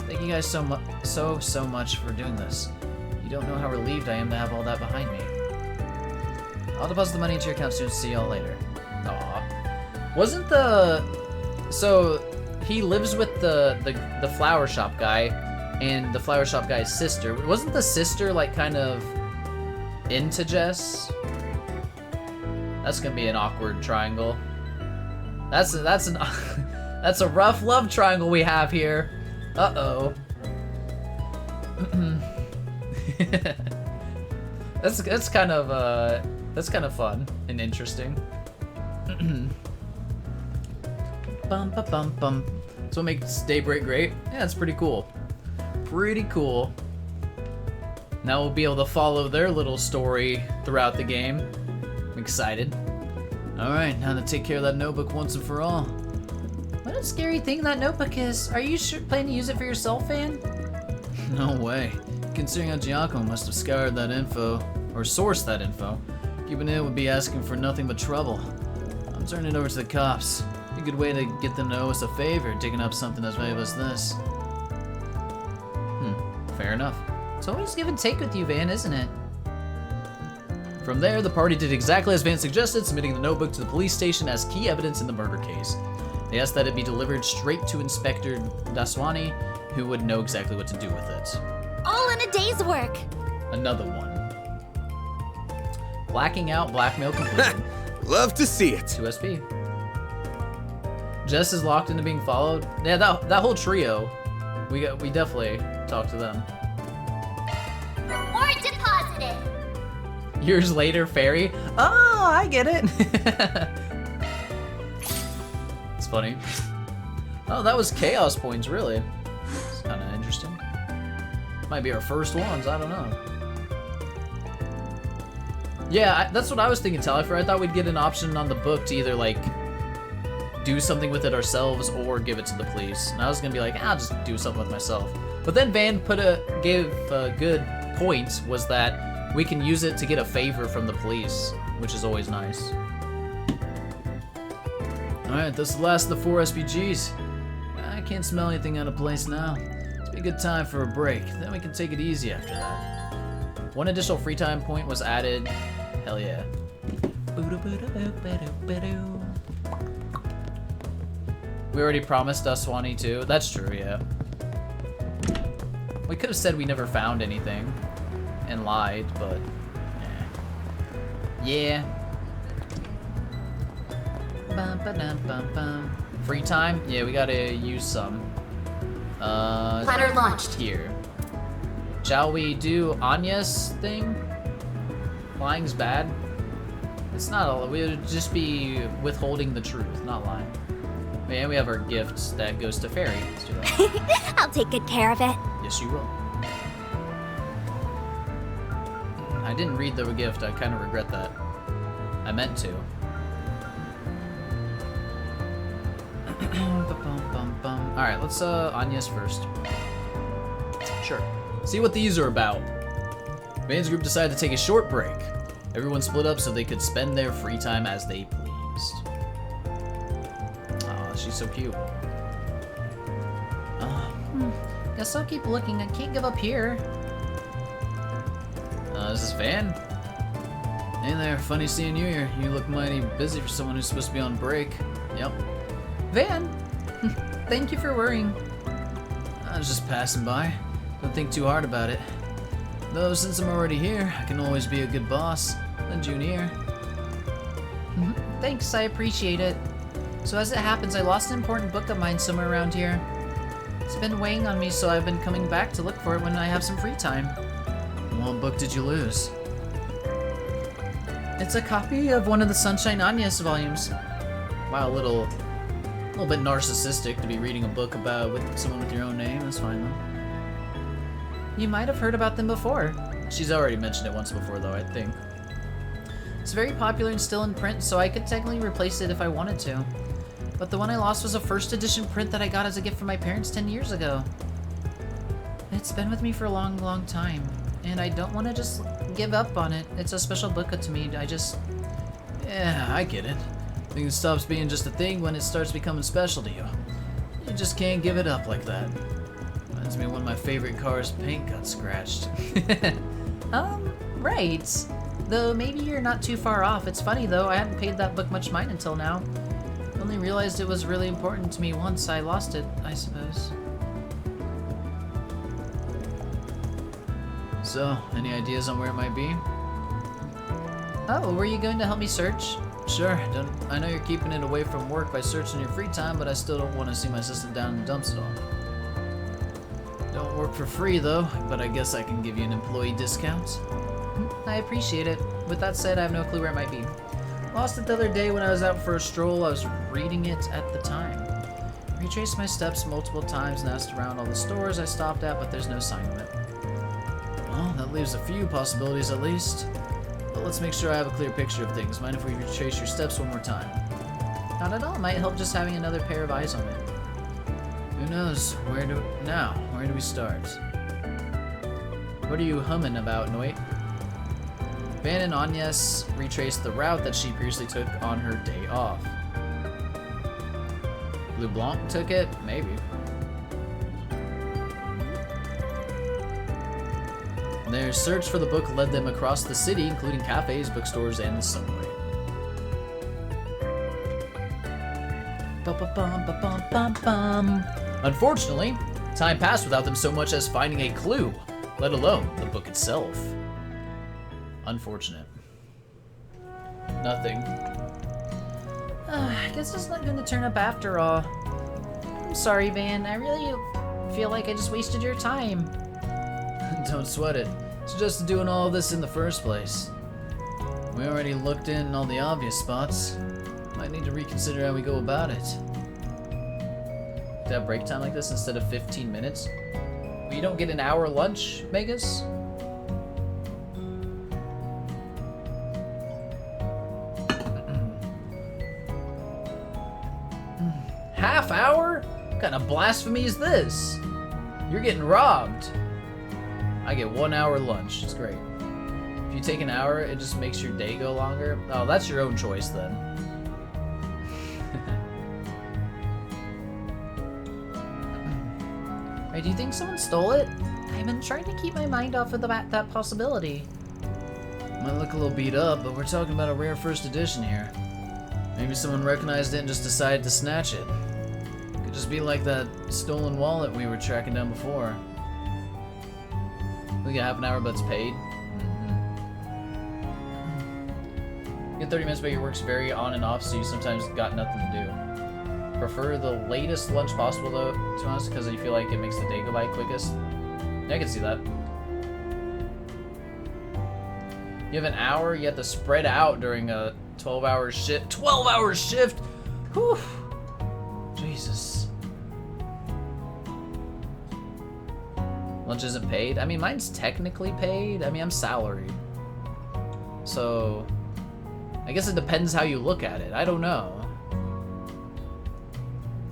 Thank you guys so much for doing this. You don't know how relieved I am to have all that behind me. I'll deposit the money into your account soon. See y'all later. Aw. Wasn't the... So, he lives with the flower shop guy and the flower shop guy's sister. Wasn't the sister, like, kind of into Jess? That's gonna be an awkward triangle. That's a rough love triangle we have here. Uh-oh. That's kind of fun and interesting. Bum ba bum bum. That's what makes Daybreak great. Yeah, it's pretty cool. Pretty cool. Now we'll be able to follow their little story throughout the game. I'm excited. Alright, now to take care of that notebook once and for all. What a scary thing that notebook is. Are you planning to use it for yourself, Van? No way. Considering how Giacomo must have scoured that info, or sourced that info, keeping it would be asking for nothing but trouble. I'm turning it over to the cops. Be a good way to get them to owe us a favor, digging up something as valuable as this. Fair enough. It's always give and take with you, Van, isn't it? From there, the party did exactly as Van suggested, submitting the notebook to the police station as key evidence in the murder case. They asked that it be delivered straight to Inspector Daswani, who would know exactly what to do with it. All in a day's work. Another one. Blacking out, blackmail completed. Love to see it. 2SP. Jess is locked into being followed. Yeah, that whole trio. We definitely talked to them. Reward deposited. Years later, Feri. Oh, I get it. It's funny. Oh, that was chaos points, really. It's kind of interesting. Might be our first ones, I don't know. Yeah, that's what I was thinking, Talifer. I thought we'd get an option on the book to either, like, do something with it ourselves or give it to the police. And I was gonna be like, I'll just do something with myself. But then Van gave a good point, was that we can use it to get a favor from the police, which is always nice. Alright, that's the last of the 4 SPGs. I can't smell anything out of place now. It's be a good time for a break, then we can take it easy after that. 1 additional free time point was added. Hell yeah. We already promised Aswani too. That's true, yeah. We could have said we never found anything and lied, but yeah. Bum, ba-dum, bum, bum. Free time? Yeah, we gotta use some. Planner launched. Here. Shall we do Anya's thing? Lying's bad. It's not all. We would just be withholding the truth, not lying. And we have our gifts that goes to Feri. Let's do that. I'll take good care of it. Yes, you will. I didn't read the gift. I kind of regret that. I meant to. Alright, let's Anya's first. Sure. See what these are about. Van's group decided to take a short break. Everyone split up so they could spend their free time as they pleased. Aw, she's so cute. Guess I'll keep looking. I can't give up here. This is Van? Hey there, funny seeing you here. You look mighty busy for someone who's supposed to be on break. Yep. Van! Thank you for worrying. I was just passing by. Don't think too hard about it. Though, since I'm already here, I can always be a good boss. Lend you an ear. Thanks, I appreciate it. So as it happens, I lost an important book of mine somewhere around here. It's been weighing on me, so I've been coming back to look for it when I have some free time. What book did you lose? It's a copy of one of the Sunshine Anya's volumes. Wow, a little bit narcissistic to be reading a book about with someone with your own name. That's fine though. You might have heard about them before. She's already mentioned it once before though, I think. It's very popular and still in print, so I could technically replace it if I wanted to. But the one I lost was a first edition print that I got as a gift from my parents 10 years ago. It's been with me for a long, long time, and I don't want to just give up on it. It's a special book to me. Yeah, I get it. Things stops being just a thing when it starts becoming special to you. You just can't give it up like that. Reminds me of one of my favorite cars' paint got scratched. Right. Though maybe you're not too far off. It's funny though, I hadn't paid that book much mind until now. Only realized it was really important to me once I lost it, I suppose. So, any ideas on where it might be? Oh, were you going to help me search? Sure. I know you're keeping it away from work by searching your free time, but I still don't want to see my system down in the dumps at all. Don't work for free though, but I guess I can give you an employee discount. I appreciate it. With that said, I have no clue where it might be. Lost it the other day when I was out for a stroll. I was reading it at the time. Retraced my steps multiple times and asked around all the stores I stopped at, but there's no sign of it. Well, that leaves a few possibilities at least. But let's make sure I have a clear picture of things. Mind if we retrace your steps one more time? Not at all. Might help just having another pair of eyes on it. Who knows? Where do we start? What are you humming about, Noit? Van and Agnes retraced the route that she previously took on her day off. Blue Blanc took it? Maybe. Their search for the book led them across the city, including cafes, bookstores, and the subway. Unfortunately, time passed without them so much as finding a clue, let alone the book itself. Unfortunate. Nothing. I guess it's not going to turn up after all. I'm sorry, Van. I really feel like I just wasted your time. Don't sweat it. It's just doing all this in the first place. We already looked in all the obvious spots. Might need to reconsider how we go about it. To have break time like this instead of 15 minutes? But you don't get an hour lunch, Megas? Half hour? What kind of blasphemy is this? You're getting robbed. I get 1 hour lunch. It's great. If you take an hour, it just makes your day go longer. Oh, that's your own choice then. Wait, do you think someone stole it? I've been trying to keep my mind off of that possibility. Might look a little beat up, but we're talking about a rare first edition here. Maybe someone recognized it and just decided to snatch it. Just be like that stolen wallet we were tracking down before. We get half an hour, but it's paid. You get 30 minutes, but your work's very on and off, so you sometimes got nothing to do. Prefer the latest lunch possible, though, to be honest, because you feel like it makes the day go by quickest. Yeah, I can see that. You have an hour, you have to spread out during a 12-hour shift. 12-hour shift! Whew! Jesus. Lunch isn't paid? I mean, mine's technically paid. I mean, I'm salaried. So, I guess it depends how you look at it. I don't know.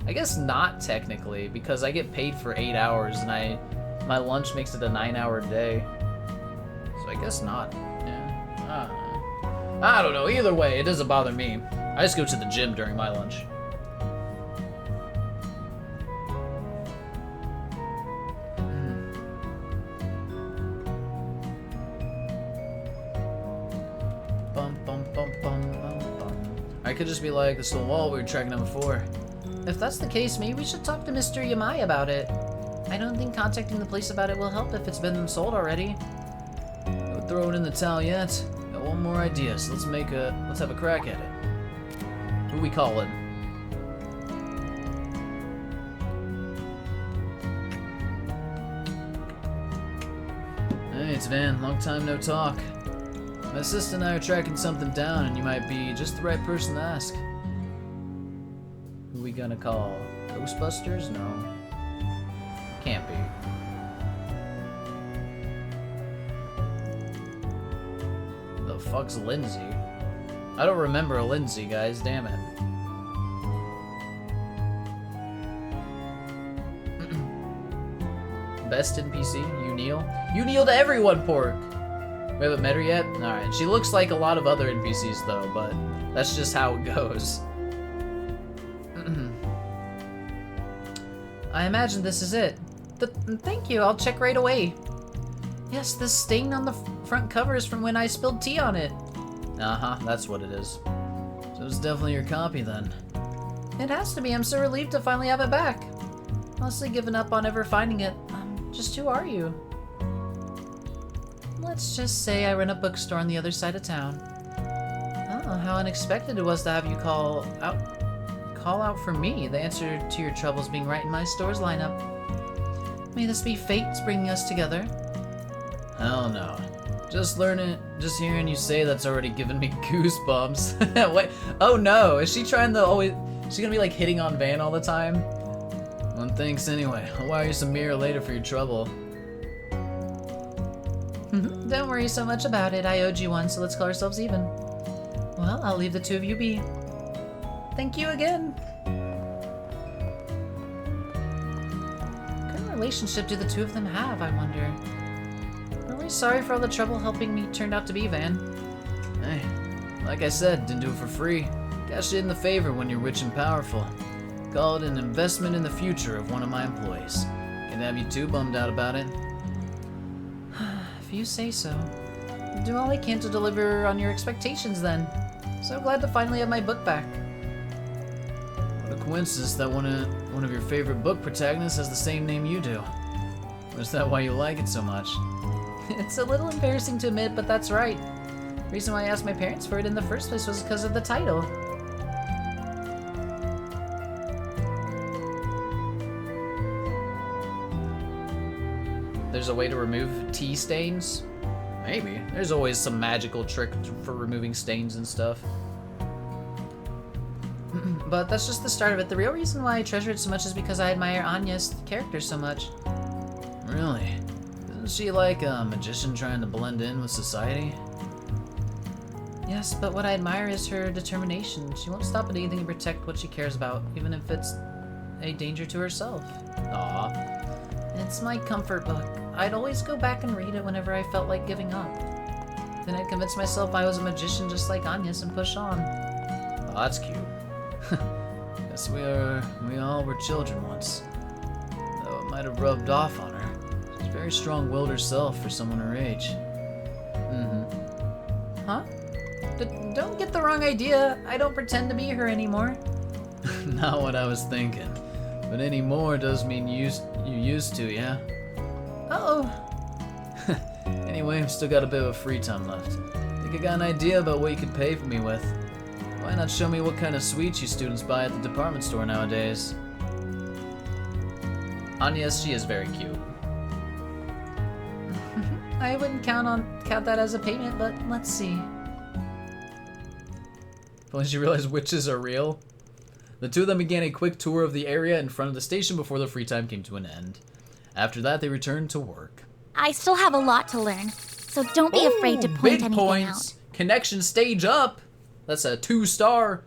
I guess not technically, because I get paid for 8 hours and my lunch makes it a 9-hour day. So I guess not. Yeah. I don't know. Either way, it doesn't bother me. I just go to the gym during my lunch. I could just be like the stone wall we were tracking down before. If that's the case, maybe we should talk to Mr. Yamai about it. I don't think contacting the police about it will help if it's been sold already. Don't throw it in the towel yet. Got one more idea, so let's have a crack at it. Who we calling? Hey, it's Van. Long time no talk. My assistant and I are tracking something down, and you might be just the right person to ask. Who we gonna call? Ghostbusters? No. Can't be. The fuck's Lindsay? I don't remember a Lindsay, guys. Damn it. Best NPC? You kneel? You kneel to everyone, Pork! We haven't met her yet? Alright, she looks like a lot of other NPCs though, but that's just how it goes. I imagine this is it. Thank you, I'll check right away. Yes, this stain on the front cover is from when I spilled tea on it. Uh-huh, that's what it is. So it's definitely your copy then. It has to be, I'm so relieved to finally have it back. Honestly given up on ever finding it. Just who are you? Let's just say I run a bookstore on the other side of town. Oh, how unexpected it was to have you call out for me, the answer to your troubles being right in my store's lineup. May this be fate bringing us together? Hell no. Just hearing you say that's already given me goosebumps. Wait, oh no, is she trying to always, she's gonna be like hitting on Van all the time? Well, thanks anyway. I'll wire you some mirror later for your trouble. Don't worry so much about it. I owed you one, so let's call ourselves even. Well, I'll leave the two of you be. Thank you again. What kind of relationship do the two of them have, I wonder? Really sorry for all the trouble helping me turned out to be, Van. Hey, like I said, didn't do it for free. Cashed in the favor when you're rich and powerful. Call it an investment in the future of one of my employees. Can't have you too bummed out about it. If you say so. I'll do all I can to deliver on your expectations then. So glad to finally have my book back. What a coincidence that one of your favorite book protagonists has the same name you do. Or is that why you like it so much? It's a little embarrassing to admit, but that's right. The reason why I asked my parents for it in the first place was because of the title. There's a way to remove tea stains? Maybe. There's always some magical trick for removing stains and stuff. But that's just the start of it. The real reason why I treasure it so much is because I admire Anya's character so much. Really? Isn't she like a magician trying to blend in with society? Yes, but what I admire is her determination. She won't stop at anything to protect what she cares about, even if it's a danger to herself. Aw. It's my comfort book. I'd always go back and read it whenever I felt like giving up. Then I'd convince myself I was a magician just like Anya's and push on. Oh, that's cute. Guess we all were children once. Though it might have rubbed off on her. She's very strong-willed herself for someone her age. Huh? Don't get the wrong idea. I don't pretend to be her anymore. Not what I was thinking. But anymore does mean you used to, yeah? Uh-oh. Anyway, I've still got a bit of free time left. Think I got an idea about what you could pay for me with. Why not show me what kind of sweets you students buy at the department store nowadays? Anya's, she is very cute. I wouldn't count that as a payment, but let's see. Once you realize witches are real. The two of them began a quick tour of the area in front of the station before their free time came to an end. After that, they returned to work. I still have a lot to learn, so don't be afraid to point big anything points. out. Connection stage up. That's a 2-star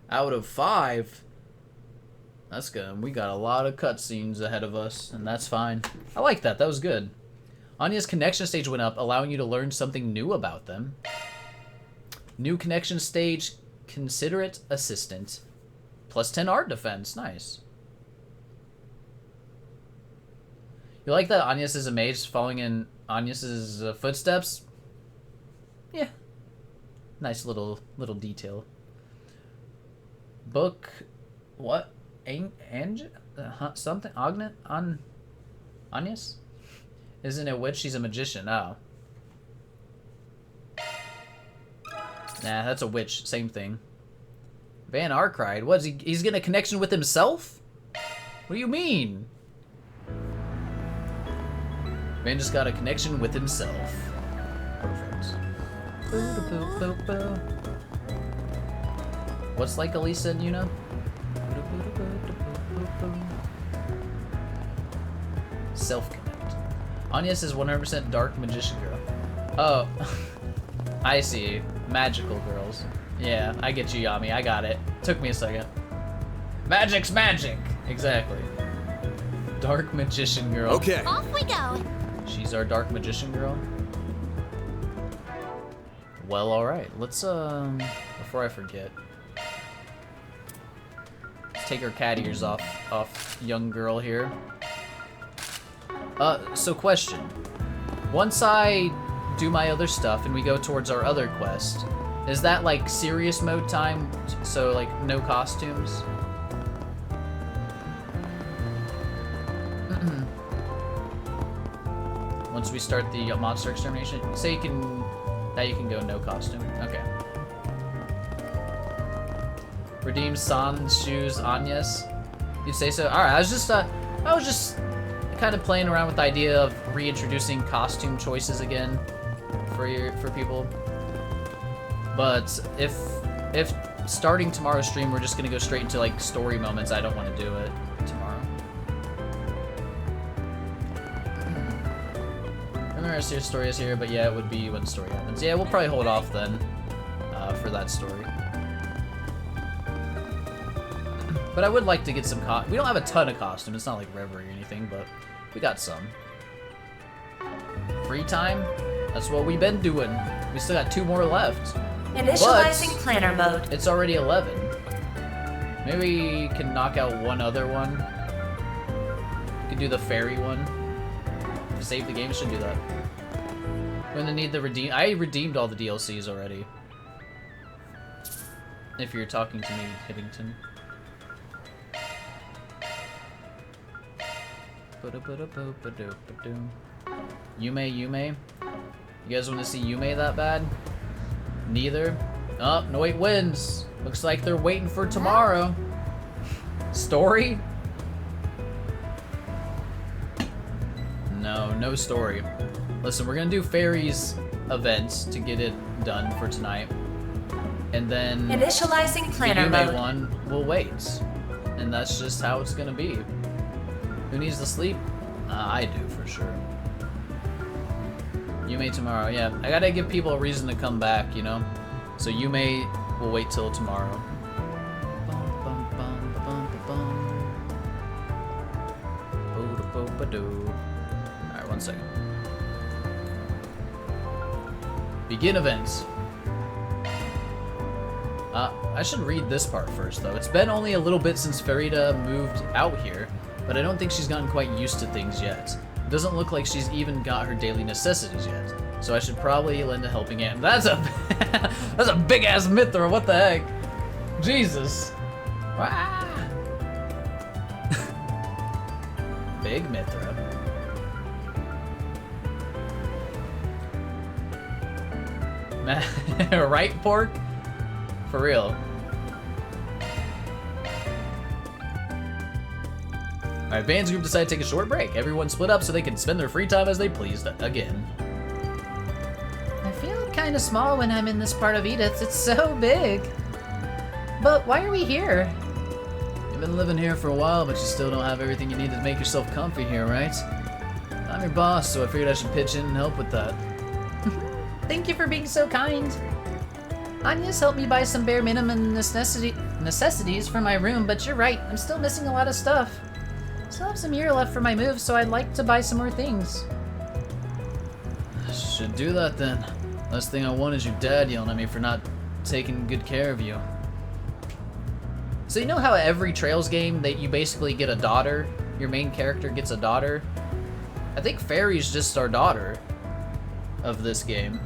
out of 5. That's good. We got a lot of cutscenes ahead of us, and that's fine. I like that. That was good. Anya's connection stage went up, allowing you to learn something new about them. New connection stage, considerate assistant. Plus 10 art defense. Nice. You like that Agnes is a mage following in Agnes's footsteps? Yeah. Nice little detail. Book... What? Something? Agnes? Isn't it witch? She's a magician. Oh. Nah, that's a witch. Same thing. Van Arcride? What is he? He's getting a connection with himself? What do you mean? Van just got a connection with himself. Perfect. What's like Elisa and Yuna? Self-connect. Agnes is 100% dark magician girl. Oh. I see. Magical girls. Yeah, I get you, Yami. I got it. Took me a second. Magic's magic! Exactly. Dark magician girl. Okay. Off we go. She's our dark magician girl. Well, alright. Let's, before I forget. Let's take our cat ears off young girl here. So question. Once I do my other stuff and we go towards our other quest, is that like serious mode time? So like no costumes? Once we start the monster extermination, say you can go no costume. Okay. Redeem Sans shoes Agnes. You'd say so. All right. I was just kind of playing around with the idea of reintroducing costume choices again for people. But if starting tomorrow's stream we're just gonna go straight into like story moments, I don't want to do it tomorrow. Remember our serious story is here, but yeah, it would be when the story happens. Yeah, we'll probably hold off then for that story. But I would like to get some we don't have a ton of costume. It's not like Reverie or anything, but we got some. Free time? That's what we've been doing. We still got 2 more left. Initializing planner mode. It's already 11. Maybe we can knock out one other one. We could do the Feri one. Save the game, should do that. We're gonna need the redeem. I redeemed all the DLCs already. If you're talking to me, Hibbington. Yume. You guys want to see Yume that bad? Neither. Oh, no, wait, wins. Looks like they're waiting for tomorrow. Story? No story. Listen, we're gonna do Feri's events to get it done for tonight. And then initializing planner the Yume mode. one will wait. And that's just how it's gonna be. Who needs to sleep? I do, for sure. Yume tomorrow, yeah. I gotta give people a reason to come back, you know? So Yume will wait till tomorrow. Alright, 1 second. Begin events. I should read this part first, though. It's been only a little bit since Ferida moved out here, but I don't think she's gotten quite used to things yet. It doesn't look like she's even got her daily necessities yet, so I should probably lend a helping hand. That's a that's a big ass Mithra. What the heck? Jesus. Big Mithra. Right, Pork? For real. Alright, Band's group decided to take a short break. Everyone split up so they can spend their free time as they pleased again. I feel kind of small when I'm in this part of Edith. It's so big. But why are we here? You've been living here for a while, but you still don't have everything you need to make yourself comfy here, right? I'm your boss, so I figured I should pitch in and help with that. Thank you for being so kind. Anya's helped me buy some bare minimum necessities for my room, but you're right, I'm still missing a lot of stuff. Still have some year left for my move, so I'd like to buy some more things. Should do that then. Last thing I want is your dad yelling at me for not taking good care of you. So you know how every Trails game that you basically get a daughter? Your main character gets a daughter? I think Feri's just our daughter of this game.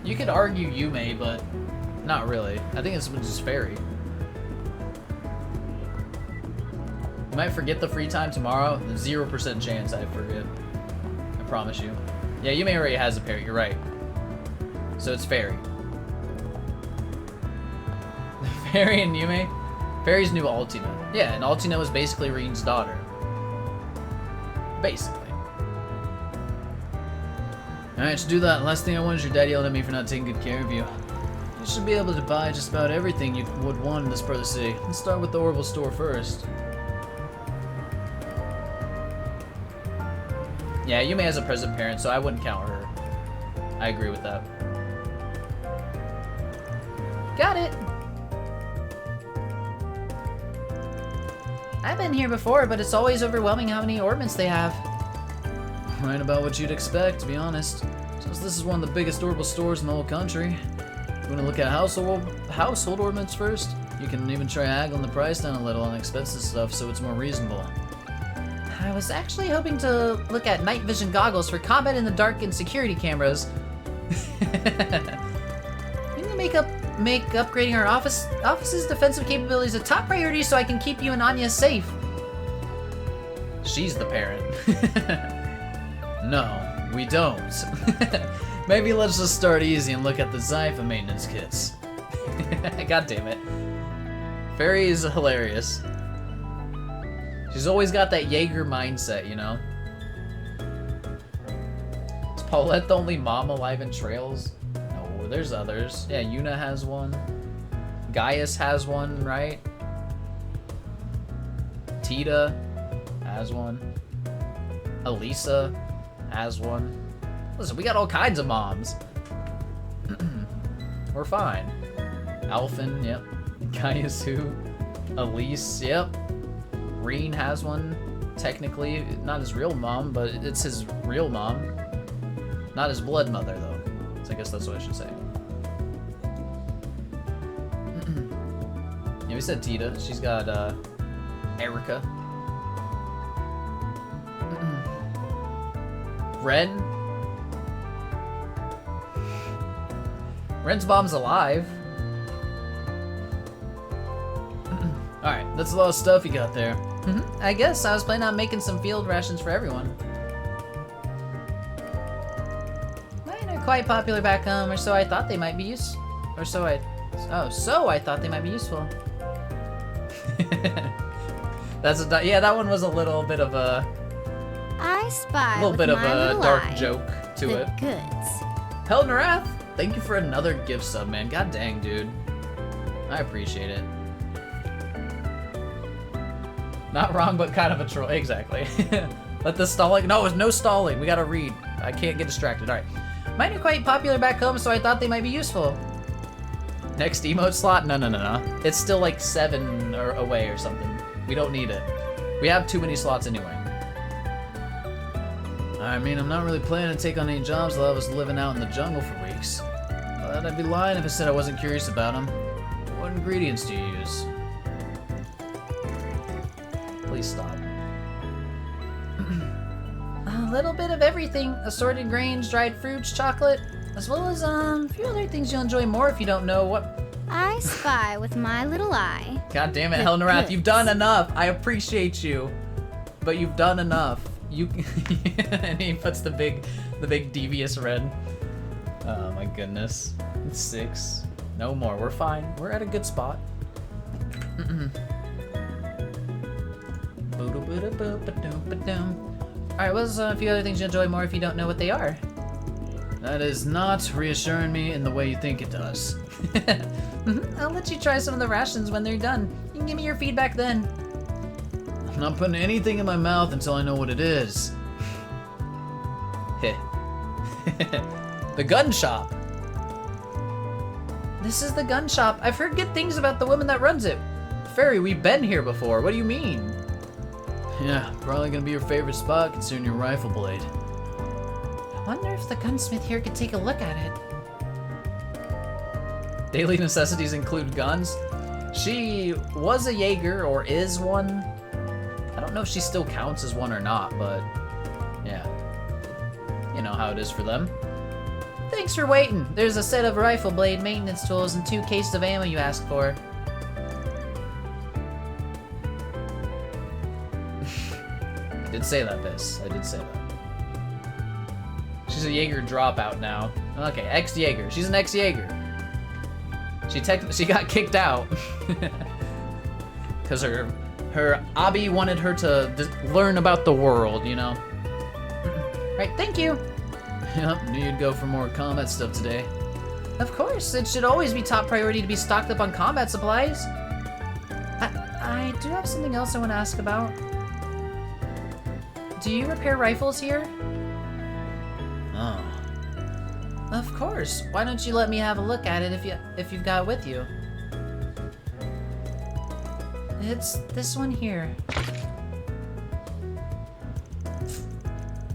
You could argue Yume, but not really. I think it's just Feri. You might forget the free time tomorrow. There's 0% chance I forget. I promise you. Yeah, Yume already has a parrot, you're right. So it's Feri. Feri and Yume? Feri's new Altina. Yeah, and Altina was basically Reen's daughter. Basically. Alright, to do that, last thing I want is your dad yelling at me for not taking good care of you. You should be able to buy just about everything you would want in this part of the city. Let's start with the Orbital store first. Yeah, Yume has a present parent, so I wouldn't count her. I agree with that. Got it! I've been here before, but it's always overwhelming how many orbits they have. Right about what you'd expect, to be honest. Since this is one of the biggest orbital stores in the whole country. You want to look at household ornaments first? You can even try haggling the price down a little on expensive stuff so it's more reasonable. I was actually hoping to look at night vision goggles for combat in the dark and security cameras. We need to make upgrading our office's defensive capabilities a top priority so I can keep you and Anya safe. She's the parent. No, we don't. Maybe let's just start easy and look at the Zypha maintenance kits. God damn it. Feri is hilarious. She's always got that Jaeger mindset, you know? Is Paulette the only mom alive in Trails? No, there's others. Yeah, Yuna has one. Gaius has one, right? Tita has one. Elisa has one. Listen, we got all kinds of moms. We're fine. Alphen, yep. Gaius who? Elise, yep. Reen has one. Technically, not his real mom, but it's his real mom. Not his blood mother, though. So I guess that's what I should say. Yeah, we said Tita. She's got, Erica. Ren? Ren's mom's alive. Alright, that's a lot of stuff you got there. I guess I was planning on making some field rations for everyone. Mine are quite popular back home, or so I thought they might be useful. So I thought they might be useful. Yeah, that one was a little bit of a... I spy a little bit of a dark eye. joke to The it. goods. Held Wrath, thank you for another gift sub, man. God dang, dude. I appreciate it. Not wrong, but kind of a troll. Exactly. Let the stalling... No, there's no stalling. We gotta read. I can't get distracted. Alright. Mine are quite popular back home, so I thought they might be useful. Next emote slot? No. It's still like 7 or away or something. We don't need it. We have too many slots anyway. I mean, I'm not really planning to take on any jobs while I was living out in the jungle for weeks. But I'd be lying if I said I wasn't curious about them. What ingredients do you use? Please stop. A little bit of everything. Assorted grains, dried fruits, chocolate, as well as a few other things you'll enjoy more if you don't know what I spy with my little eye. God damn it, Helnerath, you've done enough. I appreciate you, but you've done enough. You and he puts the big devious red. Oh my goodness. It's 6. No more. We're fine. We're at a good spot. Alright, what's a few other things you enjoy more if you don't know what they are? That is not reassuring me in the way you think it does. I'll let you try some of the rations when they're done. You can give me your feedback then. I'm not putting anything in my mouth until I know what it is. The gun shop. This is the gun shop. I've heard good things about the woman that runs it. Feri, we've been here before. What do you mean? Yeah, probably gonna be your favorite spot considering your rifle blade. I wonder if the gunsmith here could take a look at it. Daily necessities include guns. She was a Jaeger, or is one. I don't know if she still counts as one or not, but yeah. You know how it is for them. Thanks for waiting. There's a set of rifle blade maintenance tools and 2 cases of ammo you asked for. I did say that, Biss. I did say that. She's a Jaeger dropout now. Okay, ex-Jaeger. She's an ex-Jaeger. She got kicked out. Because her Abby wanted her to learn about the world, you know? Right, thank you. Yep, knew you'd go for more combat stuff today. Of course, it should always be top priority to be stocked up on combat supplies. I do have something else I want to ask about. Do you repair rifles here? Oh. Of course. Why don't you let me have a look at it if you've got it with you? It's this one here.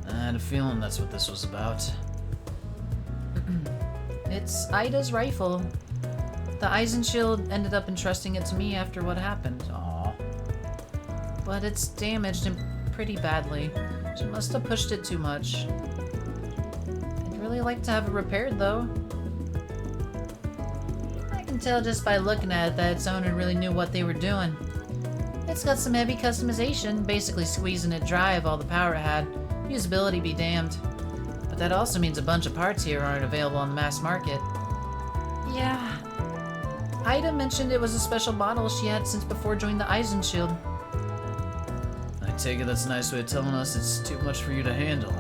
I had a feeling that's what this was about. It's Ida's rifle. The Eisenshield ended up entrusting it to me after what happened. Aww. But it's damaged and pretty badly. She must have pushed it too much. I'd really like to have it repaired, though. I can tell just by looking at it that its owner really knew what they were doing. It's got some heavy customization, basically squeezing it dry of all the power it had. Usability be damned. But that also means a bunch of parts here aren't available on the mass market. Yeah. Ida mentioned it was a special model she had since before joining the Eisenshield. I take it that's a nice way of telling us it's too much for you to handle.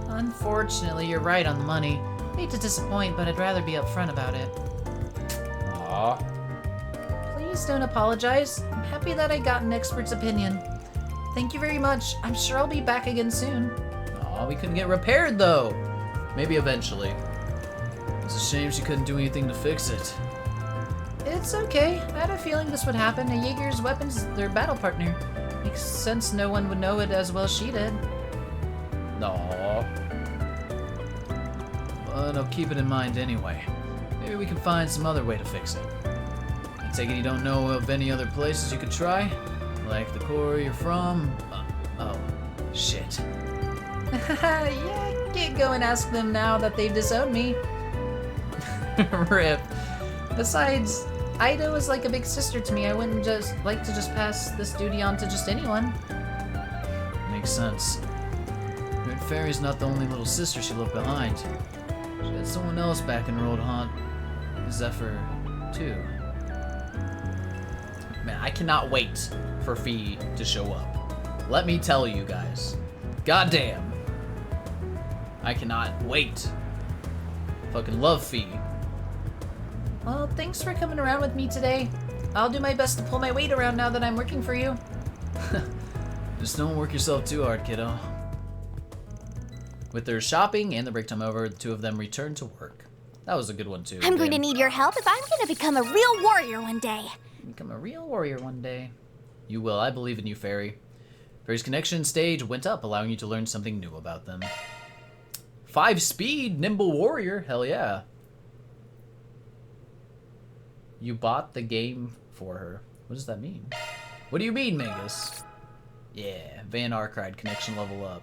Unfortunately, you're right on the money. Hate to disappoint, but I'd rather be upfront about it. Aww. Please don't apologize. I'm happy that I got an expert's opinion. Thank you very much. I'm sure I'll be back again soon. Aw, we couldn't get repaired though. Maybe eventually. It's a shame she couldn't do anything to fix it. It's okay. I had a feeling this would happen. A Jaeger's weapon's their battle partner. Makes sense no one would know it as well as she did. Aww. But I'll keep it in mind anyway. Maybe we can find some other way to fix it. I take it you don't know of any other places you could try? Like the quarry you're from? Oh, shit. Yeah, I can't go and ask them now that they've disowned me. Rip. Besides, Ida was like a big sister to me. I wouldn't just like to just pass this duty on to just anyone. Makes sense. But Feri's not the only little sister she left behind. She had someone else back in her old haunt, Zephyr, too. Man, I cannot wait for Fee to show up. Let me tell you guys. Goddamn. I cannot wait. Fucking love Fee. Well, thanks for coming around with me today. I'll do my best to pull my weight around now that I'm working for you. Just don't work yourself too hard, kiddo. With their shopping and the break time over, the two of them return to work. That was a good one too. I'm going to need your help if I'm going to become a real warrior one day. Become a real warrior one day. You will. I believe in you, Feri. Feri's connection stage went up, allowing you to learn something new about them. 5 speed, nimble warrior. Hell yeah. You bought the game for her. What does that mean? What do you mean, Mingus? Yeah, Van Arcride connection level up.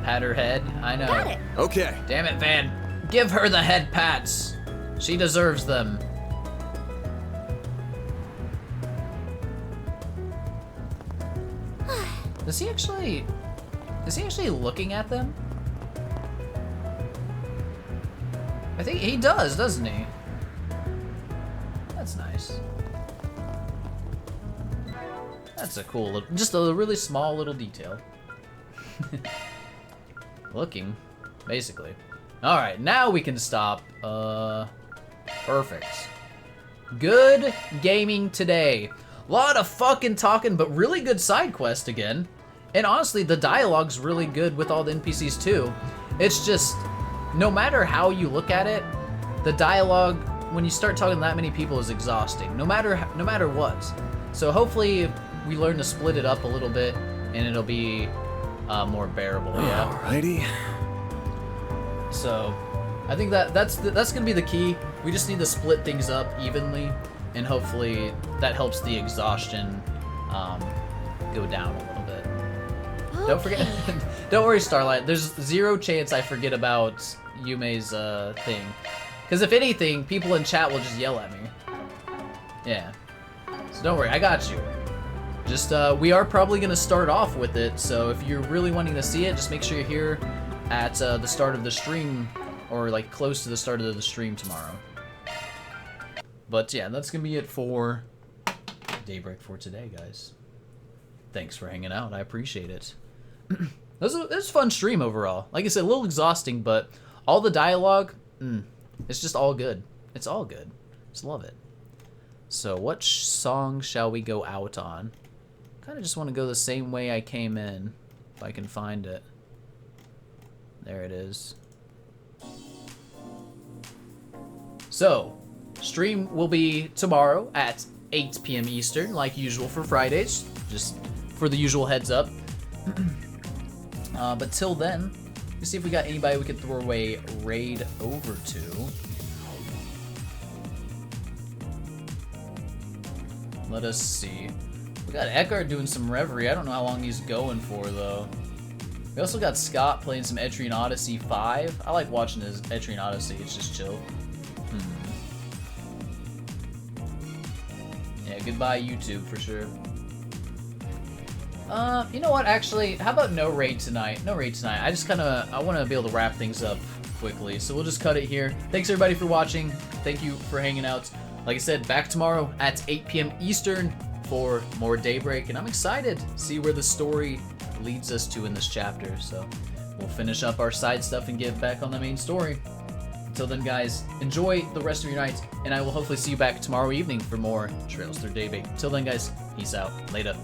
Pat her head. I know. Got it. Okay. Damn it, Van. Give her the head pats. She deserves them. Is he actually looking at them? I think he does, doesn't he? That's nice. That's a cool little, just a really small little detail. Looking, basically. Alright, now we can stop. Perfect. Good gaming today. Lot of fucking talking, but really good side quest again. And honestly, the dialogue's really good with all the NPCs too. It's just, no matter how you look at it, the dialogue, when you start talking to that many people, is exhausting. No matter what. So hopefully we learn to split it up a little bit, and it'll be more bearable. Yeah. Alrighty. So, I think that's gonna be the key. We just need to split things up evenly, and hopefully that helps the exhaustion go down a little bit. Okay. Don't forget. Don't worry, Starlight. There's zero chance I forget about Yume's thing, because if anything, people in chat will just yell at me. Yeah. So don't worry, I got you. Just we are probably gonna start off with it. So if you're really wanting to see it, just make sure you're here at the start of the stream, or like close to the start of the stream tomorrow. But yeah, that's gonna be it for Daybreak for today, guys. Thanks for hanging out. I appreciate it. It was a fun stream overall. Like I said, a little exhausting, but all the dialogue, it's just all good. It's all good. Just love it. So what song shall we go out on? Kind of just want to go the same way I came in, if I can find it. There it is. So, stream will be tomorrow at 8 p.m. Eastern, like usual for Fridays, just for the usual heads up. But till then, let's see if we got anybody we could throw away raid over to. Let us see. We got Eckhart doing some Reverie. I don't know how long he's going for, though. We also got Scott playing some Etrian Odyssey 5. I like watching his Etrian Odyssey. It's just chill. Yeah, goodbye YouTube for sure. You know what, actually, how about no raid tonight? No raid tonight. I just I want to be able to wrap things up quickly. So we'll just cut it here. Thanks everybody for watching. Thank you for hanging out. Like I said, back tomorrow at 8 p.m. Eastern for more Daybreak. And I'm excited to see where the story leads us to in this chapter. So we'll finish up our side stuff and get back on the main story. Until then, guys, enjoy the rest of your night, and I will hopefully see you back tomorrow evening for more Trails Through Daybreak. Until then, guys, peace out. Later.